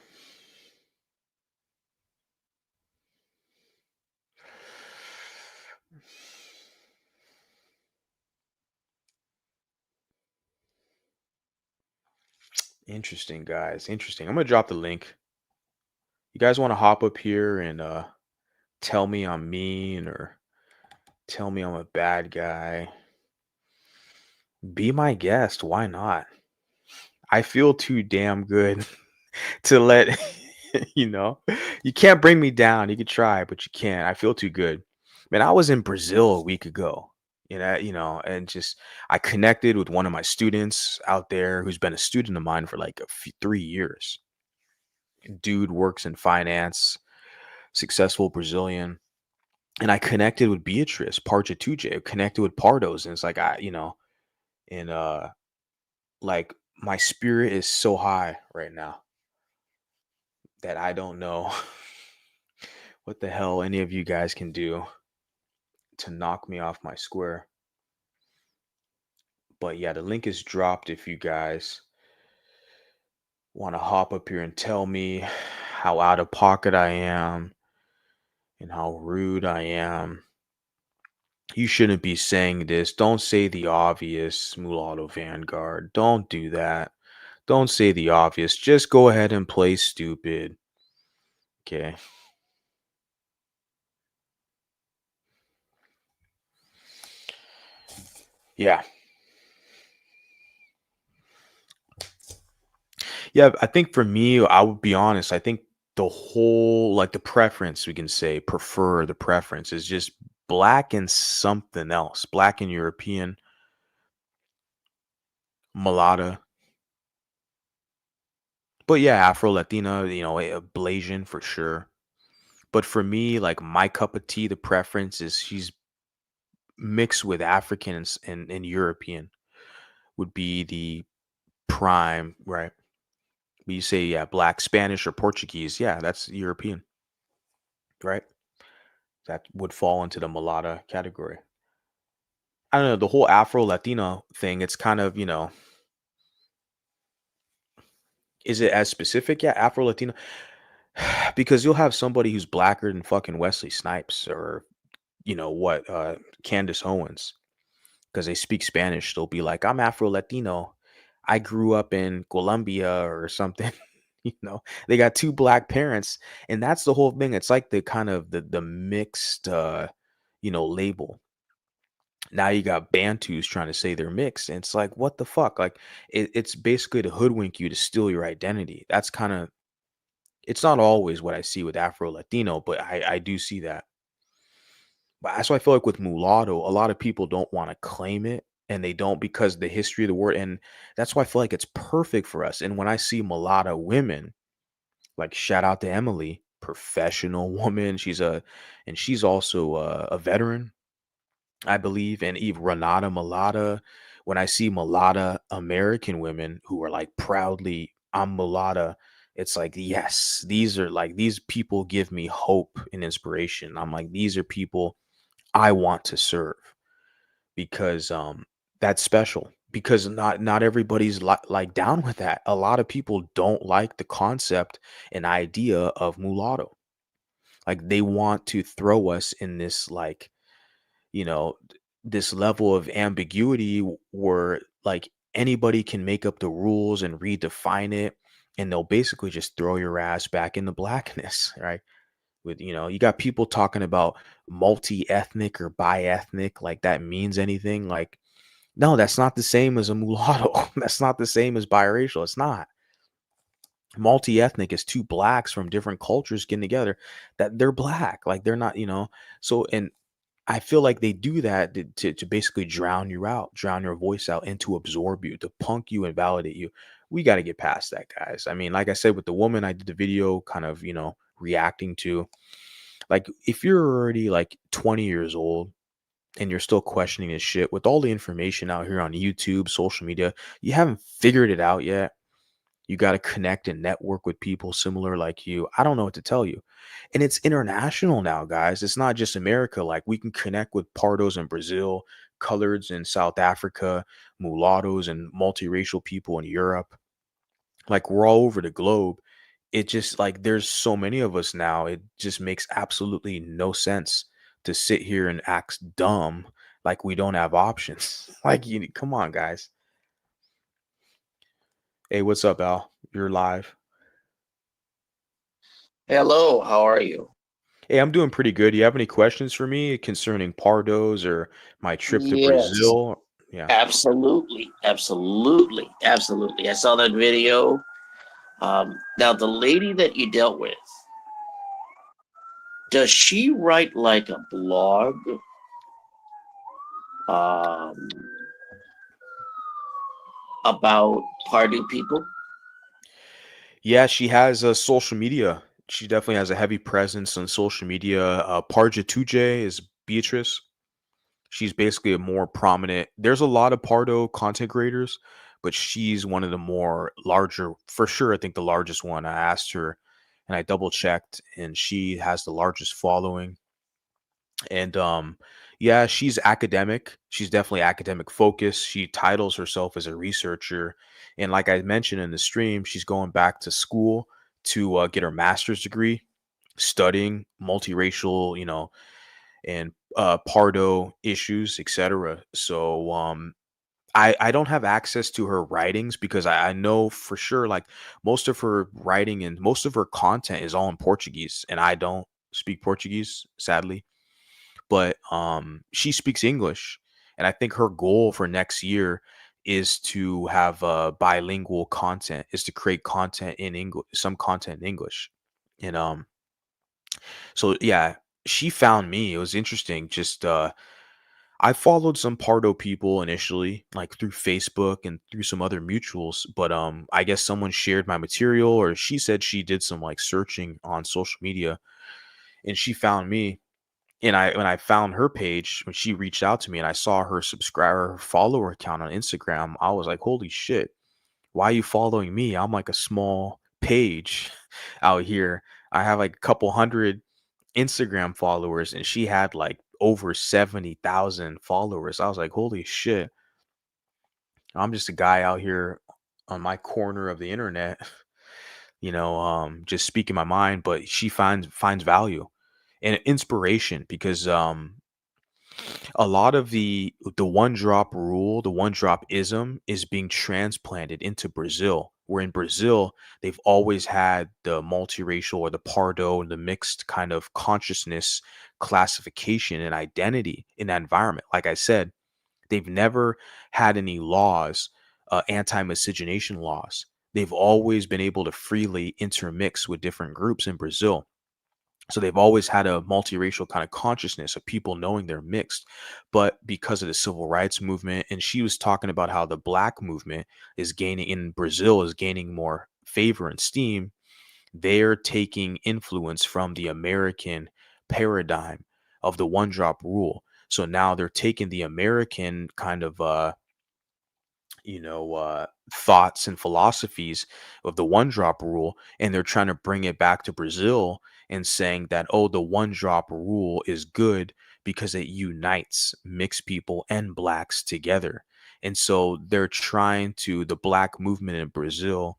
Interesting, guys. Interesting. I'm gonna drop the link. You guys want to hop up here and tell me I'm mean or tell me I'm a bad guy? Be my guest. Why not? I feel too damn good to let you know. You can't bring me down. You could try, but you can't. I feel too good. Man, I was in Brazil a week ago. And just I connected with one of my students out there who's been a student of mine for like 3 years. Dude works in finance, successful Brazilian. And I connected with Beatrice Parchatuje, connected with Pardos, and it's like and like my spirit is so high right now that I don't know what the hell any of you guys can do to knock me off my square. But yeah, the link is dropped if you guys want to hop up here and tell me how out of pocket I am and how rude I am. You shouldn't be saying this. Don't say the obvious, Mulatto Vanguard. Don't do that. Don't say the obvious. Just go ahead and play stupid. Okay. Yeah. Yeah. I think for me, I would be honest. I think the whole, like the preference, we can say, prefer the preference is just black and something else. Black and European, mulatto, But yeah, Afro Latina, a Blasian for sure. But for me, like my cup of tea, the preference is she's mixed with African and European would be the prime, right? When you say, yeah, black, Spanish, or Portuguese, yeah, that's European, right? That would fall into the mulatto category. I don't know, the whole Afro Latino thing, it's kind of, is it as specific? Yeah, Afro Latino. Because you'll have somebody who's blacker than fucking Wesley Snipes or, what, Candace Owens, because they speak Spanish. They'll be like, I'm Afro Latino. I grew up in Colombia or something. They got two black parents, and that's the whole thing. It's like the kind of the mixed, label. Now you got Bantus trying to say they're mixed, and it's like, what the fuck? Like, it's basically to hoodwink you to steal your identity. That's kind of, it's not always what I see with Afro Latino, but I do see that. But that's why I feel like with mulatto, a lot of people don't want to claim it, and they don't because the history of the word, and that's why I feel like it's perfect for us. And when I see mulatto women, like shout out to Emily, professional woman, she's also a veteran, I believe, and Eve Renata Mulata. When I see Mulata American women who are like proudly, I'm Mulata, it's like, yes, these people give me hope and inspiration. I'm like, these are people I want to serve because that's special. Because not everybody's like down with that. A lot of people don't like the concept and idea of mulatto. Like they want to throw us in this like this level of ambiguity where like anybody can make up the rules and redefine it, and they'll basically just throw your ass back into blackness, right? With you got people talking about multi-ethnic or bi-ethnic like that means anything. Like, no, that's not the same as a mulatto. That's not the same as biracial. It's not. Multi-ethnic is two blacks from different cultures getting together that they're black, like they're not, so. And I feel like they do that to basically drown you out, drown your voice out, and to absorb you, to punk you and validate you. We got to get past that, guys. I mean, like I said, with the woman I did the video kind of, reacting to, like, if you're already like 20 years old and you're still questioning this shit with all the information out here on YouTube, social media, you haven't figured it out yet. You got to connect and network with people similar like you. I don't know what to tell you. And it's international now, guys. It's not just America. Like we can connect with Pardos in Brazil, coloreds in South Africa, mulattoes and multiracial people in Europe. Like we're all over the globe. It just like there's so many of us now. It just makes absolutely no sense to sit here and act dumb like we don't have options. Like come on, guys. Hey, what's up, Al? You're live. Hello, how are you? Hey, I'm doing pretty good. Do you have any questions for me concerning Pardos or my trip to Yes, Brazil? Yeah. absolutely, absolutely, absolutely. I saw that video. Now, the lady that you dealt with, does she write like a blog um, about Pardu people? Yeah, she has a social media. She definitely has a heavy presence on social media. Parja Tuje is Beatrice. She's basically a more prominent. There's a lot of Pardo content creators, but she's one of the more larger, for sure. I think the largest one. I asked her and I double checked, and she has the largest following. And yeah, she's academic. She's definitely academic focused. She titles herself as a researcher, and like I mentioned in the stream, she's going back to school to get her master's degree studying multiracial, and pardo issues, etc. So I don't have access to her writings because I know for sure like most of her writing and most of her content is all in Portuguese, and I don't speak Portuguese, sadly. But she speaks English, and I think her goal for next year is to have bilingual content, is to create content in English, some content in English. And so yeah, she found me. It was interesting. Just I followed some Pardo people initially, like through Facebook and through some other mutuals, but I guess someone shared my material, or she said she did some like searching on social media and she found me. And when I found her page, when she reached out to me and I saw her subscriber, her follower count on Instagram, I was like, holy shit, why are you following me? I'm like a small page out here. I have like a couple hundred Instagram followers and she had like over 70,000 followers. I was like, holy shit, I'm just a guy out here on my corner of the internet, just speaking my mind, but she finds value and inspiration because a lot of the one drop rule, the one drop ism is being transplanted into Brazil. Where in Brazil, they've always had the multiracial or the pardo and the mixed kind of consciousness classification and identity in that environment. Like I said, they've never had any laws, anti-miscegenation laws. They've always been able to freely intermix with different groups in Brazil. So they've always had a multiracial kind of consciousness of people knowing they're mixed. But because of the civil rights movement, and she was talking about how the black movement is gaining in Brazil is gaining more favor and steam, they're taking influence from the American paradigm of the one drop rule. So now they're taking the American kind of thoughts and philosophies of the one drop rule, and they're trying to bring it back to Brazil and saying that, oh, the one drop rule is good because it unites mixed people and blacks together. And so the black movement in Brazil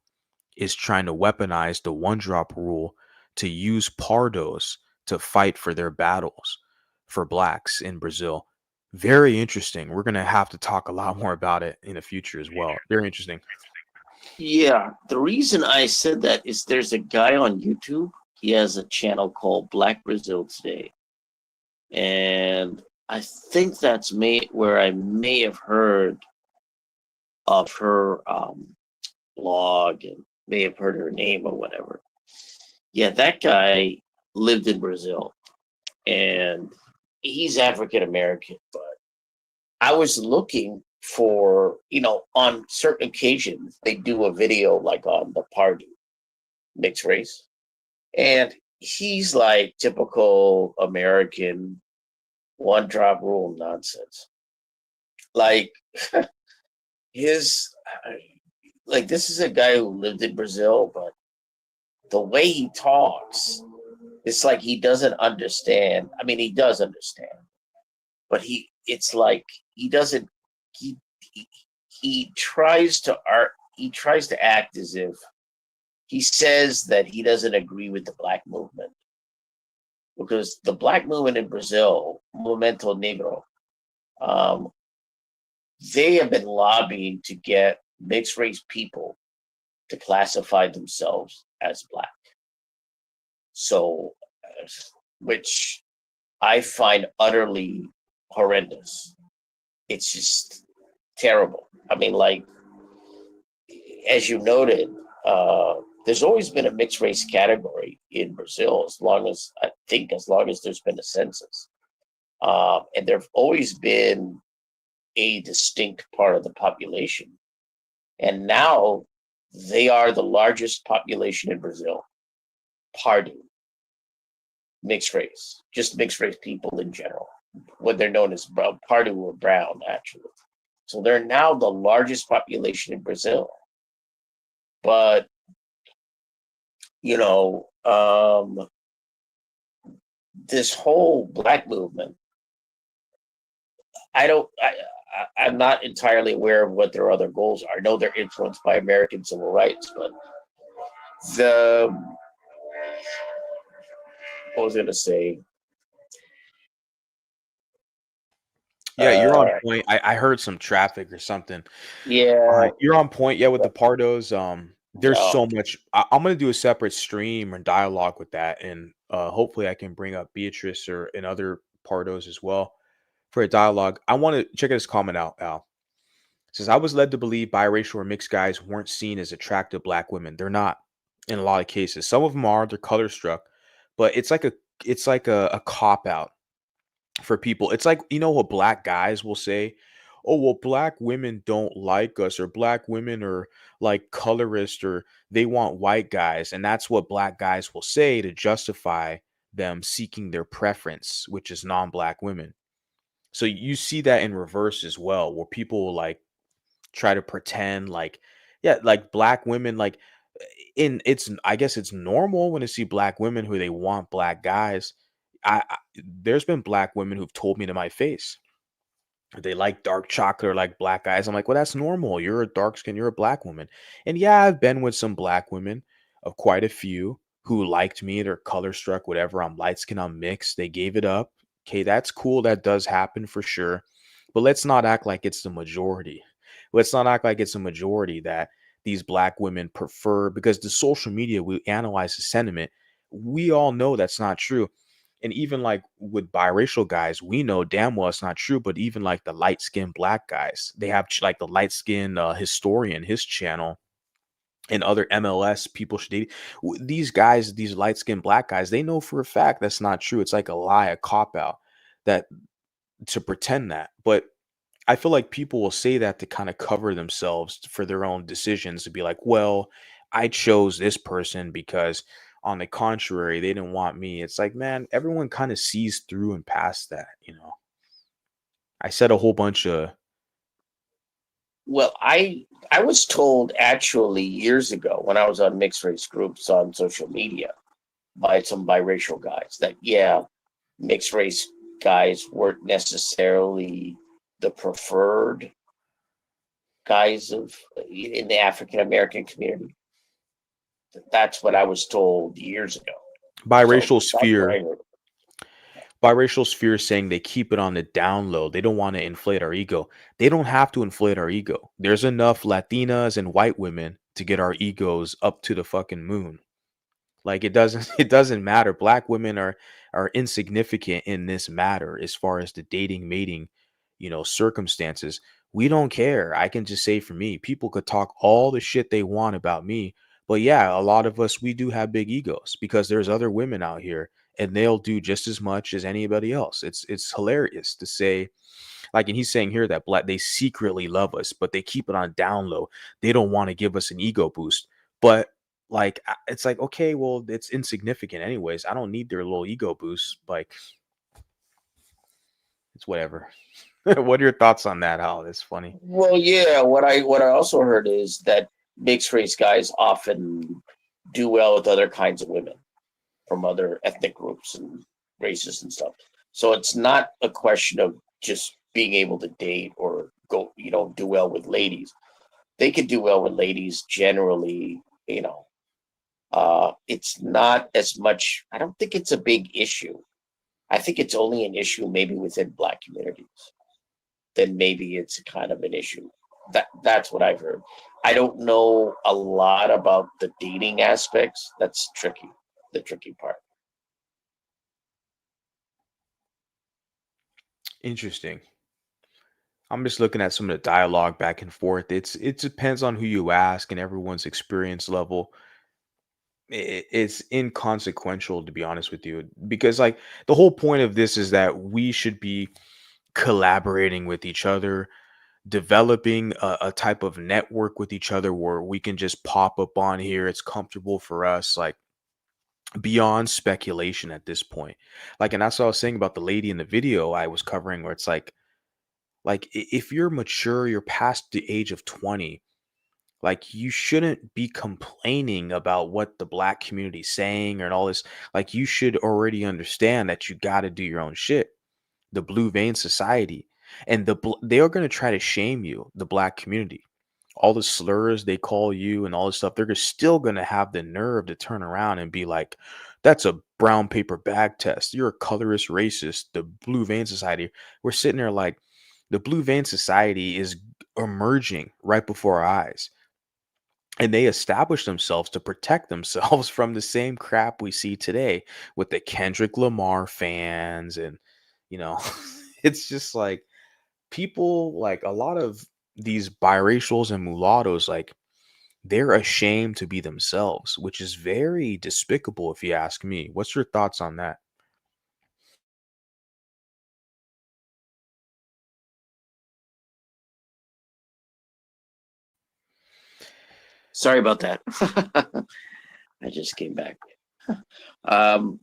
is trying to weaponize the one drop rule to use pardos to fight for their battles for blacks in Brazil. Very interesting. We're going to have to talk a lot more about it in the future as well. Very interesting. Yeah, the reason I said that is there's a guy on YouTube. He has a channel called Black Brazil Today, and I think that's where I may have heard of her blog and may have heard her name or whatever. Yeah, that guy lived in Brazil, and he's African American, but I was looking for, on certain occasions, they do a video like on the party, mixed race. And he's like typical American one drop rule nonsense. Like his, this is a guy who lived in Brazil, but the way he talks, it's like he doesn't understand. I mean, he does understand, but it's like he doesn't, he, he, he tries to act as if he says that he doesn't agree with the black movement, because the black movement in Brazil, Movimento Negro, they have been lobbying to get mixed race people to classify themselves as black. So, which I find utterly horrendous. It's just terrible. I mean, like, as you noted, there's always been a mixed race category in Brazil, as long as there's been a census. And there've always been a distinct part of the population. And now they are the largest population in Brazil. Pardo, mixed race, just mixed race people in general. What they're known as Pardo or brown, actually. So they're now the largest population in Brazil. But, this whole black movement, I'm not entirely aware of what their other goals are. I know they're influenced by American civil rights, but what was I going to say? Yeah, you're on point. I heard some traffic or something. Yeah. You're on point. Yeah, with the pardos. There's No. so much. I'm gonna do a separate stream or dialogue with that, and hopefully I can bring up Beatrice and other pardos as well for a dialogue. I want to check this comment out, Al. It says I was led to believe biracial or mixed guys weren't seen as attractive black women. They're not in a lot of cases. Some of them are. They're color struck, but it's like a cop out. for people. It's like, what black guys will say? Oh, well, black women don't like us, or black women are like colorist, or they want white guys. And that's what black guys will say to justify them seeking their preference, which is non-black women. So you see that in reverse as well, where people will like try to pretend like, yeah, like black women, like in it's I guess it's normal when to see black women who they want black guys. I there's been black women who've told me to my face they like dark chocolate or like black guys. I'm like, well, that's normal. You're a dark skin, you're a black woman. And yeah, I've been with some black women, of quite a few, who liked me. They're color struck, whatever. I'm light skin, I'm mixed. They gave it up. Okay, that's cool. That does happen for sure. But let's not act like it's the majority. Let's not act like it's a majority that these black women prefer, because the social media, we analyze the sentiment. We all know that's not true. And even like with biracial guys, we know damn well it's not true. But even like the light skinned black guys, they have like the light skinned historian, his channel, and other MLS people should date. These guys, these light skinned black guys, they know for a fact that's not true. It's like a lie, a cop out, that to pretend that. But I feel like people will say that to kind of cover themselves for their own decisions, to be like, well, I chose this person because on the contrary, they didn't want me. It's like, man, everyone kind of sees through and past that. I said a whole bunch of Well, I was told actually years ago when I was on mixed race groups on social media by some biracial guys that yeah, mixed race guys weren't necessarily the preferred guys of in the African American community. That's what I was told years ago. So biracial that's what sphere. I heard. Biracial sphere saying they keep it on the down low. They don't want to inflate our ego. They don't have to inflate our ego. There's enough Latinas and white women to get our egos up to the fucking moon. Like it doesn't it doesn't matter. Black women are insignificant in this matter as far as the dating, mating, circumstances. We don't care. I can just say for me, people could talk all the shit they want about me, but yeah, a lot of us we do have big egos because there's other women out here and they'll do just as much as anybody else. It's hilarious to say, like, and he's saying here that black they secretly love us, but they keep it on down low. They don't want to give us an ego boost. But like it's like, okay, well, it's insignificant anyways. I don't need their little ego boost. Like, it's whatever. What are your thoughts on that? How it's funny. Well, yeah, what I also heard is that mixed race guys often do well with other kinds of women from other ethnic groups and races and stuff. So it's not a question of just being able to date or go, do well with ladies. They could do well with ladies generally, it's not as much, I don't think it's a big issue. I think it's only an issue maybe within black communities. Then maybe it's kind of an issue. That's what I've heard. I don't know a lot about the dating aspects. That's tricky, the tricky part. Interesting. I'm just looking at some of the dialogue back and forth. It depends on who you ask and everyone's experience level. It's inconsequential, to be honest with you, because like the whole point of this is that we should be collaborating with each other, developing a type of network with each other where we can just pop up on here. It's comfortable for us, like beyond speculation at this point. Like, and that's what I was saying about the lady in the video I was covering, where it's like if you're mature, you're past the age of 20. Like you shouldn't be complaining about what the black community's saying and all this. Like you should already understand that you got to do your own shit. The blue vein society, and they are going to try to shame you, the black community. All the slurs they call you and all this stuff, they're still going to have the nerve to turn around and be like, that's a brown paper bag test. You're a colorist racist. The blue vein society. We're sitting there like the blue vein society is emerging right before our eyes, and they establish themselves to protect themselves from the same crap we see today with the Kendrick Lamar fans. And you know it's just like people, like a lot of these biracials and mulattoes, like they're ashamed to be themselves, which is very despicable if you ask me. What's your thoughts on that? Sorry about that. I just came back. Um,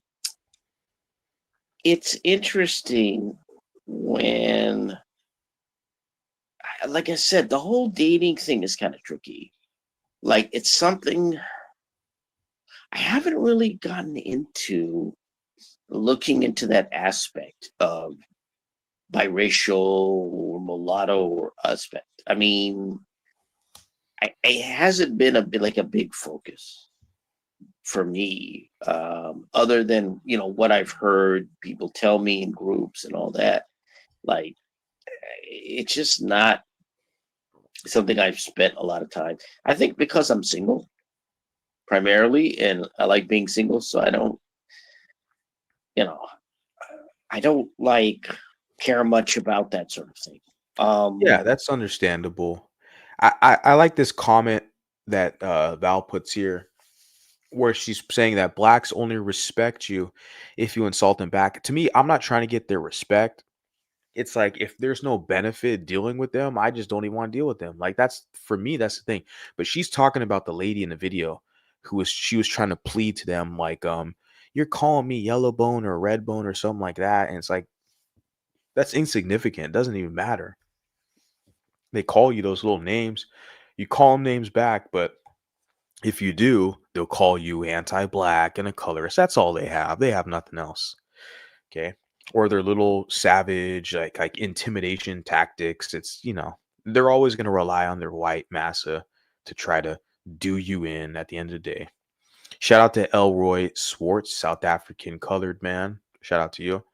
it's interesting when, like I said, the whole dating thing is kind of tricky. Like, it's something I haven't really gotten into looking into that aspect of biracial or mulatto or aspect. I mean, it hasn't been a bit like a big focus for me, other than what I've heard people tell me in groups and all that. Like, it's just not something I've spent a lot of time. I think because I'm single primarily, and I like being single, so you know, I don't like care much about that sort of thing. Yeah, Um, that's understandable. I like this comment that Val puts here where she's saying that blacks only respect you if you insult them back. To me, I'm not trying to get their respect. It's like if there's no benefit dealing with them, I just don't even want to deal with them. Like that's for me, that's the thing. But she's talking about the lady in the video she was trying to plead to them like, you're calling me yellow bone or red bone or something like that. And it's like that's insignificant. It doesn't even matter. They call you those little names. You call them names back, but if you do, they'll call you anti-black and a colorist. That's all they have. They have nothing else. Okay. Or their little savage, like intimidation tactics. They're always gonna rely on their white massa to try to do you in at the end of the day. Shout out to Elroy Swartz, South African colored man. Shout out to you.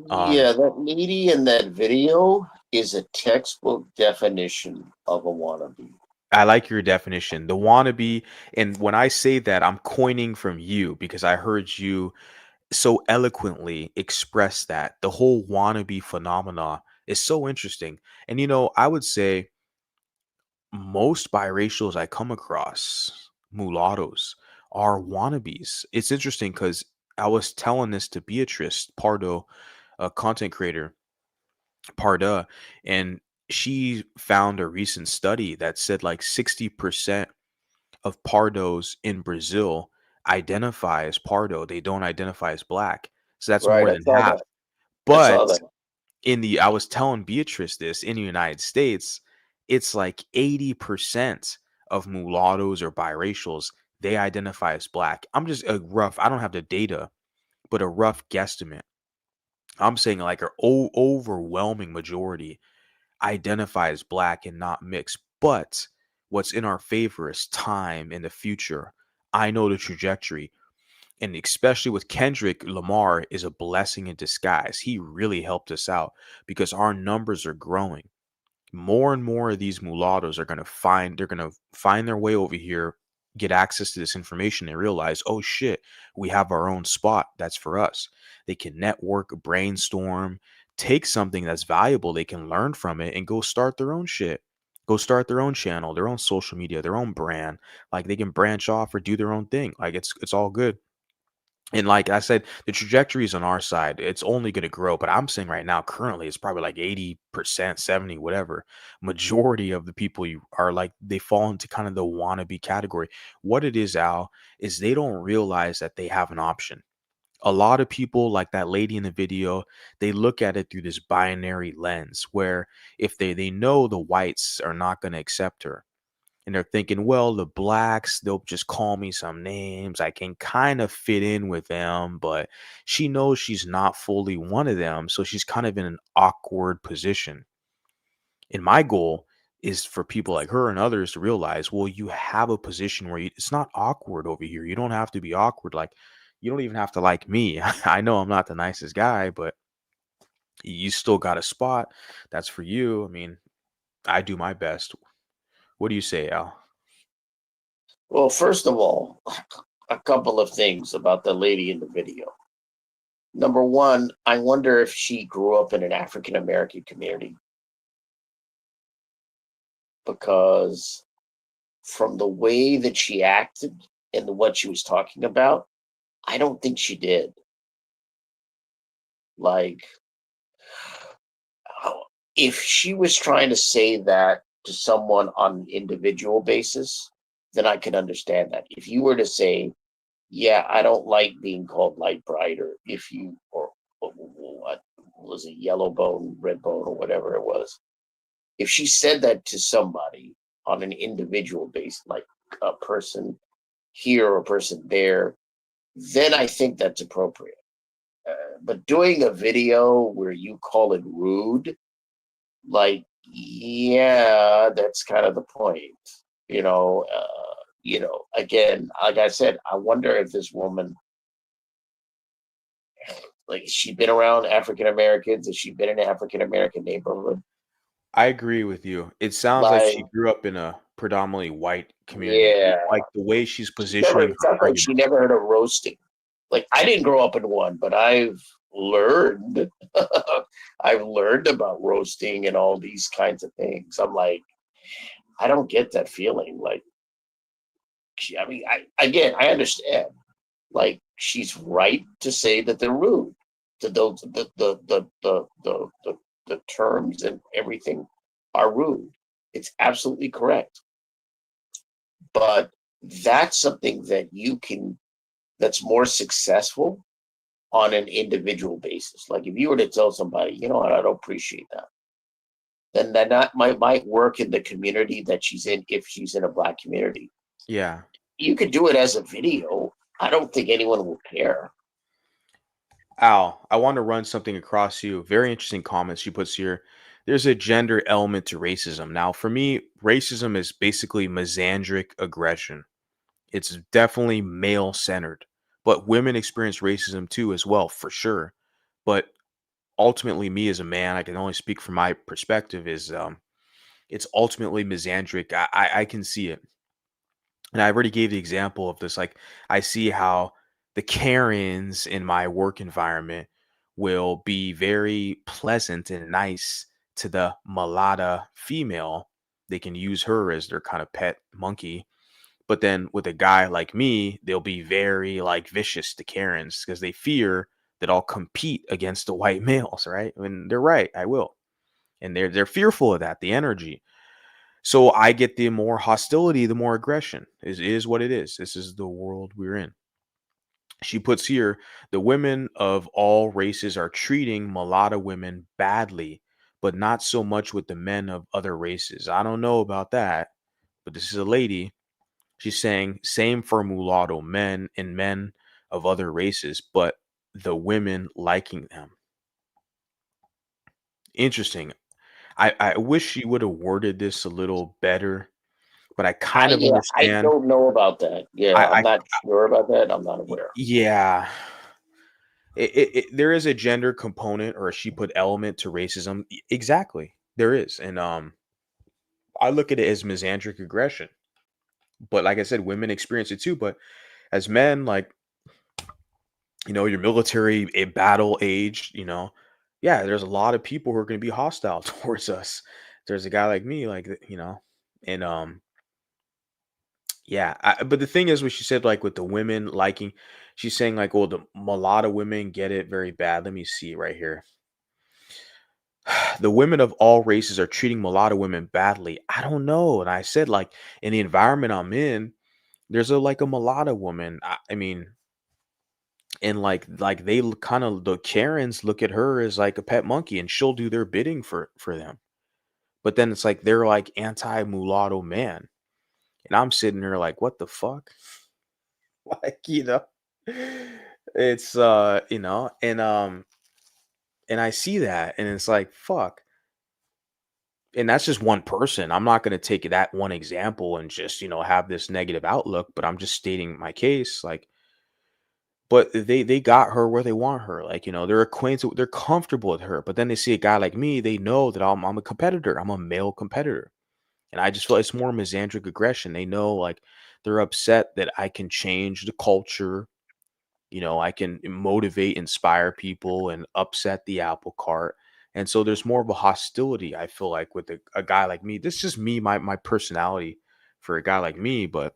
Um, yeah, that lady in that video is a textbook definition of a wannabe. I like your definition. The wannabe, and when I say that, I'm coining from you because I heard you so eloquently express that. The whole wannabe phenomena is so interesting. And I would say most biracials I come across, mulattoes, are wannabes. It's interesting because I was telling this to Beatrice Pardo, a content creator, Parda, and she found a recent study that said like 60% of Pardos in Brazil identify as Pardo. They don't identify as black. So that's Right, more I than saw half. that. I But saw that. I was telling Beatrice this in the United States, it's like 80% of mulattoes or biracials, they identify as black. I don't have the data, but a rough guesstimate. I'm saying like an overwhelming majority identify as black and not mixed. But what's in our favor is time in the future. I know the trajectory. And especially with Kendrick Lamar is a blessing in disguise. He really helped us out because our numbers are growing. More and more of these mulattoes they're going to find their way over here, get access to this information and realize, oh shit, we have our own spot that's for us. They can network, brainstorm, take something that's valuable, they can learn from it and go start their own shit. Go start their own channel, their own social media, their own brand. Like they can branch off or do their own thing. Like it's all good. And like I said, the trajectory is on our side. It's only going to grow. But I'm saying right now, currently, it's probably like 80%, 70, whatever. Majority of the people you are like, they fall into kind of the wannabe category. What it is, Al, is they don't realize that they have an option. A lot of people, like that lady in the video, they look at it through this binary lens where if they know the whites are not going to accept her, and they're thinking, well, the blacks, they'll just call me some names. I can kind of fit in with them, but she knows she's not fully one of them. So she's kind of in an awkward position. And my goal is for people like her and others to realize, well, you have a position where it's not awkward over here. You don't have to be awkward. Like, you don't even have to like me. I know I'm not the nicest guy, but you still got a spot. That's for you. I mean, I do my best. What do you say, Al? Well, first of all, a couple of things about the lady in the video. Number one, I wonder if she grew up in an African American community, because from the way that she acted and what she was talking about, I don't think she did. Like, if she was trying to say that to someone on an individual basis, then I could understand that. If you were to say, yeah, I don't like being called light bright, or if you, or what was it, yellow bone, red bone, or whatever it was. If she said that to somebody on an individual basis, like a person here or a person there, then I think that's appropriate. But doing a video where you call it rude, like, yeah, that's kind of the point. Again, like I said, I wonder if this woman, like, she'd been around African Americans, has she been in an African American neighborhood? I agree with you. It sounds like Like, she grew up in a predominantly white community. yeah, Like the way she's she never. positioning It her sounds like argument. she never heard of roasting. Like, I didn't grow up in one, but I've learned. I've learned about roasting and all these kinds of things. I'm like, I don't get that feeling. Like, I mean, I understand. Like, she's right to say that they're rude. To those, the terms and everything are rude. It's absolutely correct. But that's something that you can. That's more successful on an individual basis. Like, if you were to tell somebody, you know what, I don't appreciate that, then that not might work in the community that she's in, if she's in a black community. Yeah. You could do it as a video. I don't think anyone will care. Al, I want to run something across you. Very interesting comments she puts here. There's a gender element to racism. Now, for me, racism is basically misandric aggression. It's definitely male centered, but women experience racism too, as well, for sure. But ultimately, me as a man, I can only speak from my perspective. Is It's ultimately misandric. I can see it, and I already gave the example of this. Like, I see how the Karens in my work environment will be very pleasant and nice to the mulatto female. They can use her as their kind of pet monkey. But then with a guy like me, they'll be very like vicious to Karens because they fear that I'll compete against the white males, right? And they're right, I will. And they're fearful of that, the energy. So I get the more hostility, the more aggression. Is what it is. This is the world we're in. She puts here, the women of all races are treating mulatto women badly, but not so much with the men of other races. I don't know about that, but this is a lady. She's saying same for mulatto men and men of other races, but the women liking them. Interesting. I wish she would have worded this a little better, but I kind of I understand. don't know about that. Yeah, I'm I not sure about that. I'm not aware. Yeah. There is a gender component or a she put element to racism. Exactly. There is. And I look at it as misandric aggression. But like I said, women experience it too. But as men, like, your military battle age, yeah, there's a lot of people who are going to be hostile towards us. There's a guy like me, like, and yeah. But the thing is, what she said, like with the women liking, she's saying like, well, the mulatto women get it very bad. Let me see right here. The women of all races are treating mulatto women badly. I don't know. And I said, like, in the environment I'm in, there's a mulatto woman. I mean, and like they kind of, the Karens look at her as like a pet monkey, and she'll do their bidding for them. But then it's like they're like anti mulatto man, and I'm sitting there like, what the fuck? Like, it's and I see that, and it's like, fuck. And that's just one person. I'm not going to take that one example and just, have this negative outlook, but I'm just stating my case. Like, but they got her where they want her. Like, they're acquainted, they're comfortable with her. But then they see a guy like me, they know that I'm a competitor. I'm a male competitor. And I just feel it's more misandric aggression. They know, like, they're upset that I can change the culture. I can motivate, inspire people, and upset the apple cart. And so there's more of a hostility, I feel like, with a guy like me. This is just me, my personality for a guy like me, but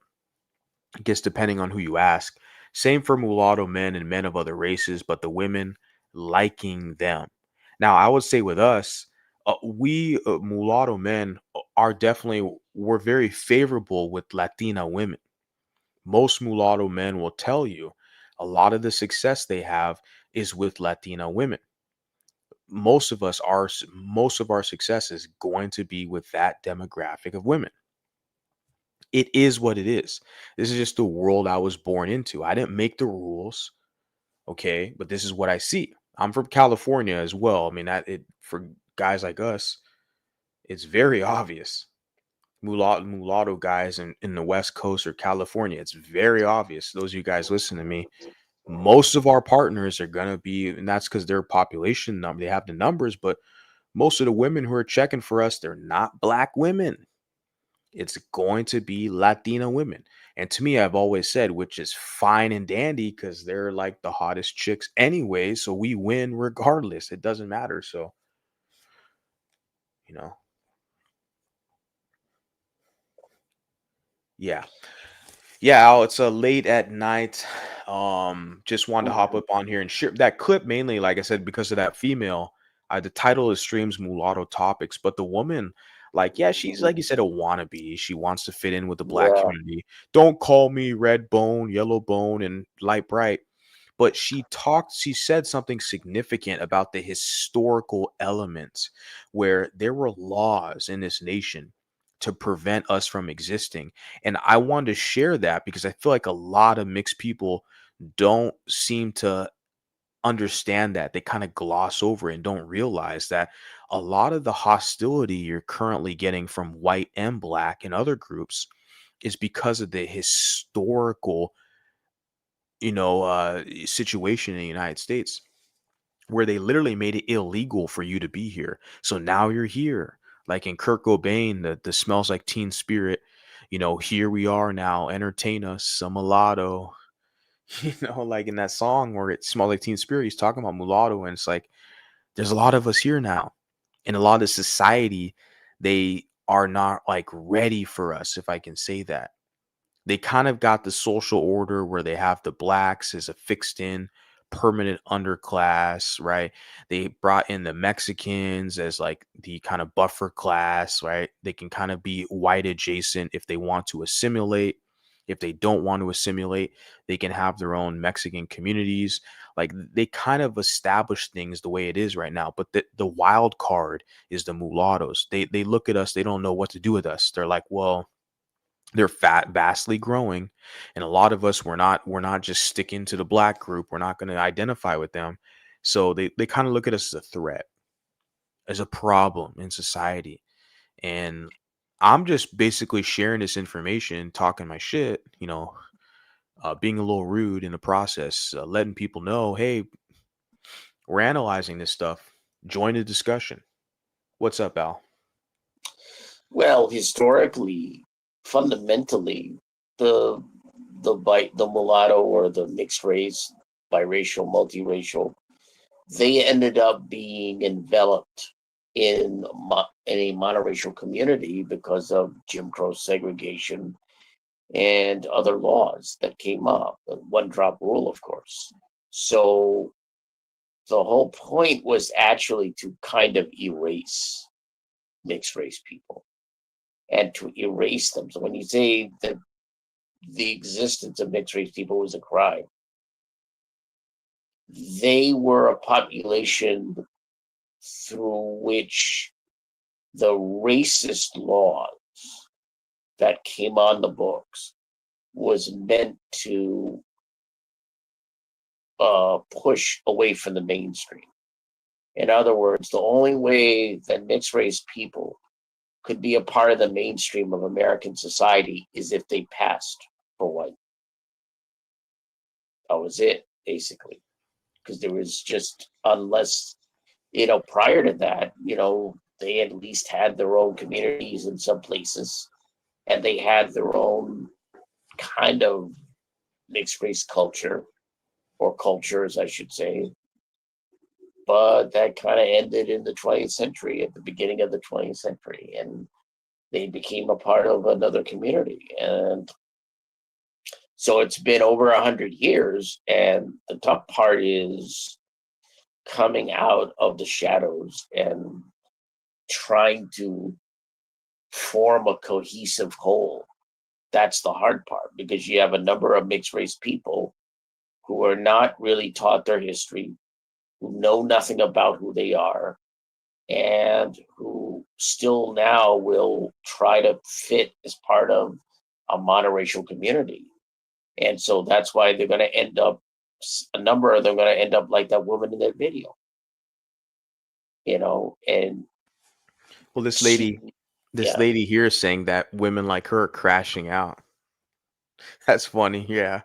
I guess depending on who you ask. Same for mulatto men and men of other races, but the women liking them. Now, I would say with us, We mulatto men are definitely we're very favorable with Latina women. Most mulatto men will tell you a lot of the success they have is with Latina women. Most of our success is going to be with that demographic of women. It is what it is. This is just the world I was born into. I didn't make the rules, okay, but this is what I see. I'm from California as well. I mean, that it for guys like us, it's very obvious. Mulatto guys in the West Coast or California, it's very obvious. Those of you guys listen to me, most of our partners are gonna be, and that's because their population number, they have the numbers, but most of the women who are checking for us, they're not black women. It's going to be Latina women. And to me, I've always said, which is fine and dandy because they're like the hottest chicks anyway. So we win regardless. It doesn't matter. So, you know, yeah. Yeah, Al, it's late at night. Just wanted to hop up on here and share that clip mainly, like I said, because of that female. The title is Streams Mulatto Topics, but the woman, like, yeah, she's like you said, a wannabe. She wants to fit in with the black Yeah. community. Don't call me red bone, yellow bone, and light bright. But she said something significant about the historical elements where there were laws in this nation to prevent us from existing. And I wanted to share that because I feel like a lot of mixed people don't seem to understand that. They kind of gloss over it and don't realize that a lot of the hostility you're currently getting from white and black and other groups is because of the historical, situation in the United States where they literally made it illegal for you to be here. So now you're here. Like in Kurt Cobain, the smells like teen spirit, here we are now, entertain us, some mulatto, like in that song where it smells like teen spirit, he's talking about mulatto, and it's like there's a lot of us here now. And a lot of society, they are not like ready for us, if I can say that. They kind of got the social order where they have the blacks as a fixed in permanent underclass, right? They brought in the Mexicans as like the kind of buffer class, right? They can kind of be white adjacent if they want to assimilate. If they don't want to assimilate, they can have their own Mexican communities. Like they kind of establish things the way it is right now. But the wild card is the mulattoes. They look at us, they don't know what to do with us. They're like, well, they're vastly growing, and a lot of us we're not just sticking to the black group. We're not going to identify with them, so they kind of look at us as a threat, as a problem in society. And I'm just basically sharing this information, talking my shit, being a little rude in the process, letting people know, hey, we're analyzing this stuff. Join the discussion. What's up, Al? Well, historically, fundamentally, the the mulatto or the mixed race, biracial, multiracial, they ended up being enveloped in a monoracial community because of Jim Crow segregation and other laws that came up. The one drop rule, of course. So the whole point was actually to kind of erase mixed race people and to erase them. So when you say that the existence of mixed race people was a crime, they were a population through which the racist laws that came on the books was meant to push away from the mainstream. In other words, the only way that mixed race people could be a part of the mainstream of American society is if they passed for white. That was it, basically. Because there was just, unless, prior to that, they at least had their own communities in some places and they had their own kind of mixed race culture or cultures, I should say. But that kind of ended in the 20th century, at the beginning of the 20th century. And they became a part of another community. And so it's been over 100 years. And the tough part is coming out of the shadows and trying to form a cohesive whole. That's the hard part, because you have a number of mixed race people who are not really taught their history, who know nothing about who they are, and who still now will try to fit as part of a monoracial community. And so that's why they're going to end up, a number of them are going to end up like that woman in that video, and Well, this she, lady, this yeah, lady here is saying that women like her are crashing out. That's funny. Yeah.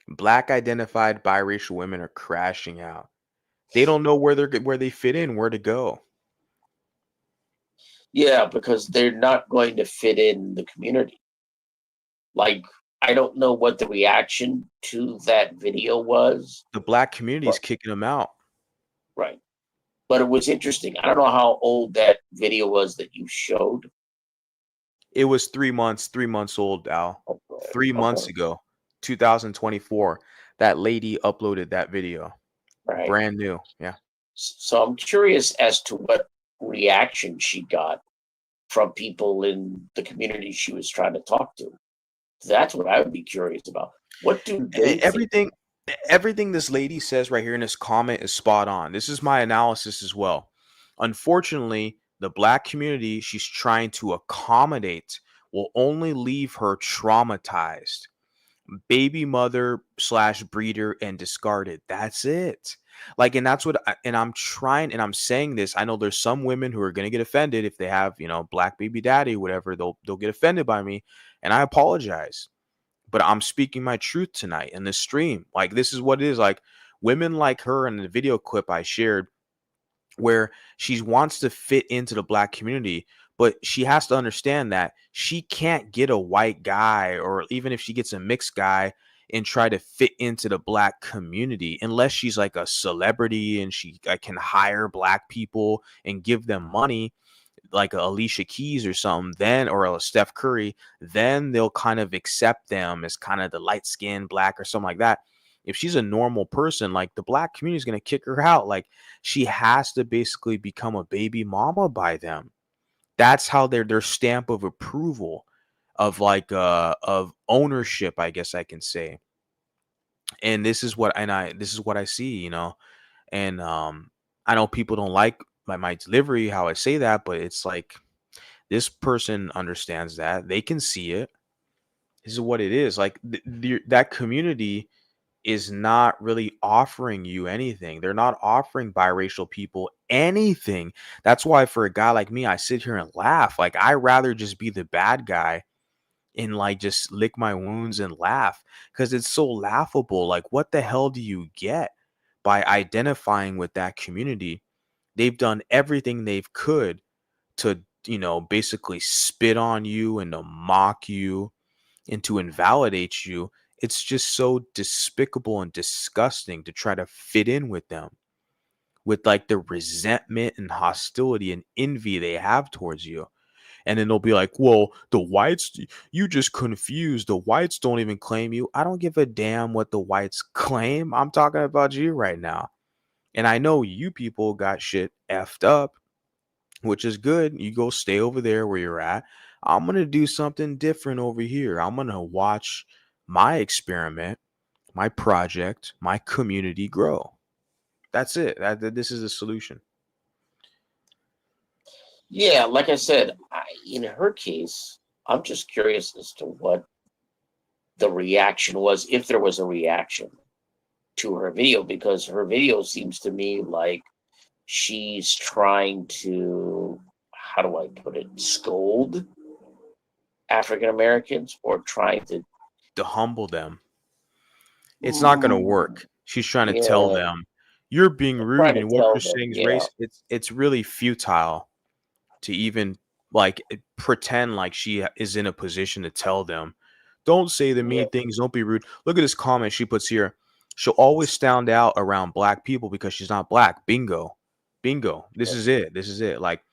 Black identified biracial women are crashing out. They don't know where they fit in, where to go. yeah, because they're not going to fit in the community. Like, I don't know what the reaction to that video was, The black community but is kicking them out. right. But it was interesting. I don't know how old that video was that you showed. It was 3 months old, Al. Okay. 3 months Okay. ago, 2024. That lady uploaded that video. Right. Brand new. Yeah. So I'm curious as to what reaction she got from people in the community she was trying to talk to. That's what I would be curious about. What do E- they think? Everything everything this lady says right here in this comment is spot on. This is my analysis as well. Unfortunately, the black community she's trying to accommodate will only leave her traumatized. Baby mother slash breeder and discarded. That's it. Like, and that's what, and I'm trying, and I'm saying this. I know there's some women who are gonna get offended if they have, black baby daddy, whatever. They'll get offended by me, and I apologize. But I'm speaking my truth tonight in this stream. Like, this is what it is. Like, women like her in the video clip I shared, where she wants to fit into the black community, but she has to understand that she can't get a white guy, or even if she gets a mixed guy, and try to fit into the black community unless she's like a celebrity and she can hire black people and give them money like a Alicia Keys or something, then, or a Steph Curry, then they'll kind of accept them as kind of the light skinned black or something like that. If she's a normal person, like, the black community is going to kick her out. Like, she has to basically become a baby mama by them. That's how their stamp of approval, of like of ownership, I guess I can say. And this is what I see, and I know people don't like my delivery, how I say that, but it's like, this person understands that. They can see it. This is what it is. Like, that community is not really offering you anything. They're not offering biracial people anything. That's why for a guy like me, I sit here and laugh. Like, I rather just be the bad guy and like just lick my wounds and laugh, because it's so laughable. Like, what the hell do you get by identifying with that community? They've done everything they've could to, basically spit on you and to mock you and to invalidate you. It's just so despicable and disgusting to try to fit in with them, with like the resentment and hostility and envy they have towards you. And then they'll be like, well, the whites, you just confused. The whites don't even claim you. I don't give a damn what the whites claim. I'm talking about you right now. And I know you people got shit effed up, which is good. You go stay over there where you're at. I'm going to do something different over here. I'm going to watch my experiment, my project, my community grow. That's it. This is the solution. Yeah, like I said, in her case, I'm just curious as to what the reaction was, if there was a reaction to her video, because her video seems to me like she's trying to, how do I put it, scold African Americans, or trying to, To humble them. It's not going to mm, work. She's trying to tell yeah, them, you're being trying rude to and what tell you're them, saying is yeah, race. It's really futile to even like pretend like she is in a position to tell them, don't say the yeah, mean things, don't be rude. Look at this comment she puts here. She'll always stand out around black people because she's not black. Bingo. Bingo. This yeah. is it. This is it. Like,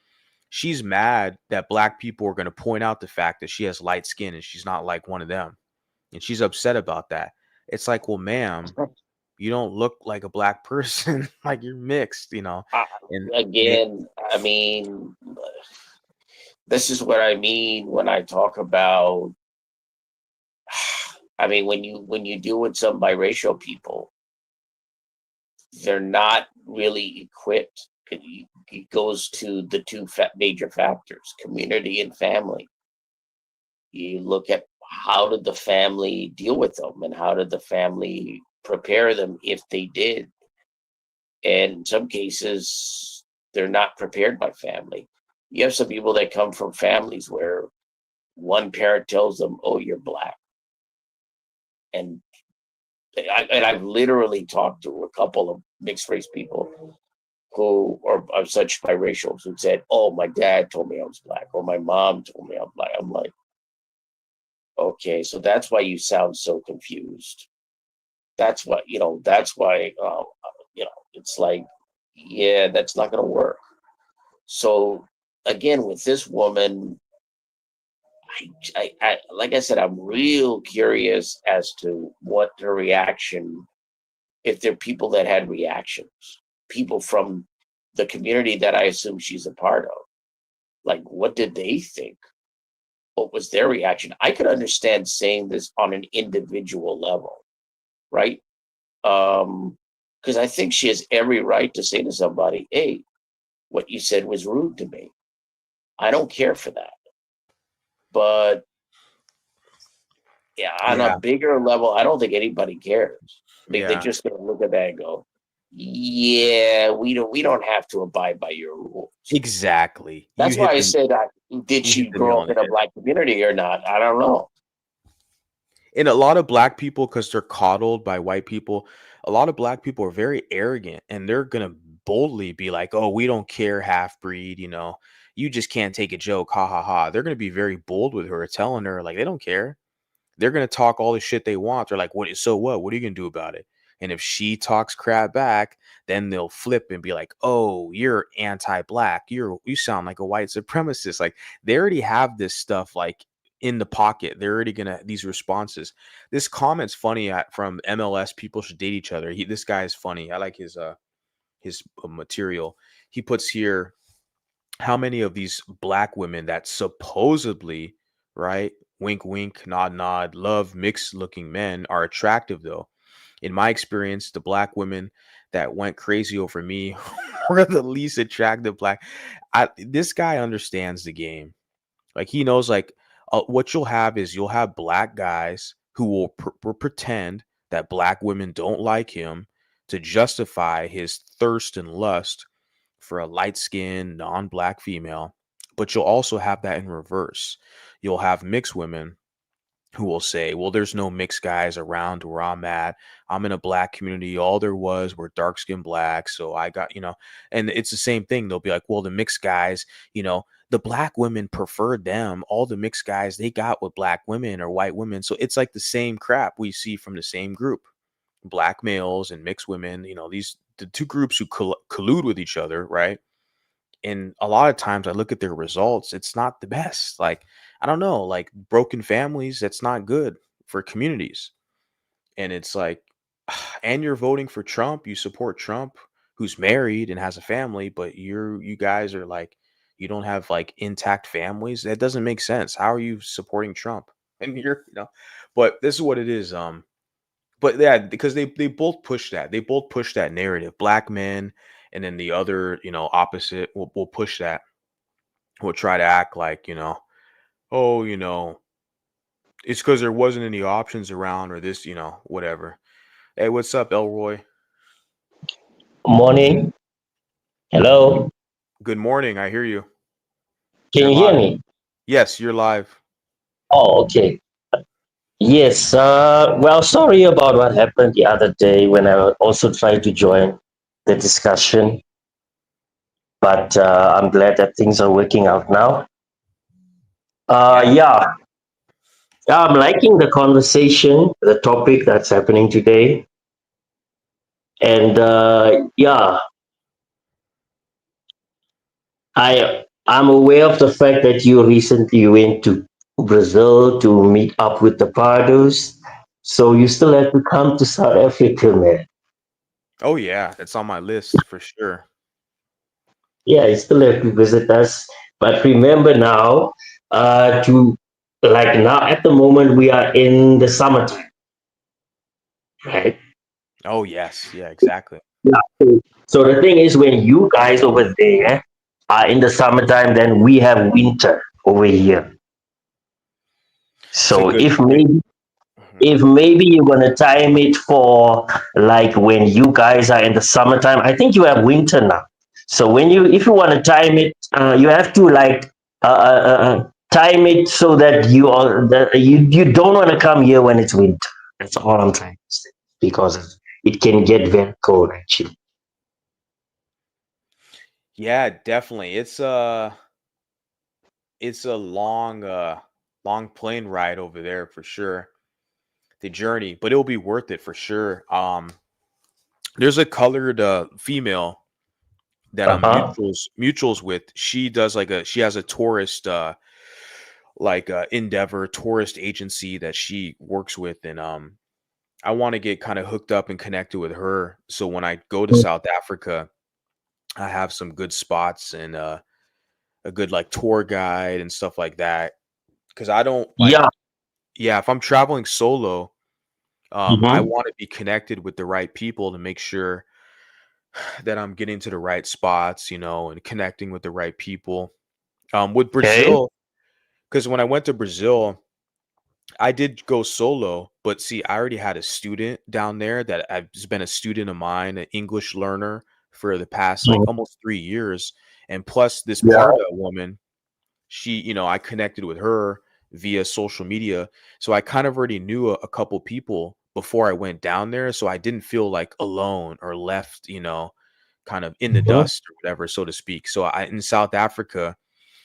she's mad that black people are going to point out the fact that she has light skin and she's not like one of them. And she's upset about that. It's like, well, ma'am, you don't look like a black person. Like, you're mixed, I, and they again, I mean, this is what I mean when I talk about. I mean, when you deal with some biracial people, they're not really equipped. It goes to the two major factors: community and family. You look at how did the family deal with them, and how did the family prepare them if they did. And in some cases, they're not prepared by family. You have some people that come from families where one parent tells them, "Oh, you're black," and I've literally talked to a couple of mixed race people who are such biracials who said, "Oh, my dad told me I was black, or my mom told me I'm black." I'm like, okay, so that's why you sound so confused. That's what That's why it's like, yeah, that's not going to work. So again, with this woman, like I said, I'm real curious as to what her reaction. If there are people that had reactions, people from the community that I assume she's a part of, like what did they think? What was their reaction? I could understand saying this on an individual level, right? Because I think she has every right to say to somebody, "Hey, what you said was rude to me. I don't care for that." But yeah, on a Yeah, bigger level, I don't think anybody cares. I think they're yeah, just gonna look at that and go, "Yeah, we don't have to abide by your rules." exactly. That's why I said, did You hit she the nail grow on up the in a head. black community or not? I don't know. And a lot of black people, because they're coddled by white people, a lot of black people are very arrogant and they're gonna boldly be like, "Oh, we don't care, half breed, you just can't take a joke, ha ha ha." They're gonna be very bold with her, telling her like they don't care. They're gonna talk all the shit they want. They're like, "What? So what? What are you gonna do about it?" And if she talks crap back, then they'll flip and be like, "Oh, you're anti-black. You sound like a white supremacist." Like they already have this stuff like in the pocket. They're already gonna these responses. This comment's funny from MLS. People should date each other. This guy is funny. I like his material. He puts here how many of these black women that supposedly, right, wink, wink, nod, nod, love mixed looking men are attractive though. In my experience, the black women that went crazy over me were the least attractive black. This guy understands the game. Like he knows, like what you'll have is you'll have black guys who will pretend that black women don't like him to justify his thirst and lust for a light skinned, non black female. But you'll also have that in reverse. You'll have mixed women who will say, "Well, there's no mixed guys around where I'm at. I'm in a black community. All there was were dark skinned blacks. So I got, and it's the same thing. They'll be like, well, the mixed guys, the black women preferred them. All the mixed guys they got with black women or white women. So it's like the same crap we see from the same group, black males and mixed women, the two groups who collude with each other, right? And a lot of times I look at their results, it's not the best. Like, I don't know, like broken families, that's not good for communities. And it's like, and you're voting for Trump, you support Trump, who's married and has a family, but you guys are like, you don't have like intact families. That doesn't make sense. How are you supporting Trump? And but this is what it is. But yeah, because they both push that. They both push that narrative. Black men, and then the other, opposite will push that. Will try to act like, oh, it's because there wasn't any options around or this, whatever. Hey, what's up, Elroy? Morning. Hello. Good morning. I hear you. Can You're you hear live. me? Yes, you're live. Oh, okay. Yes. Well, sorry about what happened the other day when I also tried to join the discussion, but I'm glad that things are working out now. Yeah. Yeah, I'm liking the conversation, the topic that's happening today, and yeah, I'm aware of the fact that you recently went to Brazil to meet up with the Pardos. So you still have to come to South Africa, man. Oh yeah, it's on my list for sure. Yeah, you still have to visit us. But remember now, to like now at the moment we are in the summertime, right? Oh yes, yeah, exactly. Yeah. So the thing is, when you guys over there are in the summertime, then we have winter over here. It's a So good point. Mhm. if maybe you're gonna time it for like when you guys are in the summertime, I think you have winter now. So when you if you want to time it, you have to like time it so that you don't want to come here when it's winter. That's all I'm trying to say because it can get very cold actually. Yeah, definitely. It's a long plane ride over there for sure. The journey, but it'll be worth it for sure. There's a colored female that Uh I'm huh. mutuals with. She does she has a tourist endeavor tourist agency that she works with, and I want to get kind of hooked up and connected with her. So when I go to South Africa, I have some good spots and a good like tour guide and stuff like that. Because I don't Yeah. yeah, if I'm traveling solo, I Mm-hmm. want to be connected with the right people to make sure that I'm getting to the right spots, and connecting with the right people. With Okay. Brazil, because when I went to Brazil, I did go solo, but see, I already had a student down there that has been a student of mine, an English learner for the past like Mhm. almost 3 years. And plus, this Yeah. Parda woman, I connected with her via social media. So I kind of already knew a couple people before I went down there. So I didn't feel like alone or left, kind of in the Mhm. dust or whatever, so to speak. So in South Africa,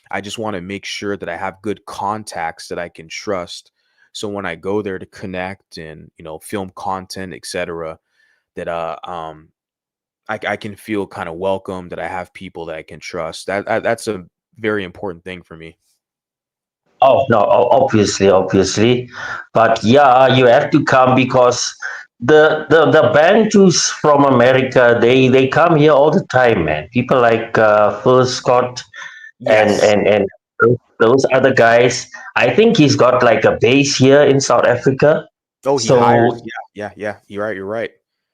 I just want to make sure that I have good contacts that I can trust. So when I go there to connect and, film content, etc., that I can feel kind of welcome, that I have people that I can trust. That's a very important thing for me. Oh no, obviously, but yeah, you have to come because the Bantus from America they come here all the time, man. People like Phil Scott Yes. and those other guys. I think he's got like a base here in South Africa. Oh, he hires. So Yeah. You're right. You're right.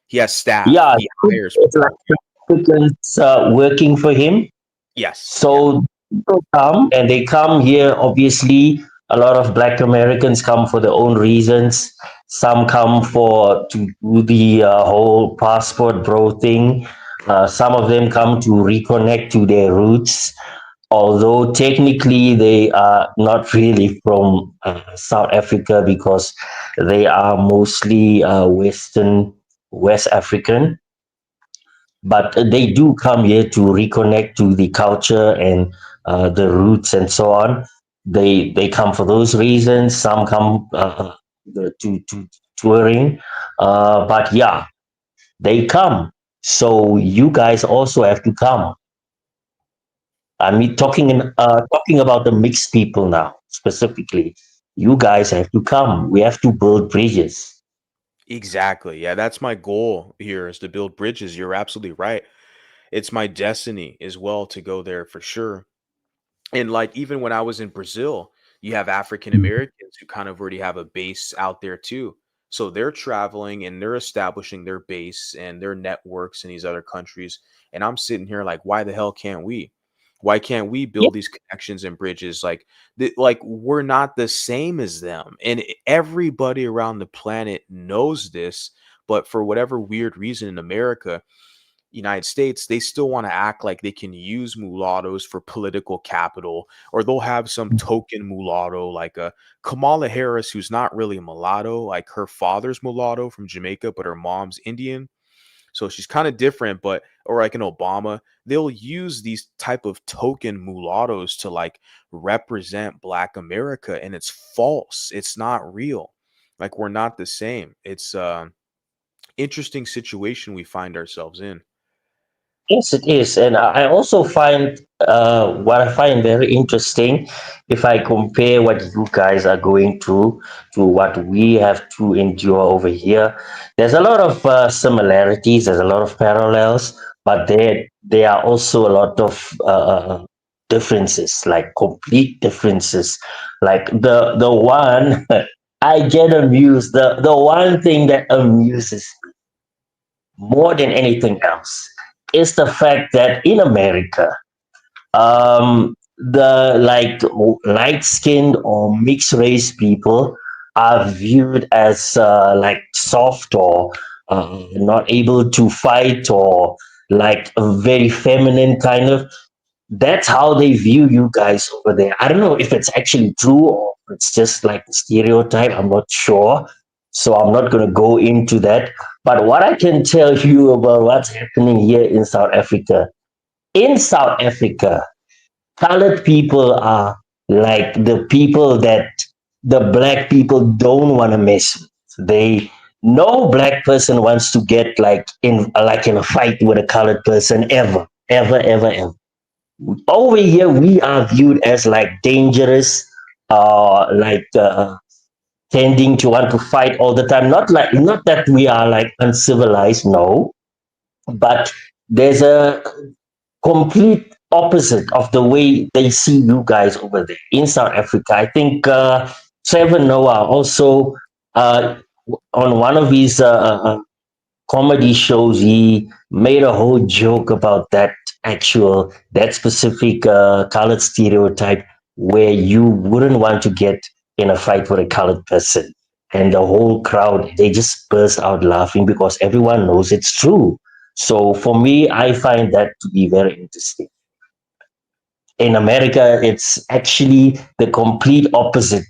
He has staff. yeah, He hires it's like people. Africans working for him. Yes. Yeah. So people come and they come here. Obviously, a lot of Black Americans come for their own reasons. Some come for to do the whole passport bro thing. Some of them come to reconnect to their roots, although technically they are not really from South Africa because they are mostly West African, but they do come here to reconnect to the culture and the roots and so on. They come for those reasons. Some come to touring, but yeah, they come. So you guys also have to come. I mean, talking about the mixed people now specifically. You guys have to come. We have to build bridges. Exactly. Yeah. That's my goal here, is to build bridges. You're absolutely right. It's my destiny as well to go there for sure. And like even when I was in Brazil, you have African Americans who kind of already have a base out there too. So they're traveling and they're establishing their base and their networks in these other countries. And I'm sitting here like, why the hell can't we? Why can't we Yeah. build these connections and bridges? Like we're not the same as them. And everybody around the planet knows this, but for whatever weird reason in America, United States, they still want to act like they can use mulattoes for political capital, or they'll have some token mulatto like a Kamala Harris, who's not really a mulatto, like her father's mulatto from Jamaica, but her mom's Indian. So she's kind of different, but or like an Obama, they'll use these type of token mulattoes to like represent Black America, and it's false. It's not real. Like we're not the same. It's interesting situation we find ourselves in. Yes, it is. And I also find what I find very interesting if I compare what you guys are going through to what we have to endure over here. There's a lot of similarities, there's a lot of parallels, but there are also a lot of differences, like complete differences. Like the one I get amused. The one thing that amuses more than anything else is the fact that in America, the like light skinned or mixed race people are viewed as like soft or not able to fight or like a very feminine kind of. That's how they view you guys over there. I don't know if it's actually true or it's just like a stereotype. I'm not sure. So I'm not going to go into that. But what I can tell you about what's happening here in South Africa, colored people are like the people that the black people don't want to mess with. They No black person wants to get like in a fight with a colored person ever, ever, ever, ever. Over here, we are viewed as like dangerous, tending to want to fight all the time. Not that we are like uncivilized, no, but there's a complete opposite of the way they see you guys over there in South Africa. I think Trevor Noah also uh, on one of his comedy shows, he made a whole joke about that specific colored stereotype where you wouldn't want to get in a fight with a colored person. And the whole crowd, they just burst out laughing because everyone knows it's true. So for me, I find that to be very interesting. In America, it's actually the complete opposite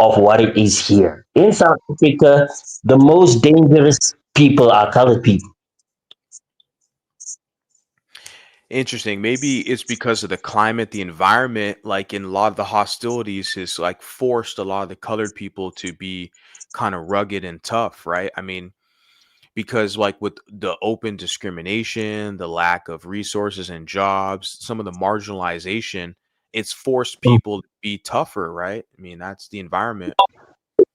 of what it is here. In South Africa, the most dangerous people are colored people. Interesting. Maybe it's because of the climate, the environment, like in a lot of the hostilities has like forced a lot of the colored people to be kind of rugged and tough, right? I mean, because like with the open discrimination, the lack of resources and jobs, some of the marginalization, it's forced people to be tougher, right? I mean, that's the environment.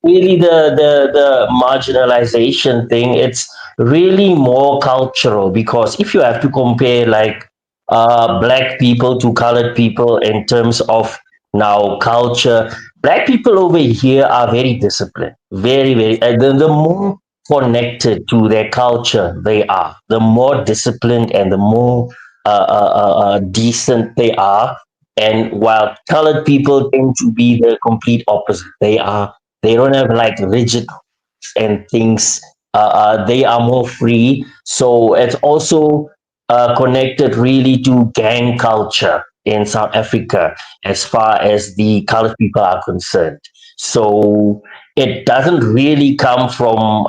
Really, the marginalization thing, it's really more cultural, because if you have to compare like black people to colored people in terms of now culture, black people over here are very disciplined, very very the more connected to their culture they are, the more disciplined and the more decent they are. And while colored people tend to be the complete opposite, they don't have like rigid and things. They are more free. So it's also connected really to gang culture in South Africa as far as the colored people are concerned. So it doesn't really come from,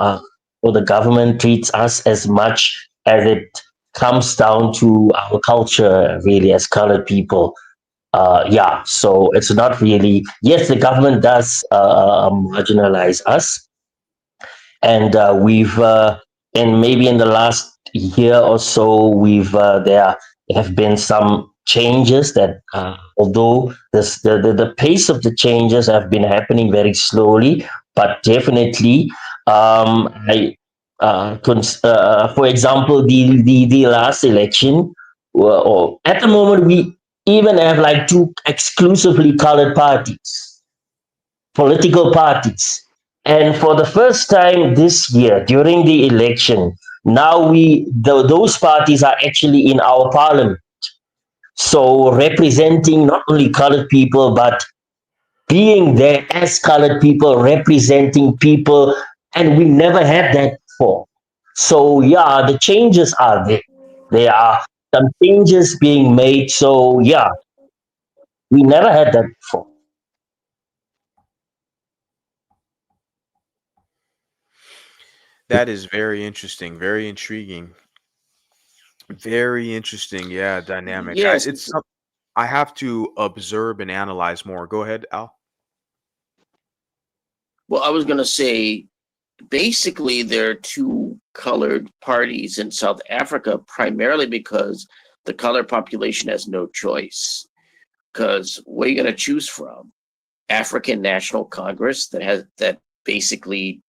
or the government treats us as much as it comes down to our culture, really, as colored people. Yeah, so it's not really, yes, the government does marginalize us, and we've and maybe in the last year or so there have been some changes that although the pace of the changes have been happening very slowly, but definitely I for example, the last election, or at the moment we even have like two exclusively colored parties, political parties. And for the first time this year, during the election, now those parties are actually in our parliament. So representing not only colored people, but being there as colored people, representing people, and we never had that before. So yeah, the changes are there. There are some changes being made. So yeah, we never had that before. That is very interesting, very intriguing, very interesting. Yeah, dynamic. Yes. I have to observe and analyze more. Go ahead, Al. Well, I was going to say basically there are two colored parties in South Africa, primarily because the colored population has no choice. Because what are you going to choose from? African National Congress that basically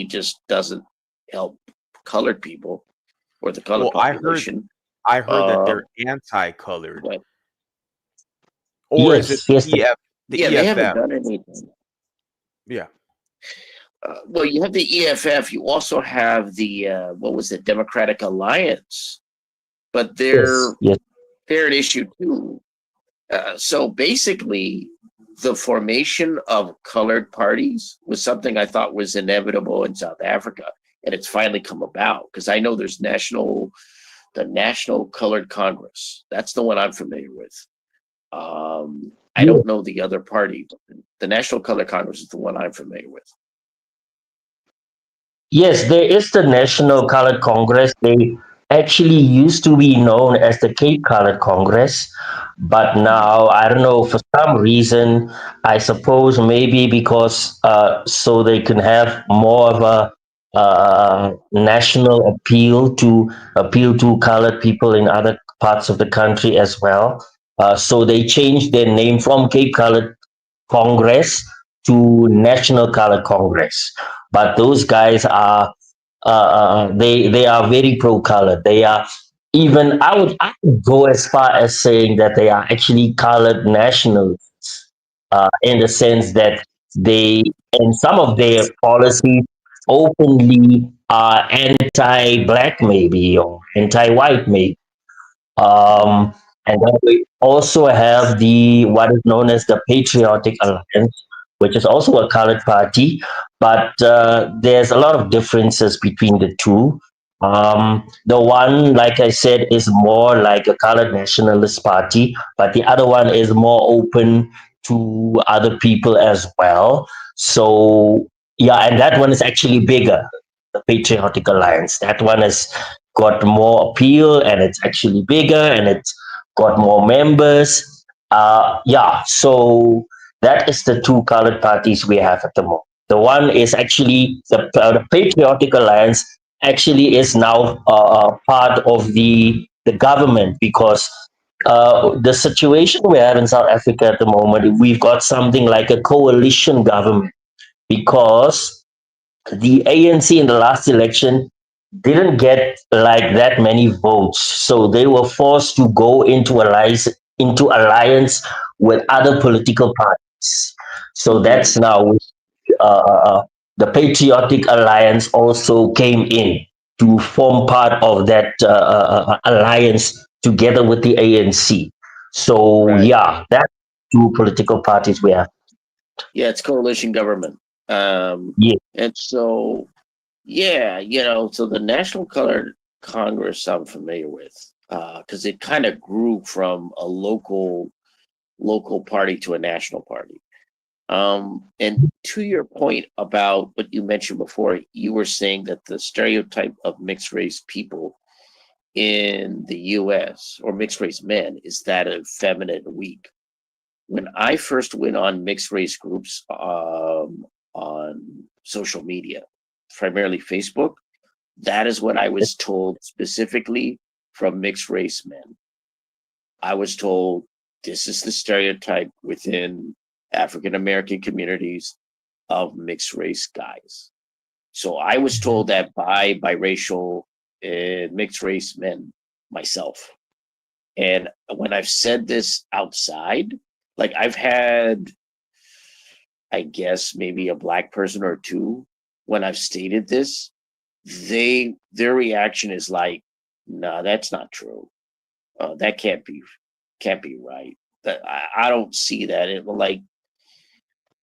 just doesn't help colored people, or the colored Well, population. I heard that Uh, they're anti-colored, but or is it Yes, yes, The yeah, they haven't EFF? done anything. Yeah. Well, you have the EFF. You also have the what was it, Democratic Alliance, but yes, yes, they're an issue too. So basically, the formation of colored parties was something I thought was inevitable in South Africa, and it's finally come about because I know there's the National Colored Congress. That's the one I'm familiar with. I yes. don't know the other party, but the National Colored Congress is the one I'm familiar with. Yes, there is the National Colored Congress. They actually used to be known as the Cape Colored Congress, but Mhm. now I don't know for some reason. I suppose maybe because so they can have more of a national appeal to colored people in other parts of the country as well. So they changed their name from Cape Colored Congress to National Color Congress. But those guys are they are very pro color. They are even I would go as far as saying that they are actually colored nationalists in the sense that they in some of their policies openly are anti-black maybe or anti-white maybe. Mhm. And then we also have the what is known as the Patriotic Alliance, which is also a colored party, but there's a lot of differences between the two. The one, like I said, is more like a colored nationalist party, but the other one is more open to other people as well. So, yeah, and that one is actually bigger, the Patriotic Alliance. That one has got more appeal and it's actually bigger and it's got more members. Yeah, so that is the two colored parties we have at the moment. The one is actually the Patriotic Alliance actually is now part of the government because the situation we have in South Africa at the moment, we've got something like a coalition government because the ANC in the last election didn't get like that many votes, so they were forced to go into alliance with other political parties. So Mhm. that's now the Patriotic Alliance also came in to form part of that alliance together with the ANC. So Right. yeah, that's two political parties we have. Yeah, it's coalition government. Yeah. And so, yeah, so the National Colored Congress I'm familiar with, because it kind of grew from a local party to a national party. And to your point about what you mentioned before, you were saying that the stereotype of mixed race people in the US or mixed race men is that of feminine and weak. When I first went on mixed race groups on social media, primarily Facebook, that is what I was told specifically from mixed race men. I was told this is the stereotype within African American communities of mixed race guys. So I was told that by biracial and mixed race men myself. And when I've said this outside, like I've had, I guess, maybe a black person or two, when I've stated this, their reaction is like, "No, that's not true. That can't be right. That I don't see that." It like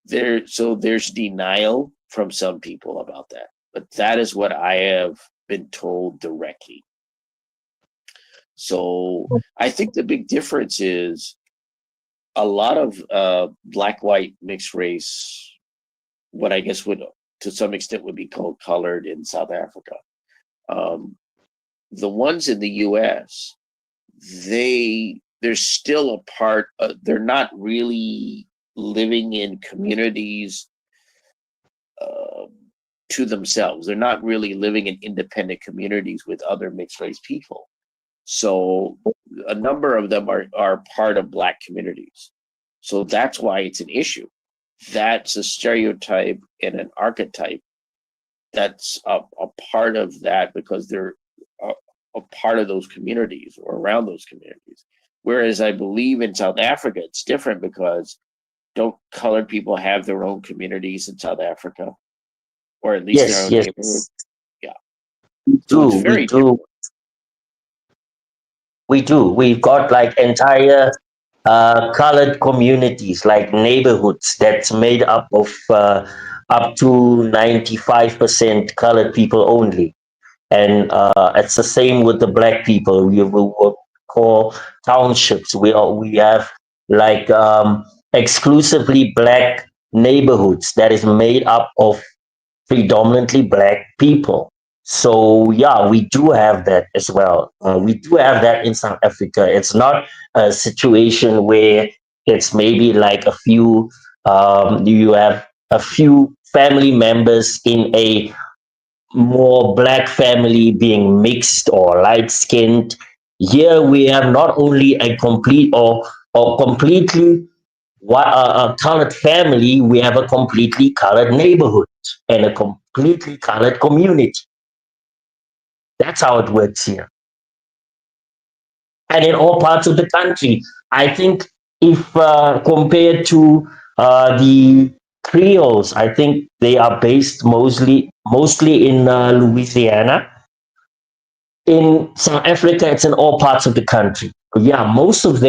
there's denial from some people about that, but that is what I have been told directly. So I think the big difference is a lot of black white mixed race, what I guess would to some extent would be called colored in South Africa. Um, the ones in the US, they're still a part they're not really living in communities uh, to themselves. They're not really living in independent communities with other mixed race people. So a number of them are part of black communities. So that's why it's an issue. That's a stereotype and an archetype that's a part of that because they're a part of those communities or around those communities. Whereas I believe in South Africa, it's different because don't colored people have their own communities in South Africa, or at least their Yes, own yes, neighborhood? Yeah. we So it's do. We very do. different. We do. We've got like entire colored communities, like neighborhoods that's made up of up to 95% colored people only. And it's the same with the black people. We will call townships. We have like exclusively black neighborhoods that is made up of predominantly black people. So yeah, we do have that as well. We do have that in South Africa. It's not a situation where it's maybe like a few. You have a few family members in a more black family being mixed or light skinned. Here we have not only a complete or completely a colored family, we have a completely colored neighborhood and a completely colored community. That's how it works here. And in all parts of the country, I think if compared to the Creoles, I think they are based mostly in Louisiana. In South Africa, it's in all parts of the country. Yeah, most of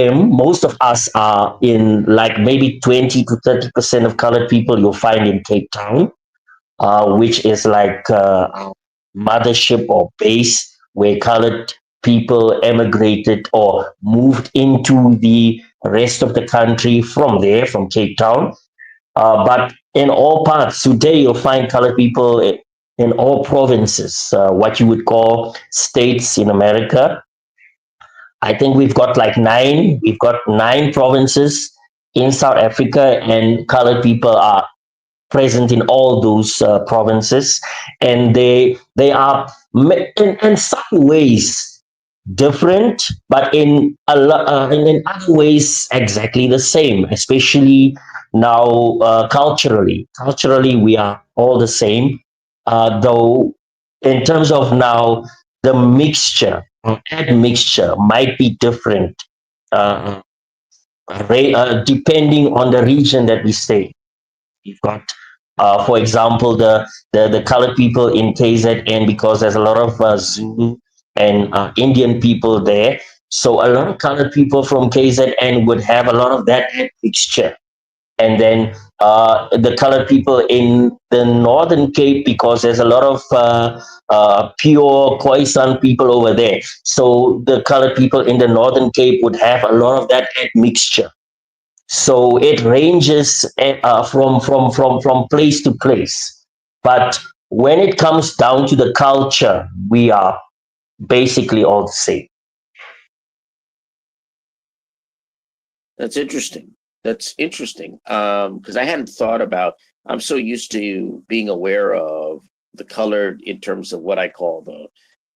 us are in like maybe 20 to 30% of colored people you'll find in Cape Town, which is like mothership or base where colored people emigrated or moved into the rest of the country from there, from Cape Town. But in all parts, today you'll find colored people in all provinces, what you would call states in America. I think we've got nine provinces in South Africa, and colored people are present in all those provinces, and they are in some ways different, but in other ways exactly the same. Especially now, culturally, we are all the same. Though, in terms of now, the mixture, admixture might be different, uh, depending on the region that we stay. You've got, for example, the colored people in KZN, because there's a lot of Zulu and Indian people there. So a lot of colored people from KZN would have a lot of that mixture. And then the colored people in the Northern Cape, because there's a lot of pure Khoisan people over there. So the colored people in the Northern Cape would have a lot of that mixture. So it ranges from place to place. But when it comes down to the culture, we are basically all the same. That's interesting. That's interesting. Because I hadn't thought about. I'm so used to being aware of the colored in terms of what I call the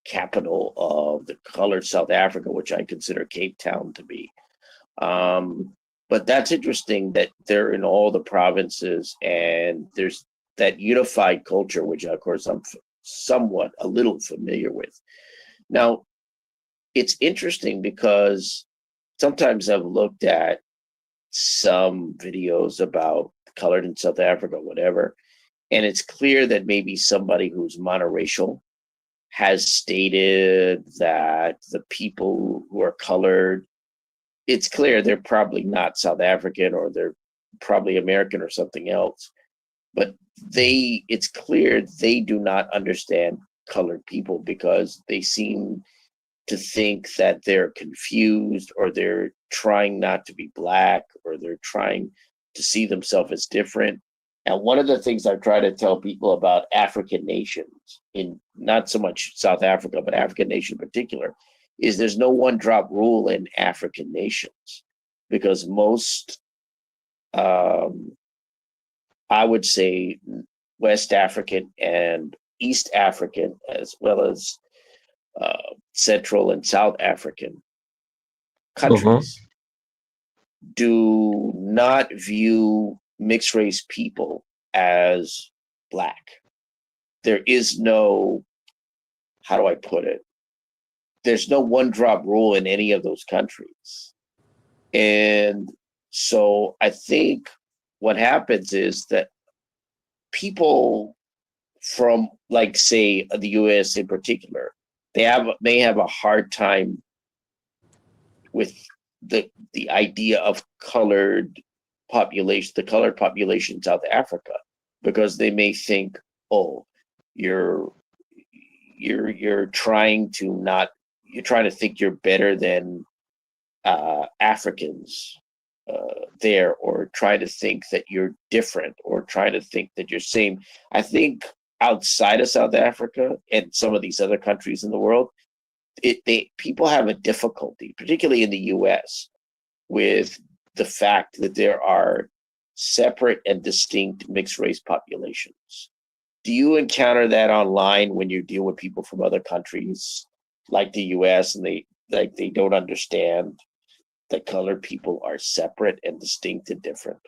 capital of the colored South Africa, which I consider Cape Town to be. Um, but that's interesting that they're in all the provinces and there's that unified culture, which of course I'm somewhat a little familiar with. Now, it's interesting because sometimes I've looked at some videos about colored in South Africa, whatever, and it's clear that maybe somebody who's monoracial has stated that the people who are colored, it's clear they're probably not South African or they're probably American or something else. But it's clear they do not understand colored people because they seem to think that they're confused or they're trying not to be black or they're trying to see themselves as different. And one of the things I try to tell people about African nations, in not so much South Africa, but African nation in particular, is there's no one drop rule in African nations because most, I would say, West African and East African, as well as Central and South African Mhm. countries, do not view mixed race people as black. There is no, how do I put it? there's no one drop rule in any of those countries. And so I think what happens is that people from, like, say, the US in particular, may have a hard time with the idea of the colored population in South Africa, because they may think, oh, you're you're trying to not you're trying to think you're better than Africans there, or try to think that you're different, or try to think that you're same. I think outside of South Africa and some of these other countries in the world, people have a difficulty, particularly in the US, with the fact that there are separate and distinct mixed race populations. Do you encounter that online when you deal with people from other countries like the US, and they don't understand that colored people are separate and distinct and different?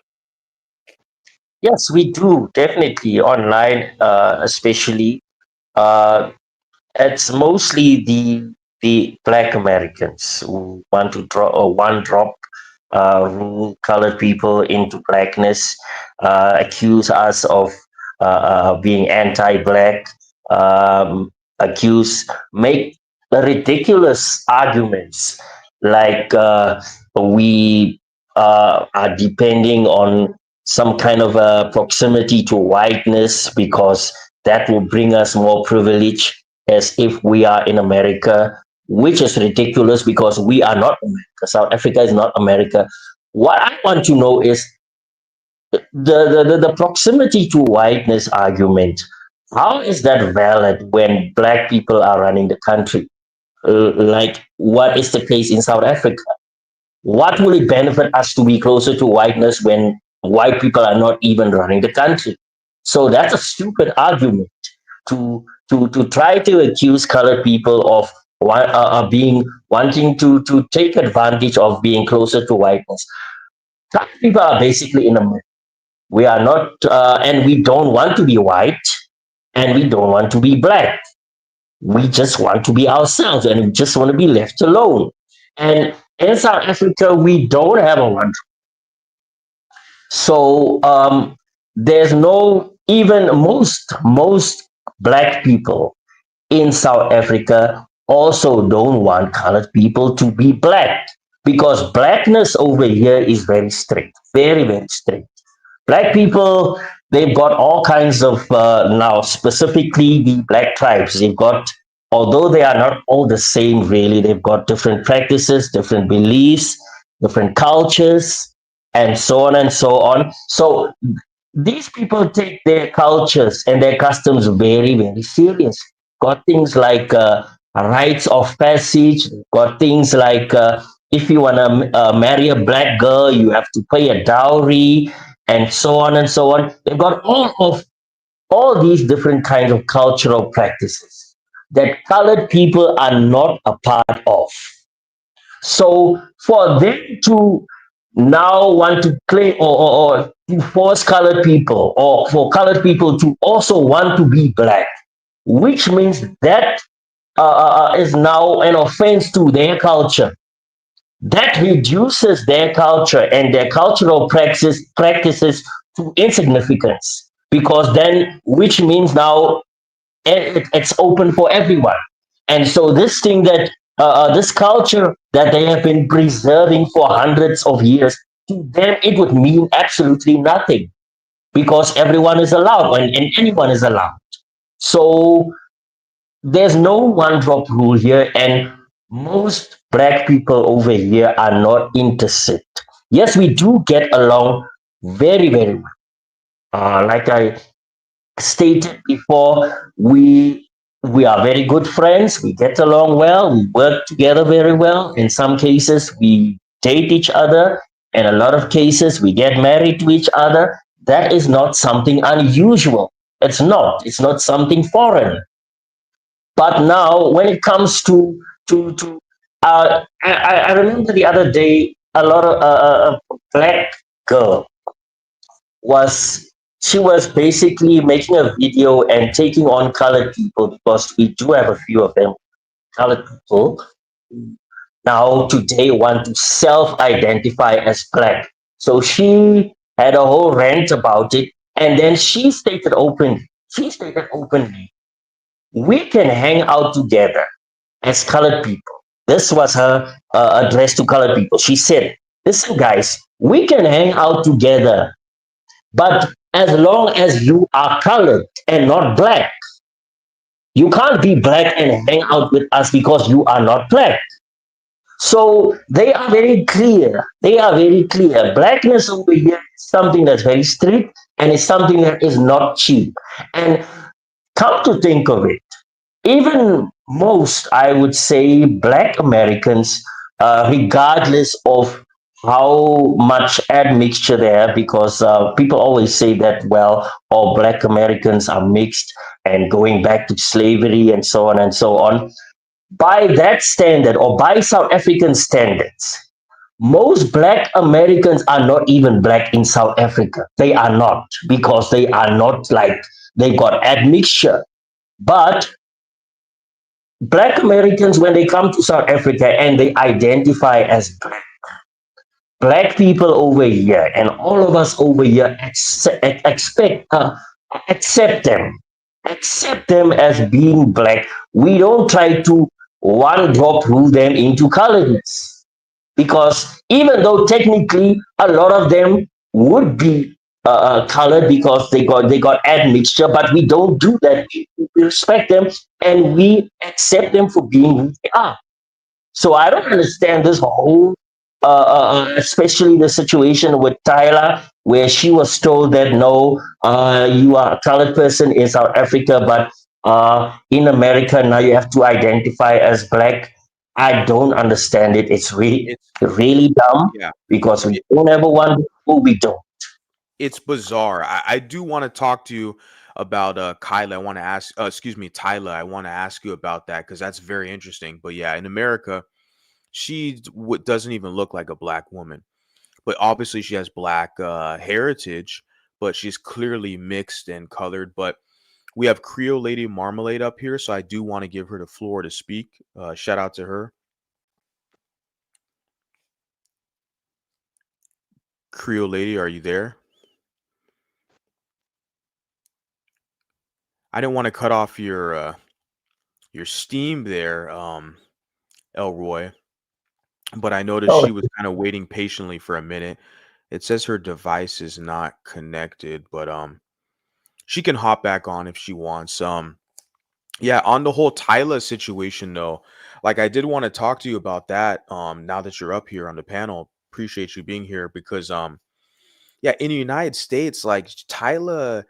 Yes, we do definitely online, especially. Uh, it's mostly the Black Americans who want to draw a one drop rule colored people into blackness, accuse us of being anti-black, accuse, make ridiculous arguments like we are depending on some kind of a proximity to whiteness because that will bring us more privilege, as if we are in America, which is ridiculous because we are not America. South Africa is not America. What I want to know is the proximity to whiteness argument. How is that valid when black people are running the country? Like what is the case in South Africa? What will it benefit us to be closer to whiteness when white people are not even running the country? So that's a stupid argument to try to accuse colored people of being wanting to take advantage of being closer to whiteness. Colored people are basically in a middle. We are not, and we don't want to be white, and we don't want to be black. We just want to be ourselves, and we just want to be left alone. And in South Africa, we don't have a one. So there's no, even most black people in South Africa also don't want colored people to be black, because blackness over here is very strict, very, very strict. Black people, they've got all kinds of, now specifically the black tribes, they've got, although they are not all the same really, they've got different practices, different beliefs, different cultures, and so on and so on. So these people take their cultures and their customs very, very serious. Got things like rites of passage, got things like if you want to marry a black girl, you have to pay a dowry, and so on and so on. They've got all these different kinds of cultural practices that colored people are not a part of. So for them to now want to claim, or to force colored people, or for colored people to also want to be black, which means that is now an offense to their culture. That reduces their culture and their cultural practices to insignificance, because then, which means now it's open for everyone. And so this thing that this culture that they have been preserving for hundreds of years, to them it would mean absolutely nothing, because everyone is allowed, and anyone is allowed. So there's no one drop rule here, and most black people over here are not interested. Yes, we do get along very, very well. Like I stated before, we are very good friends. We get along well. We work together very well. In some cases, we date each other. In a lot of cases, we get married to each other. That is not something unusual. It's not. It's not something foreign. But now, when it comes to I remember the other day a lot of a black girl was she was basically making a video and taking on colored people, because we do have a few of them. colored people now today want to self-identify as black. So she had a whole rant about it, and then she stated openly, we can hang out together as colored people. This was her address to colored people. She said, listen, guys, we can hang out together, but as long as you are colored and not black, you can't be black and hang out with us because you are not black. So they are very clear. They are very clear. Blackness over here is something that's very strict and it's something that is not cheap. And come to think of it, even most, I would say, black Americans, regardless of how much admixture they have, because people always say that, well, all black Americans are mixed and going back to slavery and so on and so on. By that standard, or by South African standards, most black Americans are not even black in South Africa. They are not, because they are not like, they got admixture. But black Americans, when they come to South Africa and they identify as black people over here, and all of us over here accept them, accept them as being black. We don't try to one drop rule them into colorless, because even though technically a lot of them would be colored because they got admixture, but we don't do that. We respect them and we accept them for being who they are. So I don't understand this whole, especially the situation with Tyler, where she was told that no, you are a colored person in South Africa, but in America now you have to identify as black. I don't understand it. It's really, It's really dumb yeah. because we don't ever want to, we don't. It's bizarre. I do want to talk to you about Kyla. I want to ask, excuse me, Tyler. I want to ask you about that because that's very interesting. But yeah, in America, she doesn't even look like a black woman, but obviously she has black heritage, but she's clearly mixed and colored. But we have Creole Lady Marmalade up here, so I do want to give her the floor to speak. Shout out to her. Creole Lady, are you there? I didn't want to cut off your steam there, Elroy. But I noticed Oh, she was kind of waiting patiently for a minute. It says her device is not connected, but she can hop back on if she wants. Yeah, on the whole Tyla situation though, like I did want to talk to you about that now that you're up here on the panel. Appreciate you being here because yeah, in the United States, like Tyla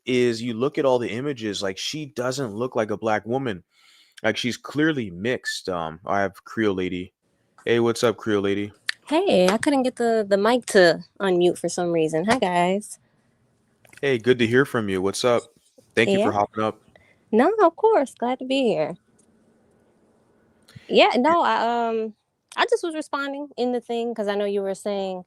is, you look at all the images, like she doesn't look like a black woman. Like she's clearly mixed. I have Creole Lady. Hey, what's up, Creole Lady? Hey, I couldn't get the mic to unmute for some reason. Hi guys. Hey, good to hear from you. What's up? Thank you for Yeah. hopping up. No, of course. Glad to be here. Yeah, no, I just was responding in the thing because I know you were saying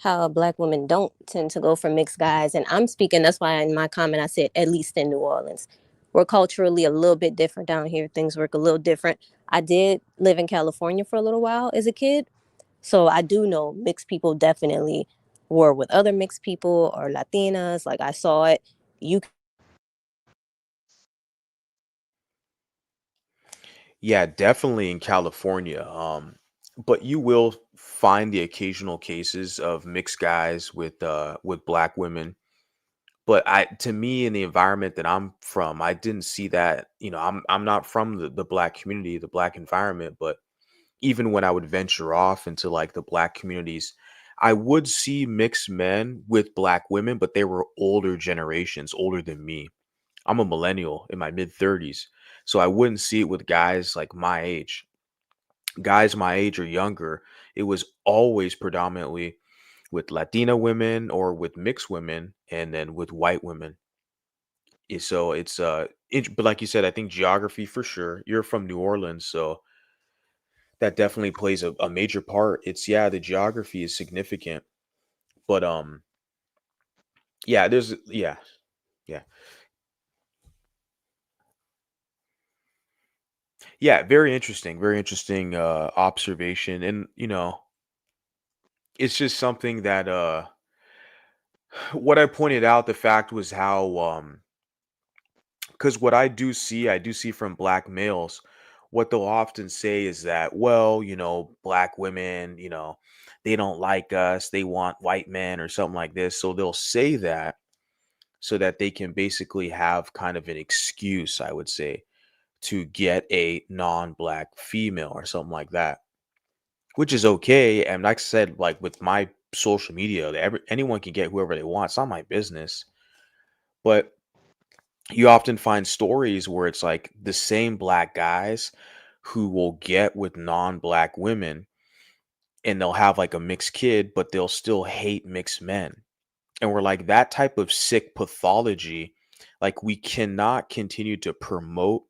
how black women don't tend to go for mixed guys. And I'm speaking, that's why in my comment I said at least in New Orleans. We're culturally a little bit different down here. Things work a little different. I did live in California for a little while as a kid. So I do know mixed people definitely were with other mixed people or Latinas. Like I saw it. You Yeah, definitely in California. But you will find the occasional cases of mixed guys with black women. But I, to me, in the environment that I'm from, I didn't see that. You know, I'm not from the black community, the black environment, but even when I would venture off into like the black communities, I would see mixed men with black women, but they were older generations, older than me. I'm a millennial in my mid 30s. So I wouldn't see it with guys like my age. Guys my age or younger, it was always predominantly with Latina women or with mixed women and then with white women. So it's but like you said, I think geography for sure. You're from New Orleans, so that definitely plays a major part. It's, yeah, the geography is significant. But yeah, there's, yeah, yeah. Yeah, very interesting observation. And it's just something that what I pointed out, the fact was how because what I do see from black males, what they'll often say is that, well, black women, they don't like us, they want white men or something like this. So they'll say that so that they can basically have kind of an excuse, I would say, to get a non-black female or something like that, which is okay. And like I said, like with my social media, anyone can get whoever they want. It's not my business. But you often find stories where it's like the same black guys who will get with non-black women, and they'll have like a mixed kid, but they'll still hate mixed men. And we're like, that type of sick pathology, like we cannot continue to promote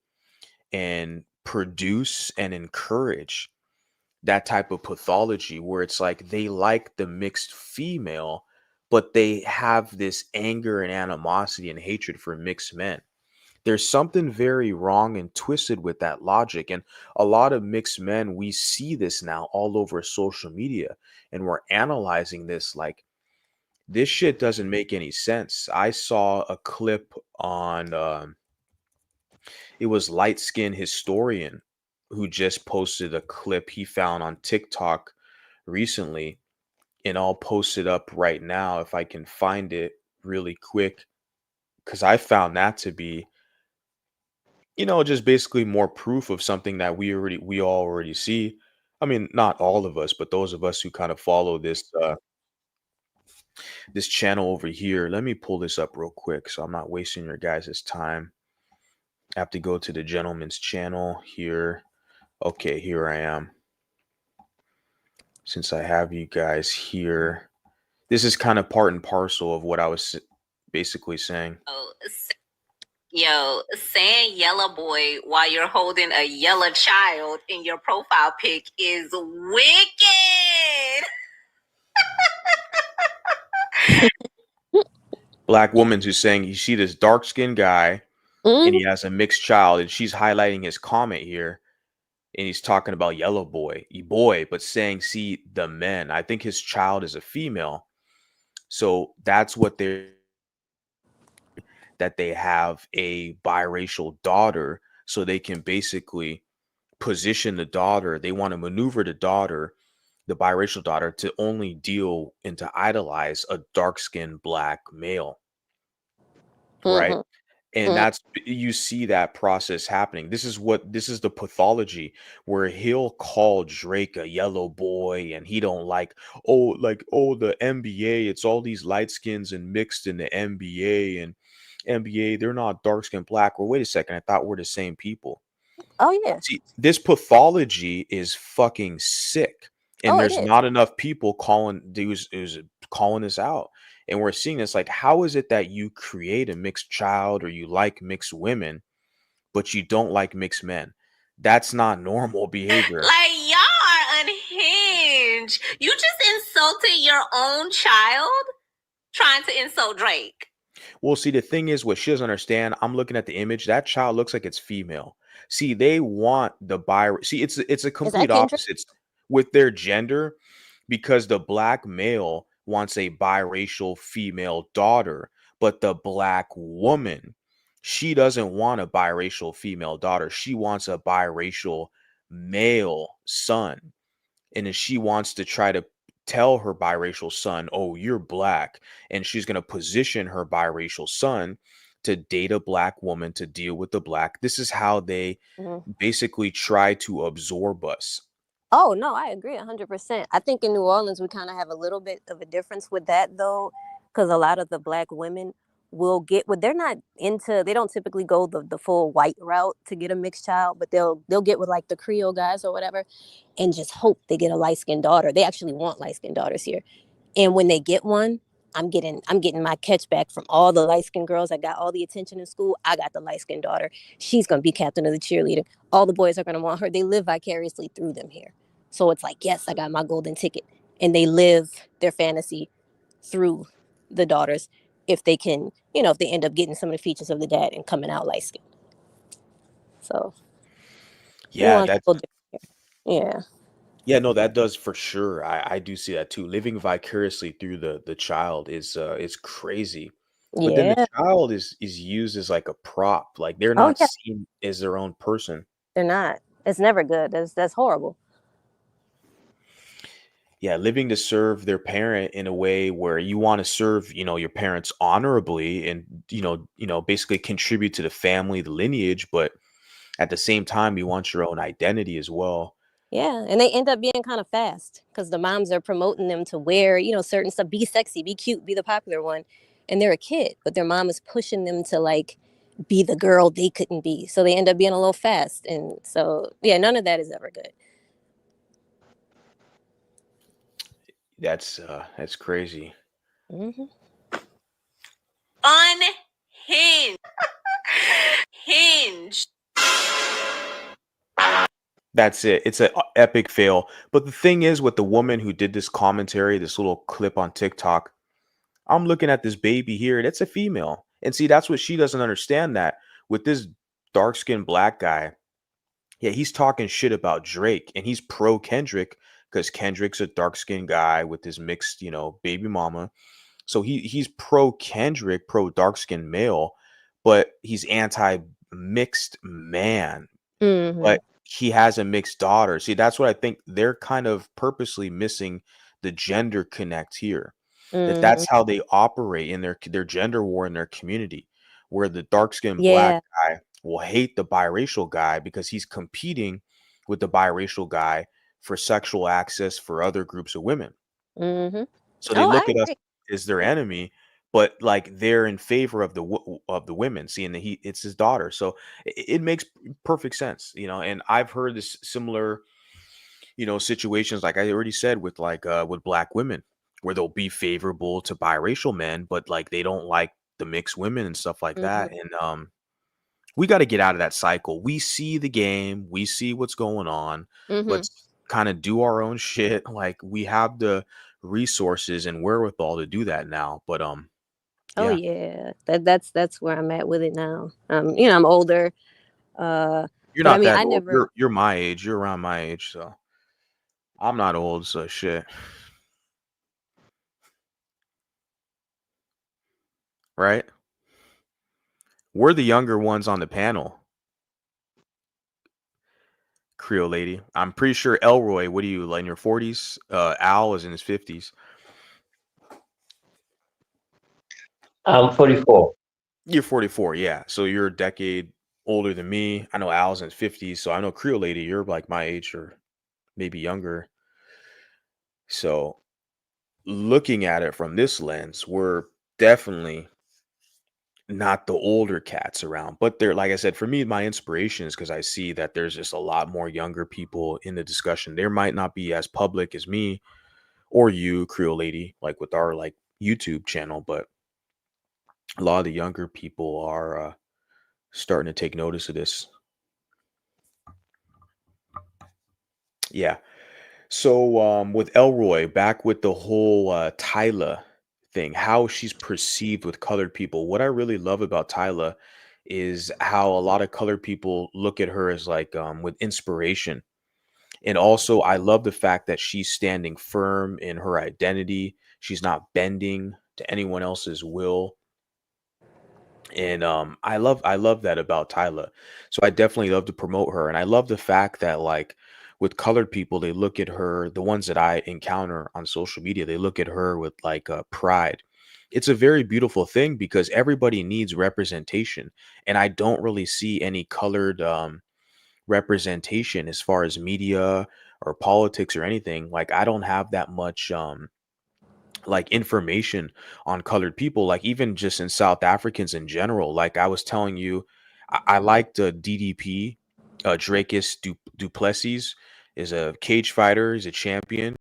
and produce and encourage that type of pathology where it's like they like the mixed female, but they have this anger and animosity and hatred for mixed men. There's something very wrong and twisted with that logic. And a lot of mixed men, we see this now all over social media, and we're analyzing this like this shit doesn't make any sense. I saw a clip on it was light skin historian who just posted a clip he found on TikTok recently, and I'll post it up right now if I can find it really quick, because I found that to be, just basically more proof of something that we all already see. I mean, not all of us, but those of us who kind of follow this channel over here. Let me pull this up real quick so I'm not wasting your guys' time. I have to go to the gentleman's channel here. Okay, here I am. Since I have you guys here, this is kind of part and parcel of what I was basically saying. Yo, saying yellow boy while you're holding a yellow child in your profile pic is wicked. Black woman who's saying you see this dark skinned guy and he has a mixed child, and she's highlighting his comment here, and he's talking about yellow boy, but saying, see the men. I think his child is a female. So that's what they're that they have a biracial daughter, so they can basically position the daughter. They want to maneuver the biracial daughter, to only deal and to idolize a dark-skinned black male, right? And that's, you see that process happening. This is the pathology where he'll call Drake a yellow boy, and he don't like the NBA, it's all these light skins and mixed in the NBA, and NBA, they're not dark skinned black. Well, wait a second, I thought we're the same people. Oh yeah. See, this pathology is fucking sick, and Oh, it there's is. not enough people who's calling this out. And we're seeing this, like, how is it that you create a mixed child or you like mixed women, but you don't like mixed men? That's not normal behavior. Like, y'all are unhinged. You just insulted your own child trying to insult Drake. Well, see, the thing is, what she doesn't understand, I'm looking at the image, that child looks like it's female. See, they want the see, it's a complete opposite with their gender, because the black male wants a biracial female daughter, but the black woman, she doesn't want a biracial female daughter. She wants a biracial male son. And then she wants to try to tell her biracial son, oh, you're black. And she's going to position her biracial son to date a black woman, to deal with the black. This is how they basically try to absorb us. Oh, no, I agree 100%. I think in New Orleans, we kind of have a little bit of a difference with that, though, because a lot of the black women will get, well, they're not into, they don't typically go the full white route to get a mixed child, but they'll get with like the Creole guys or whatever, and just hope they get a light-skinned daughter. They actually want light-skinned daughters here. And when they get one, I'm getting my catch back from all the light-skinned girls that got all the attention in school. I got the light-skinned daughter. She's gonna be captain of the cheerleader. All the boys are gonna want her. They live vicariously through them here. So it's like, yes, I got my golden ticket. And they live their fantasy through the daughters, if they can, if they end up getting some of the features of the dad and coming out light skinned. So You Yeah, want that's people yeah. yeah, no, that does for sure. I do see that too. Living vicariously through the child is crazy. But then the Yeah. child is used as like a prop. Like they're Oh not yeah, seen as their own person. they're not. It's never good. That's horrible. Yeah, living to serve their parent in a way where you want to serve, your parents honorably and, basically contribute to the family, the lineage, but at the same time you want your own identity as well. Yeah, and they end up being kind of fast because the moms are promoting them to wear, certain stuff, be sexy, be cute, be the popular one, and they're a kid, but their mom is pushing them to like be the girl they couldn't be, so they end up being a little fast, and so yeah, none of that is ever good. That's crazy. Hmm. Unhinged. Hinged. That's it. It's an epic fail. But the thing is, with the woman who did this commentary, this little clip on TikTok, I'm looking at this baby here. That's a female. And see, that's what she doesn't understand, that with this dark skinned black guy, yeah, he's talking shit about Drake and he's pro Kendrick because Kendrick's a dark skinned guy with his mixed, baby mama. So he's pro Kendrick, pro dark skinned male, but he's anti mixed man, Hmm. but he has a mixed daughter. See, that's what I think they're kind of purposely missing, the gender connect here. Hmm. That's how they operate in their gender war in their community, where the dark-skinned black Yeah. guy will hate the biracial guy because he's competing with the biracial guy for sexual access for other groups of women. Hmm. So they Oh, look I at us agree. as their enemy, but like they're in favor of the women, seeing that it's his daughter. So it makes perfect sense, And I've heard this similar, situations like I already said with black women, where they'll be favorable to biracial men, but like they don't like the mixed women and stuff like Hmm. that. And we got to get out of that cycle. We see the game, we see what's going on. Hmm. Let's kind of do our own shit. Like we have the resources and wherewithal to do that now. But Oh yeah, yeah, that's where I'm at with it now. I'm older, uh, you're but I not mean, that I old. never. You're my age. You're around my age, so I'm not old. So shit, right? We're the younger ones on the panel. Creole lady. I'm pretty sure Elroy. What are you, like in your 40s? Al is in his 50s. I'm 44. You're 44, yeah. So you're a decade older than me. I know Al's in his 50s, so I know Creole lady, you're like my age or maybe younger. So looking at it from this lens, we're definitely not the older cats around. But they're, like I said, for me, my inspiration is because I see that there's just a lot more younger people in the discussion. There might not be as public as me or you, Creole lady, like with our like YouTube channel, but a lot of the younger people are starting to take notice of this. Yeah. So with Elroy, back with the whole Tyla thing, how she's perceived with colored people. What I really love about Tyla is how a lot of colored people look at her as like with inspiration. And also I love the fact that she's standing firm in her identity. She's not bending to anyone else's will. And I love that about Tyla. So I definitely love to promote her. And I love the fact that like with colored people, they look at her, the ones that I encounter on social media, they look at her with like pride. It's a very beautiful thing because everybody needs representation. And I don't really see any colored representation as far as media or politics or anything. Like I don't have that much like information on colored people, like even just in South Africans in general. Like I was telling you, I liked DDP, Drakis Duplessis is a cage fighter, he's a champion,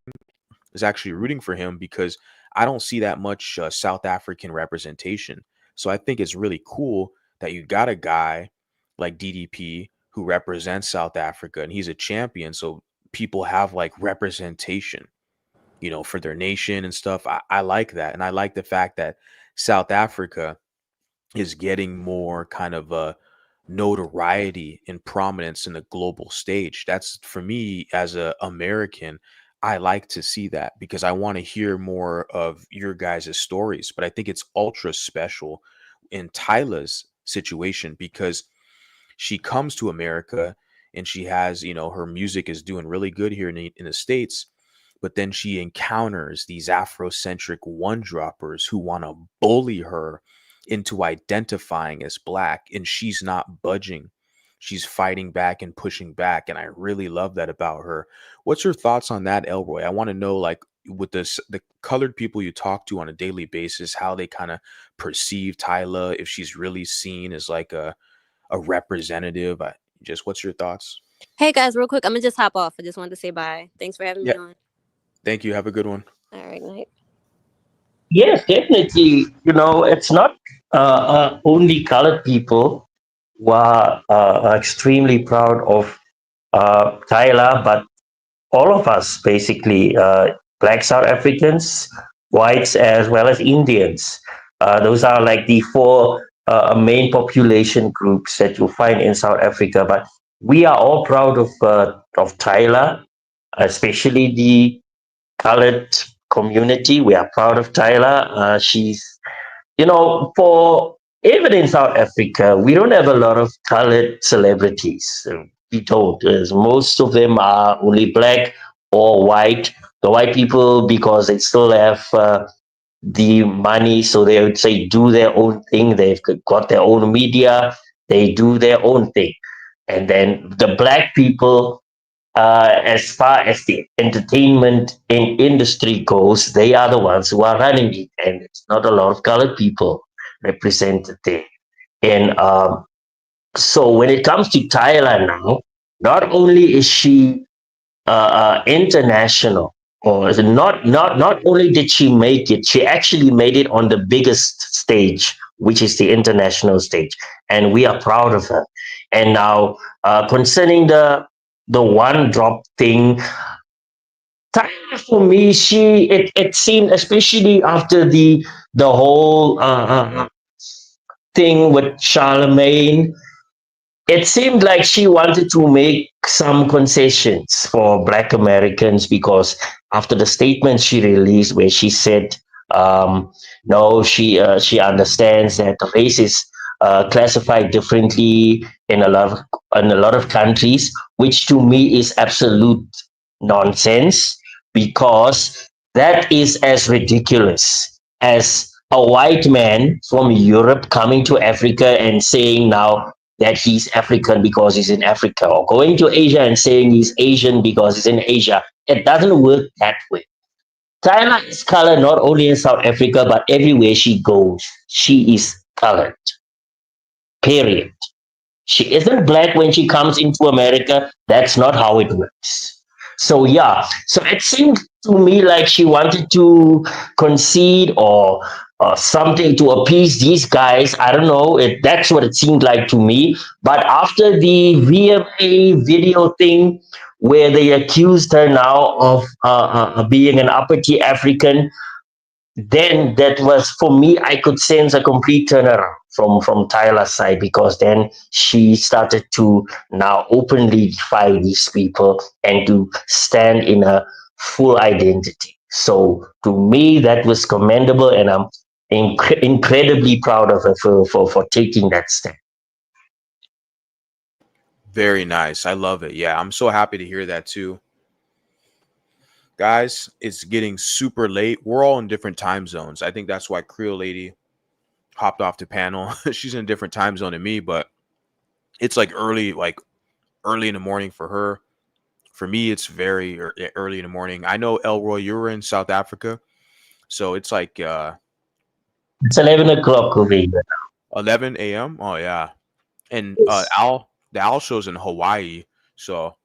is actually rooting for him because I don't see that much South African representation. So I think it's really cool that you got a guy like DDP who represents South Africa and he's a champion. So people have like representation, for their nation and stuff. I like that. And I like the fact that South Africa is getting more kind of notoriety and prominence in the global stage. That's for me as a American, I like to see that because I want to hear more of your guys' stories. But I think it's ultra special in Tyla's situation because she comes to America and she has, her music is doing really good here in the States. But then she encounters these Afrocentric one droppers who want to bully her into identifying as black, and she's not budging. She's fighting back and pushing back. And I really love that about her. What's your thoughts on that, Elroy? I want to know, like, with the colored people you talk to on a daily basis, how they kind of perceive Tyla, if she's really seen as like a representative. Just what's your thoughts? Hey guys, real quick, I'm gonna just hop off. I just wanted to say bye. Thanks for having Yeah. me on. Thank you. Have a good one. All right, night. Yes, definitely. It's not only colored people who are extremely proud of Tyler, but all of us, basically, black South Africans, whites, as well as Indians. Those are like the four main population groups that you'll find in South Africa. But we are all proud of Tyler, especially the colored community. We are proud of Tyler. She's, for even in South Africa, we don't have a lot of colored celebrities. We don't. Most of them are only black or white. The white people, because they still have the money, so they would say do their own thing. They've got their own media. They do their own thing. And then the black people, as far as the entertainment industry goes, they are the ones who are running it, and it's not a lot of colored people represented there. And so when it comes to Thailand now, not only is she international, or is it not only did she make it, she actually made it on the biggest stage, which is the international stage, and we are proud of her. And now, concerning the one drop thing, Tyler, for me, it seemed, especially after the whole thing with Charlemagne, it seemed like she wanted to make some concessions for Black Americans, because after the statement she released, where she said, no, she understands that race is classified differently in a lot of countries, which to me is absolute nonsense, because that is as ridiculous as a white man from Europe coming to Africa and saying now that he's African because he's in Africa, or going to Asia and saying he's Asian because he's in Asia. It doesn't work that way. China is colored not only in South Africa, but everywhere she goes. She is colored, period. She isn't black when she comes into America. That's not how it works. So yeah, so it seemed to me like she wanted to concede, or something to appease these guys. I don't know. That's what it seemed like to me. But after the VMA video thing, where they accused her now of being an uppity African, then that was, for me, I could sense a complete turnaround from Tyler's side, because then she started to now openly defy these people and to stand in a full identity. So to me, that was commendable, and I'm incredibly proud of her for taking that step. Very nice. I love it. Yeah, I'm so happy to hear that too. Guys, it's getting super late. We're all in different time zones. I think that's why Creole Lady hopped off the panel. She's in a different time zone than me, but it's like early in the morning for her. For me, it's very early in the morning. I know, Elroy, you were in South Africa, so it's like It's 11 o'clock over here. 11 a.m. Oh yeah, and Yes. the Owl show's in Hawaii, so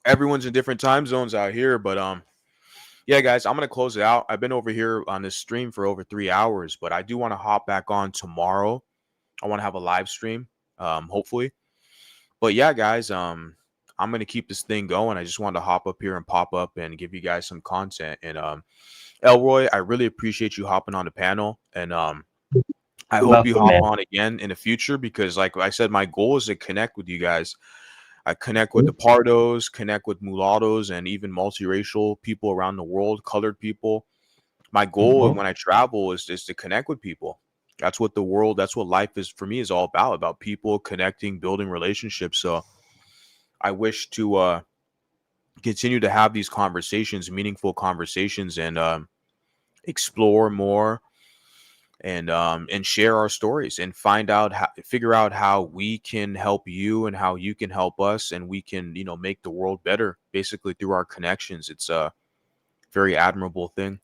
everyone's in different time zones out here. But yeah, guys, I'm gonna close it out. I've been over here on this stream for over 3 hours, but I do want to hop back on tomorrow. I want to have a live stream, hopefully. But yeah, guys, I'm gonna keep this thing going. I just wanted to hop up here and pop up and give you guys some content. And Elroy, I really appreciate you hopping on the panel. And I You're hope you welcome, hop man. on again in the future because, like I said, my goal is to connect with you guys. I connect with the Pardos, connect with mulattoes, and even multiracial people around the world, colored people. My goal Mhm. when I travel is to connect with people. That's what the world, that's what life is for me is all about people connecting, building relationships. So I wish to continue to have these conversations, meaningful conversations, and explore more and share our stories and find out how figure out how we can help you and how you can help us and we can make the world better basically through our connections. It's a very admirable thing.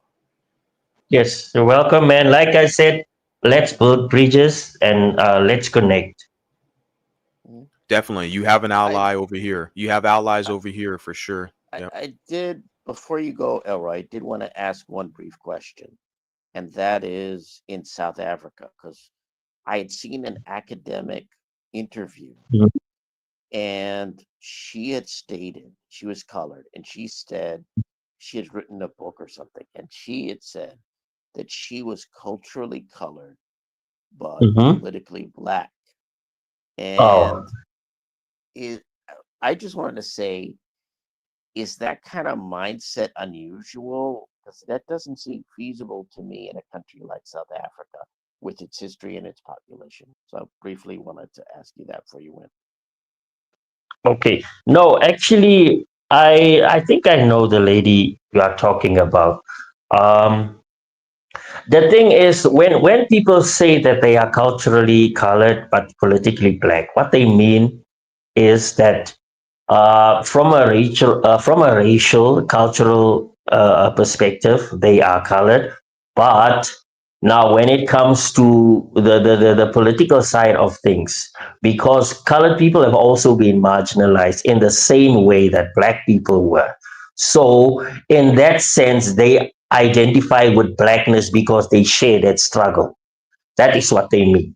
Yes, you're welcome, man. Like I said, let's build bridges and let's connect. Mhm. Definitely, you have an I, ally over here. You have allies I over here for sure. Yeah. I did before you go, Elroy. I did want to ask one brief question, and that is in South Africa because I had seen an academic interview, Mhm. and she had stated she was colored, and she said she had written a book or something, and she had said that she was culturally colored but Mhm. politically black. Oh, And it, I just wanted to say, is that kind of mindset unusual? Because that doesn't seem feasible to me in a country like South Africa with its history and its population. So I briefly wanted to ask you that before you went. okay. No, actually, I think I know the lady you are talking about. Um, the thing is, when people say that they are culturally colored but politically black, what they mean is that from a racial cultural perspective, they are colored. But now, when it comes to the political side of things, because colored people have also been marginalized in the same way that black people were. So, in that sense, they identify with blackness because they share that struggle. That is what they mean.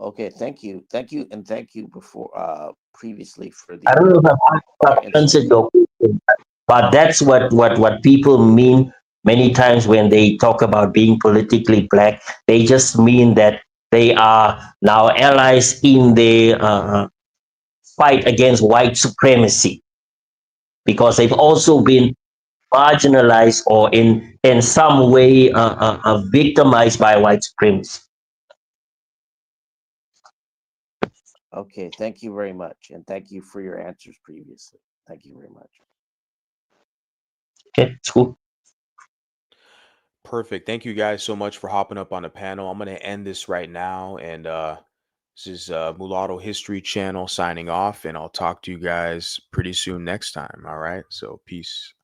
Okay, thank you, and thank you before previously for I don't the know if I've your insight. answered your question, but that's what people mean many times when they talk about being politically black. They just mean that they are now allies in the fight against white supremacy because they've also been marginalized or in some way victimized by white supremacy. Okay, thank you very much, and thank you for your answers previously. Thank you very much. Okay, it's cool. Perfect. Thank you guys so much for hopping up on the panel. I'm going to end this right now. And this is Mulatto History Channel signing off. And I'll talk to you guys pretty soon next time. All right. So, peace.